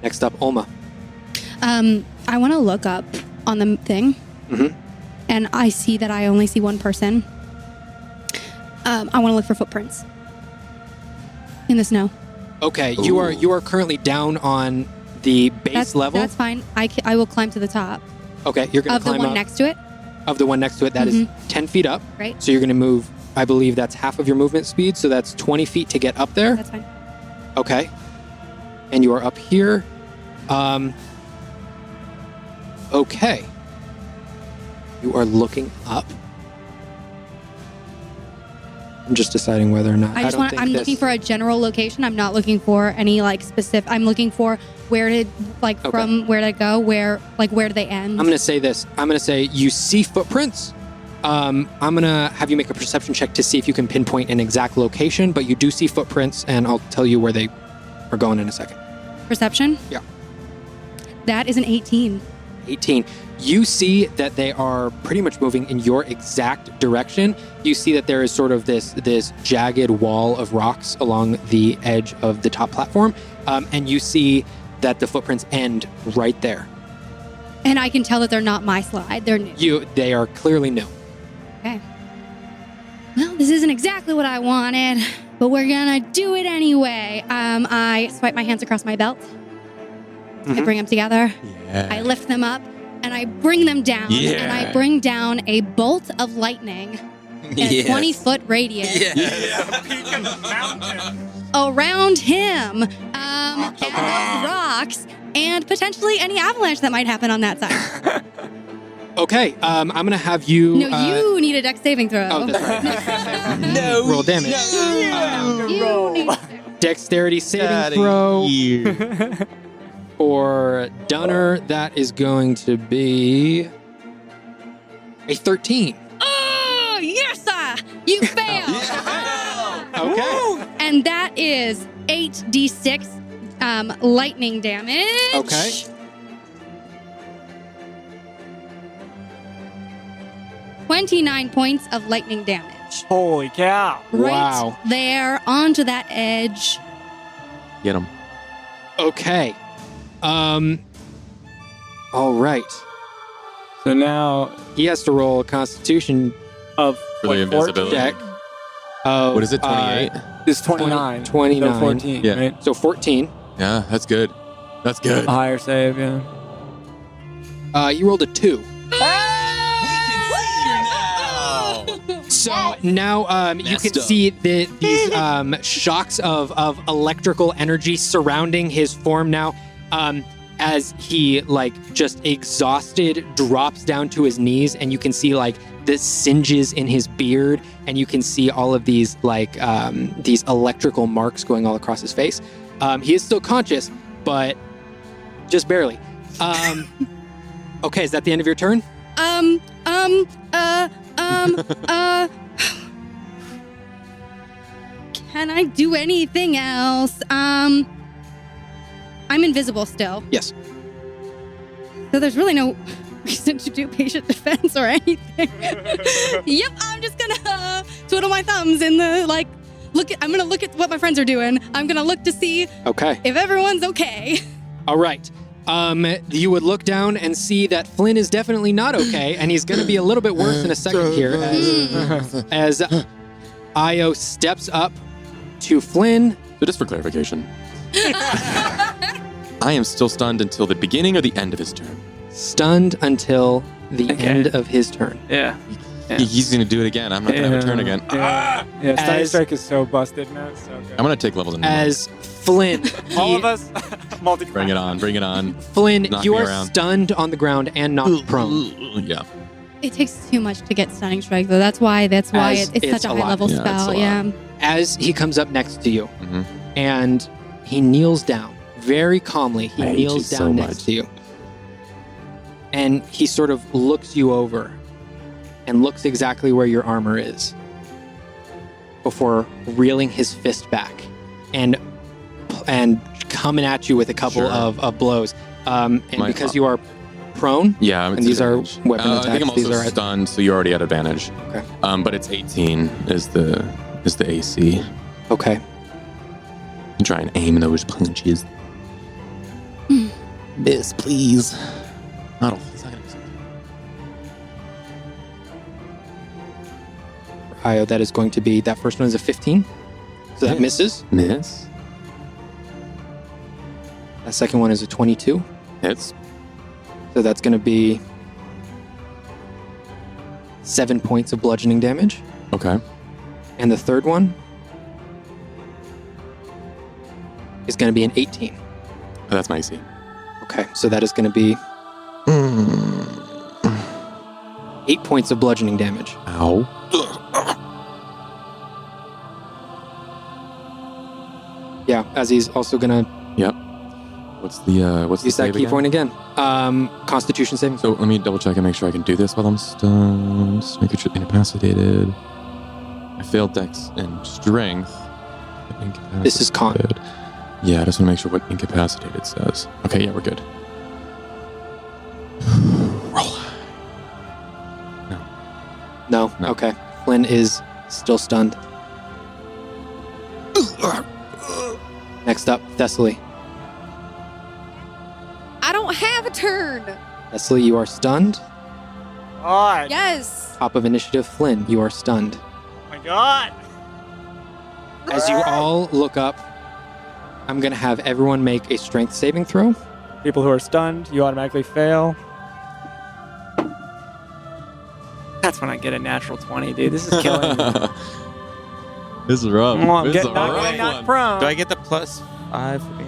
[SPEAKER 6] Next up, Olma.
[SPEAKER 5] I want to look up on the thing, and I see that I only see one person. I want to look for footprints in the snow.
[SPEAKER 6] Okay, you are currently down on the base level.
[SPEAKER 5] That's fine. I will climb to the top
[SPEAKER 6] Okay, you're going to
[SPEAKER 5] of the
[SPEAKER 6] climb
[SPEAKER 5] one
[SPEAKER 6] up.
[SPEAKER 5] next to it.
[SPEAKER 6] Of the one next to it, that is 10 feet up.
[SPEAKER 5] Right.
[SPEAKER 6] So you're going to move, I believe that's half of your movement speed, so that's 20 feet to get up there.
[SPEAKER 5] That's fine.
[SPEAKER 6] Okay. And you are up here. Okay. You are looking up. I'm just deciding whether or not.
[SPEAKER 5] I'm looking for a general location. I'm not looking for any like specific. I'm looking for where to from where to go, where do they end?
[SPEAKER 6] I'm going to say this. I'm going to say you see footprints. I'm going to have you make a perception check to see if you can pinpoint an exact location, but you do see footprints, and I'll tell you where they are going in a second.
[SPEAKER 5] Perception?
[SPEAKER 6] Yeah.
[SPEAKER 5] That is an 18.
[SPEAKER 6] 18. You see that they are pretty much moving in your exact direction. You see that there is sort of this jagged wall of rocks along the edge of the top platform, and you see that the footprints end right there.
[SPEAKER 5] And I can tell that they're not my slide. They're new.
[SPEAKER 6] They are clearly new.
[SPEAKER 5] Okay. Well, this isn't exactly what I wanted, but we're gonna do it anyway. I swipe my hands across my belt. I bring them together.
[SPEAKER 3] Yeah.
[SPEAKER 5] I lift them up, and I bring them down.
[SPEAKER 3] Yeah.
[SPEAKER 5] And I bring down a bolt of lightning in a 20-foot radius around him, and those rocks, and potentially any avalanche that might happen on that side.
[SPEAKER 6] Okay, I'm going to have you...
[SPEAKER 5] No, you need a dex saving throw.
[SPEAKER 6] Oh, that's right. Roll damage.
[SPEAKER 5] You need
[SPEAKER 6] Dexterity saving throw. For Dunner, that is going to be a 13.
[SPEAKER 5] Oh, yes, sir! You failed!
[SPEAKER 6] Okay.
[SPEAKER 5] And that is 8d6 lightning damage.
[SPEAKER 6] Okay.
[SPEAKER 5] $29 points of lightning damage.
[SPEAKER 7] Holy cow.
[SPEAKER 5] Right
[SPEAKER 6] Wow.
[SPEAKER 5] there onto that edge.
[SPEAKER 8] Get him.
[SPEAKER 6] Okay. All right.
[SPEAKER 7] So now
[SPEAKER 6] He has to roll a Constitution
[SPEAKER 7] of
[SPEAKER 3] For the invisibility.
[SPEAKER 6] check. Of,
[SPEAKER 3] What is it, 28?
[SPEAKER 7] is 29.
[SPEAKER 6] 29.
[SPEAKER 7] So 14,
[SPEAKER 3] Yeah.
[SPEAKER 7] right?
[SPEAKER 6] So 14.
[SPEAKER 3] Yeah, that's good. That's good.
[SPEAKER 7] A higher save, yeah.
[SPEAKER 6] You rolled a 2. So now you can see these shocks of electrical energy surrounding his form now, as he just exhausted drops down to his knees, and you can see the singes in his beard, and you can see all of these these electrical marks going all across his face. He is still conscious, but just barely. Okay, is that the end of your turn?
[SPEAKER 5] Can I do anything else? I'm invisible still.
[SPEAKER 6] Yes.
[SPEAKER 5] So there's really no reason to do patient defense or anything. Yep, I'm just gonna twiddle my thumbs in the I'm gonna look at what my friends are doing. I'm gonna look to see
[SPEAKER 6] Okay.
[SPEAKER 5] if everyone's okay.
[SPEAKER 6] All right. You would look down and see that Flynn is definitely not okay, and he's going to be a little bit worse in a second here as Io steps up to Flynn.
[SPEAKER 3] So just for clarification, I am still stunned until the beginning or the end of his turn.
[SPEAKER 6] Stunned until the end of his turn.
[SPEAKER 7] Yeah.
[SPEAKER 3] He's going to do it again. I'm not going to have a turn again.
[SPEAKER 7] Yeah, Stunning
[SPEAKER 6] As-
[SPEAKER 7] Strike is so busted, man. It's so good.
[SPEAKER 3] I'm going to take levels in
[SPEAKER 6] As Flynn,
[SPEAKER 7] All of us, multi.
[SPEAKER 3] Bring it on. Bring it on.
[SPEAKER 6] Flynn,
[SPEAKER 3] Knock
[SPEAKER 6] you
[SPEAKER 3] me
[SPEAKER 6] are
[SPEAKER 3] around.
[SPEAKER 6] stunned on the ground and knocked prone.
[SPEAKER 3] Yeah.
[SPEAKER 5] It takes too much to get stunning strike though. That's why
[SPEAKER 6] As
[SPEAKER 5] it's
[SPEAKER 6] it's
[SPEAKER 5] such a
[SPEAKER 6] a lot.
[SPEAKER 5] high level
[SPEAKER 3] Yeah, it's a
[SPEAKER 5] spell.
[SPEAKER 3] lot.
[SPEAKER 5] Yeah.
[SPEAKER 6] As he comes up next to you,
[SPEAKER 3] Mhm.
[SPEAKER 6] and he kneels down very calmly. He
[SPEAKER 8] I hate
[SPEAKER 6] kneels
[SPEAKER 8] you
[SPEAKER 6] down
[SPEAKER 8] so
[SPEAKER 6] next
[SPEAKER 8] much.
[SPEAKER 6] to you, and he sort of looks you over, and looks exactly where your armor is, before reeling his fist back, and coming at you with a couple
[SPEAKER 3] Sure.
[SPEAKER 6] of blows. And
[SPEAKER 3] My-
[SPEAKER 6] because you are prone,
[SPEAKER 3] Yeah.
[SPEAKER 6] and these are weapon attacks.
[SPEAKER 3] I think I'm
[SPEAKER 6] These
[SPEAKER 3] also
[SPEAKER 6] are
[SPEAKER 3] stunned, so you're already at advantage.
[SPEAKER 6] Okay.
[SPEAKER 3] But it's 18 is the AC.
[SPEAKER 6] okay.
[SPEAKER 3] And try and aim those punches. Miss, please. Not all. It's not gonna miss.
[SPEAKER 6] Io, that is going to be that first one is a 15, so that
[SPEAKER 3] Yes.
[SPEAKER 6] misses.
[SPEAKER 3] Miss.
[SPEAKER 6] That second one is a 22.
[SPEAKER 3] Hits.
[SPEAKER 6] So that's going to be 7 points of bludgeoning damage.
[SPEAKER 3] Okay.
[SPEAKER 6] And the third one is going to be an 18.
[SPEAKER 3] Oh, that's my AC.
[SPEAKER 6] Okay, so that is going to be 8 points of bludgeoning damage.
[SPEAKER 3] Ow.
[SPEAKER 6] Yeah, as he's also going to
[SPEAKER 3] Yep. What's the
[SPEAKER 6] use that
[SPEAKER 3] save
[SPEAKER 6] key
[SPEAKER 3] again?
[SPEAKER 6] point again. Constitution saving.
[SPEAKER 3] So let me double check and make sure I can do this while I'm stunned. Just make it incapacitated. I failed Dex and Strength. Incapacitated.
[SPEAKER 6] This is con.
[SPEAKER 3] Yeah, I just want to make sure what incapacitated says. Okay, yeah, we're good. Roll.
[SPEAKER 6] No?
[SPEAKER 3] No.
[SPEAKER 6] Okay. Flynn is still stunned. Next up, Thessaly.
[SPEAKER 2] I don't have a turn.
[SPEAKER 6] Thessaly, you are stunned.
[SPEAKER 7] God.
[SPEAKER 2] Yes.
[SPEAKER 6] Top of initiative, Flynn, you are stunned.
[SPEAKER 7] Oh my God.
[SPEAKER 6] As you all look up, I'm going to have everyone make a strength saving throw.
[SPEAKER 7] People who are stunned, you automatically fail. That's when I get a natural 20, dude. This is killing me.
[SPEAKER 3] This is rough.
[SPEAKER 7] Come on,
[SPEAKER 3] This
[SPEAKER 7] get
[SPEAKER 3] is a
[SPEAKER 7] not,
[SPEAKER 3] rough
[SPEAKER 7] getting not
[SPEAKER 3] one.
[SPEAKER 7] prone.
[SPEAKER 4] Do I get the +5 for being?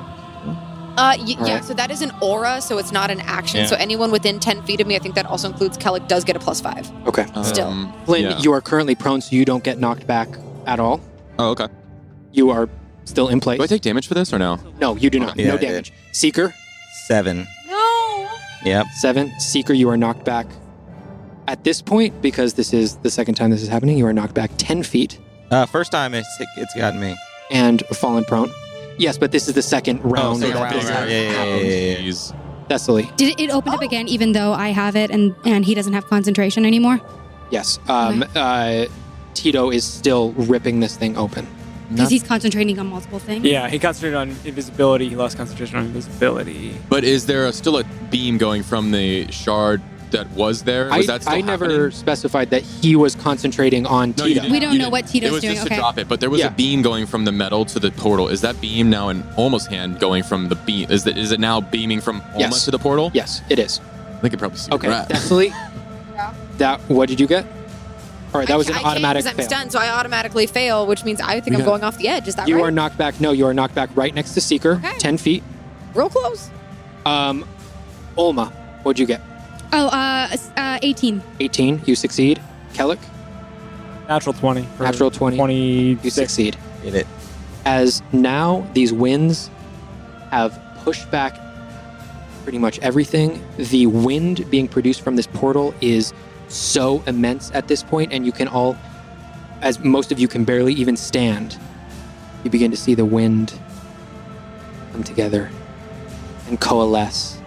[SPEAKER 2] Yeah,
[SPEAKER 6] Alright.
[SPEAKER 2] so that is an aura, so it's not an action.
[SPEAKER 4] Yeah.
[SPEAKER 2] So anyone within 10 feet of me, I think that also includes Kellic, does get a +5.
[SPEAKER 6] Okay.
[SPEAKER 2] Still.
[SPEAKER 6] Flynn,
[SPEAKER 3] yeah.
[SPEAKER 6] you are currently prone, so you don't get knocked back at all.
[SPEAKER 3] Oh, okay.
[SPEAKER 6] You are still in place.
[SPEAKER 3] Do I take damage for this or no?
[SPEAKER 6] No, you do not.
[SPEAKER 4] Yeah,
[SPEAKER 6] no
[SPEAKER 4] I did.
[SPEAKER 6] damage. Seeker,
[SPEAKER 4] 7.
[SPEAKER 2] No.
[SPEAKER 4] Yep.
[SPEAKER 6] 7. Seeker, you are knocked back. At this point, because this is the second time this is happening, you are knocked back 10 feet
[SPEAKER 4] First time it's gotten me.
[SPEAKER 6] and fallen prone. Yes, but this is the second round.
[SPEAKER 4] second
[SPEAKER 6] that
[SPEAKER 4] round,
[SPEAKER 6] this
[SPEAKER 4] right.
[SPEAKER 6] has happened.
[SPEAKER 4] Yeah.
[SPEAKER 3] Jeez.
[SPEAKER 6] Thessaly,
[SPEAKER 5] Did it open up again even though I have it and he doesn't have concentration anymore?
[SPEAKER 6] yes. Tito is still ripping this thing open.
[SPEAKER 5] Because he's concentrating on multiple things.
[SPEAKER 7] Yeah, he concentrated on invisibility. He lost concentration on invisibility.
[SPEAKER 3] But is there still a beam going from the shard that was there? Was that still
[SPEAKER 6] I never
[SPEAKER 3] happening?
[SPEAKER 6] specified that he was concentrating on
[SPEAKER 3] No, you
[SPEAKER 6] Tito.
[SPEAKER 3] didn't.
[SPEAKER 5] We don't
[SPEAKER 3] You
[SPEAKER 5] know
[SPEAKER 3] didn't.
[SPEAKER 5] what Tito's
[SPEAKER 3] It was
[SPEAKER 5] doing,
[SPEAKER 3] just
[SPEAKER 5] okay.
[SPEAKER 3] to drop it, but there was
[SPEAKER 6] Yeah.
[SPEAKER 3] a beam going from the metal to the portal. Is that beam now in Alma's hand going from the beam? Is it now beaming from Alma
[SPEAKER 6] Yes.
[SPEAKER 3] to the portal?
[SPEAKER 6] Yes, it is.
[SPEAKER 3] I think I probably see
[SPEAKER 6] Okay,
[SPEAKER 3] where we're at.
[SPEAKER 6] Thessaly. That what did you get? All right, that was an
[SPEAKER 2] I can't
[SPEAKER 6] automatic
[SPEAKER 2] 'cause I'm
[SPEAKER 6] fail.
[SPEAKER 2] stunned, so I automatically fail, which means I think I'm going off the edge. Is that
[SPEAKER 6] You
[SPEAKER 2] right?
[SPEAKER 6] are knocked back. No, you are knocked back right next to Seeker,
[SPEAKER 2] Okay.
[SPEAKER 6] 10 feet.
[SPEAKER 2] Real close.
[SPEAKER 6] Olma, what'd you get?
[SPEAKER 5] 18.
[SPEAKER 6] 18. You succeed. Kellic,
[SPEAKER 7] Natural 20. for
[SPEAKER 6] natural 20.
[SPEAKER 7] 26.
[SPEAKER 6] You succeed.
[SPEAKER 4] Did it.
[SPEAKER 6] As now these winds have pushed back pretty much everything. The wind being produced from this portal is so immense at this point, and you can all, as most of you can barely even stand, you begin to see the wind come together and coalesce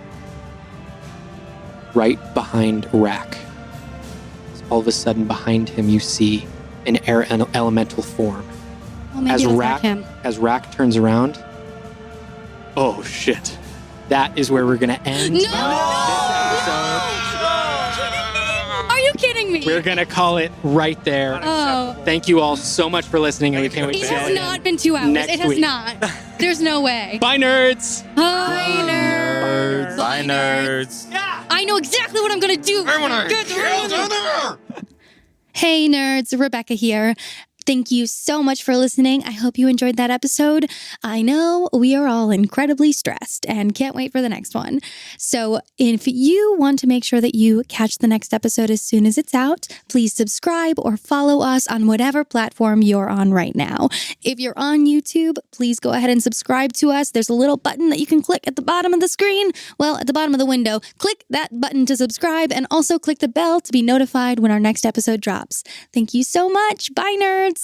[SPEAKER 6] right behind Rack. So all of a sudden, behind him, you see an elemental form.
[SPEAKER 5] Well, maybe it was not him.
[SPEAKER 6] As Rack turns around, oh shit. That is where we're going to end this episode.
[SPEAKER 5] Are you kidding me?
[SPEAKER 6] We're going to call it right there.
[SPEAKER 5] Oh.
[SPEAKER 6] Thank you all so much for listening, and we can't wait
[SPEAKER 5] It
[SPEAKER 6] to see
[SPEAKER 5] has
[SPEAKER 6] you
[SPEAKER 5] not been 2 hours.
[SPEAKER 6] next
[SPEAKER 5] It has
[SPEAKER 6] week.
[SPEAKER 5] not. There's no way.
[SPEAKER 6] Bye, nerds.
[SPEAKER 5] Hi, nerds.
[SPEAKER 4] Bye, nerds.
[SPEAKER 5] I know exactly what I'm going to do. Hey, nerds. Rebecca here. Thank you so much for listening. I hope you enjoyed that episode. I know we are all incredibly stressed and can't wait for the next one. So if you want to make sure that you catch the next episode as soon as it's out, please subscribe or follow us on whatever platform you're on right now. If you're on YouTube, please go ahead and subscribe to us. There's a little button that you can click at the bottom of the screen. Well, at the bottom of the window, click that button to subscribe and also click the bell to be notified when our next episode drops. Thank you so much. Bye, nerds.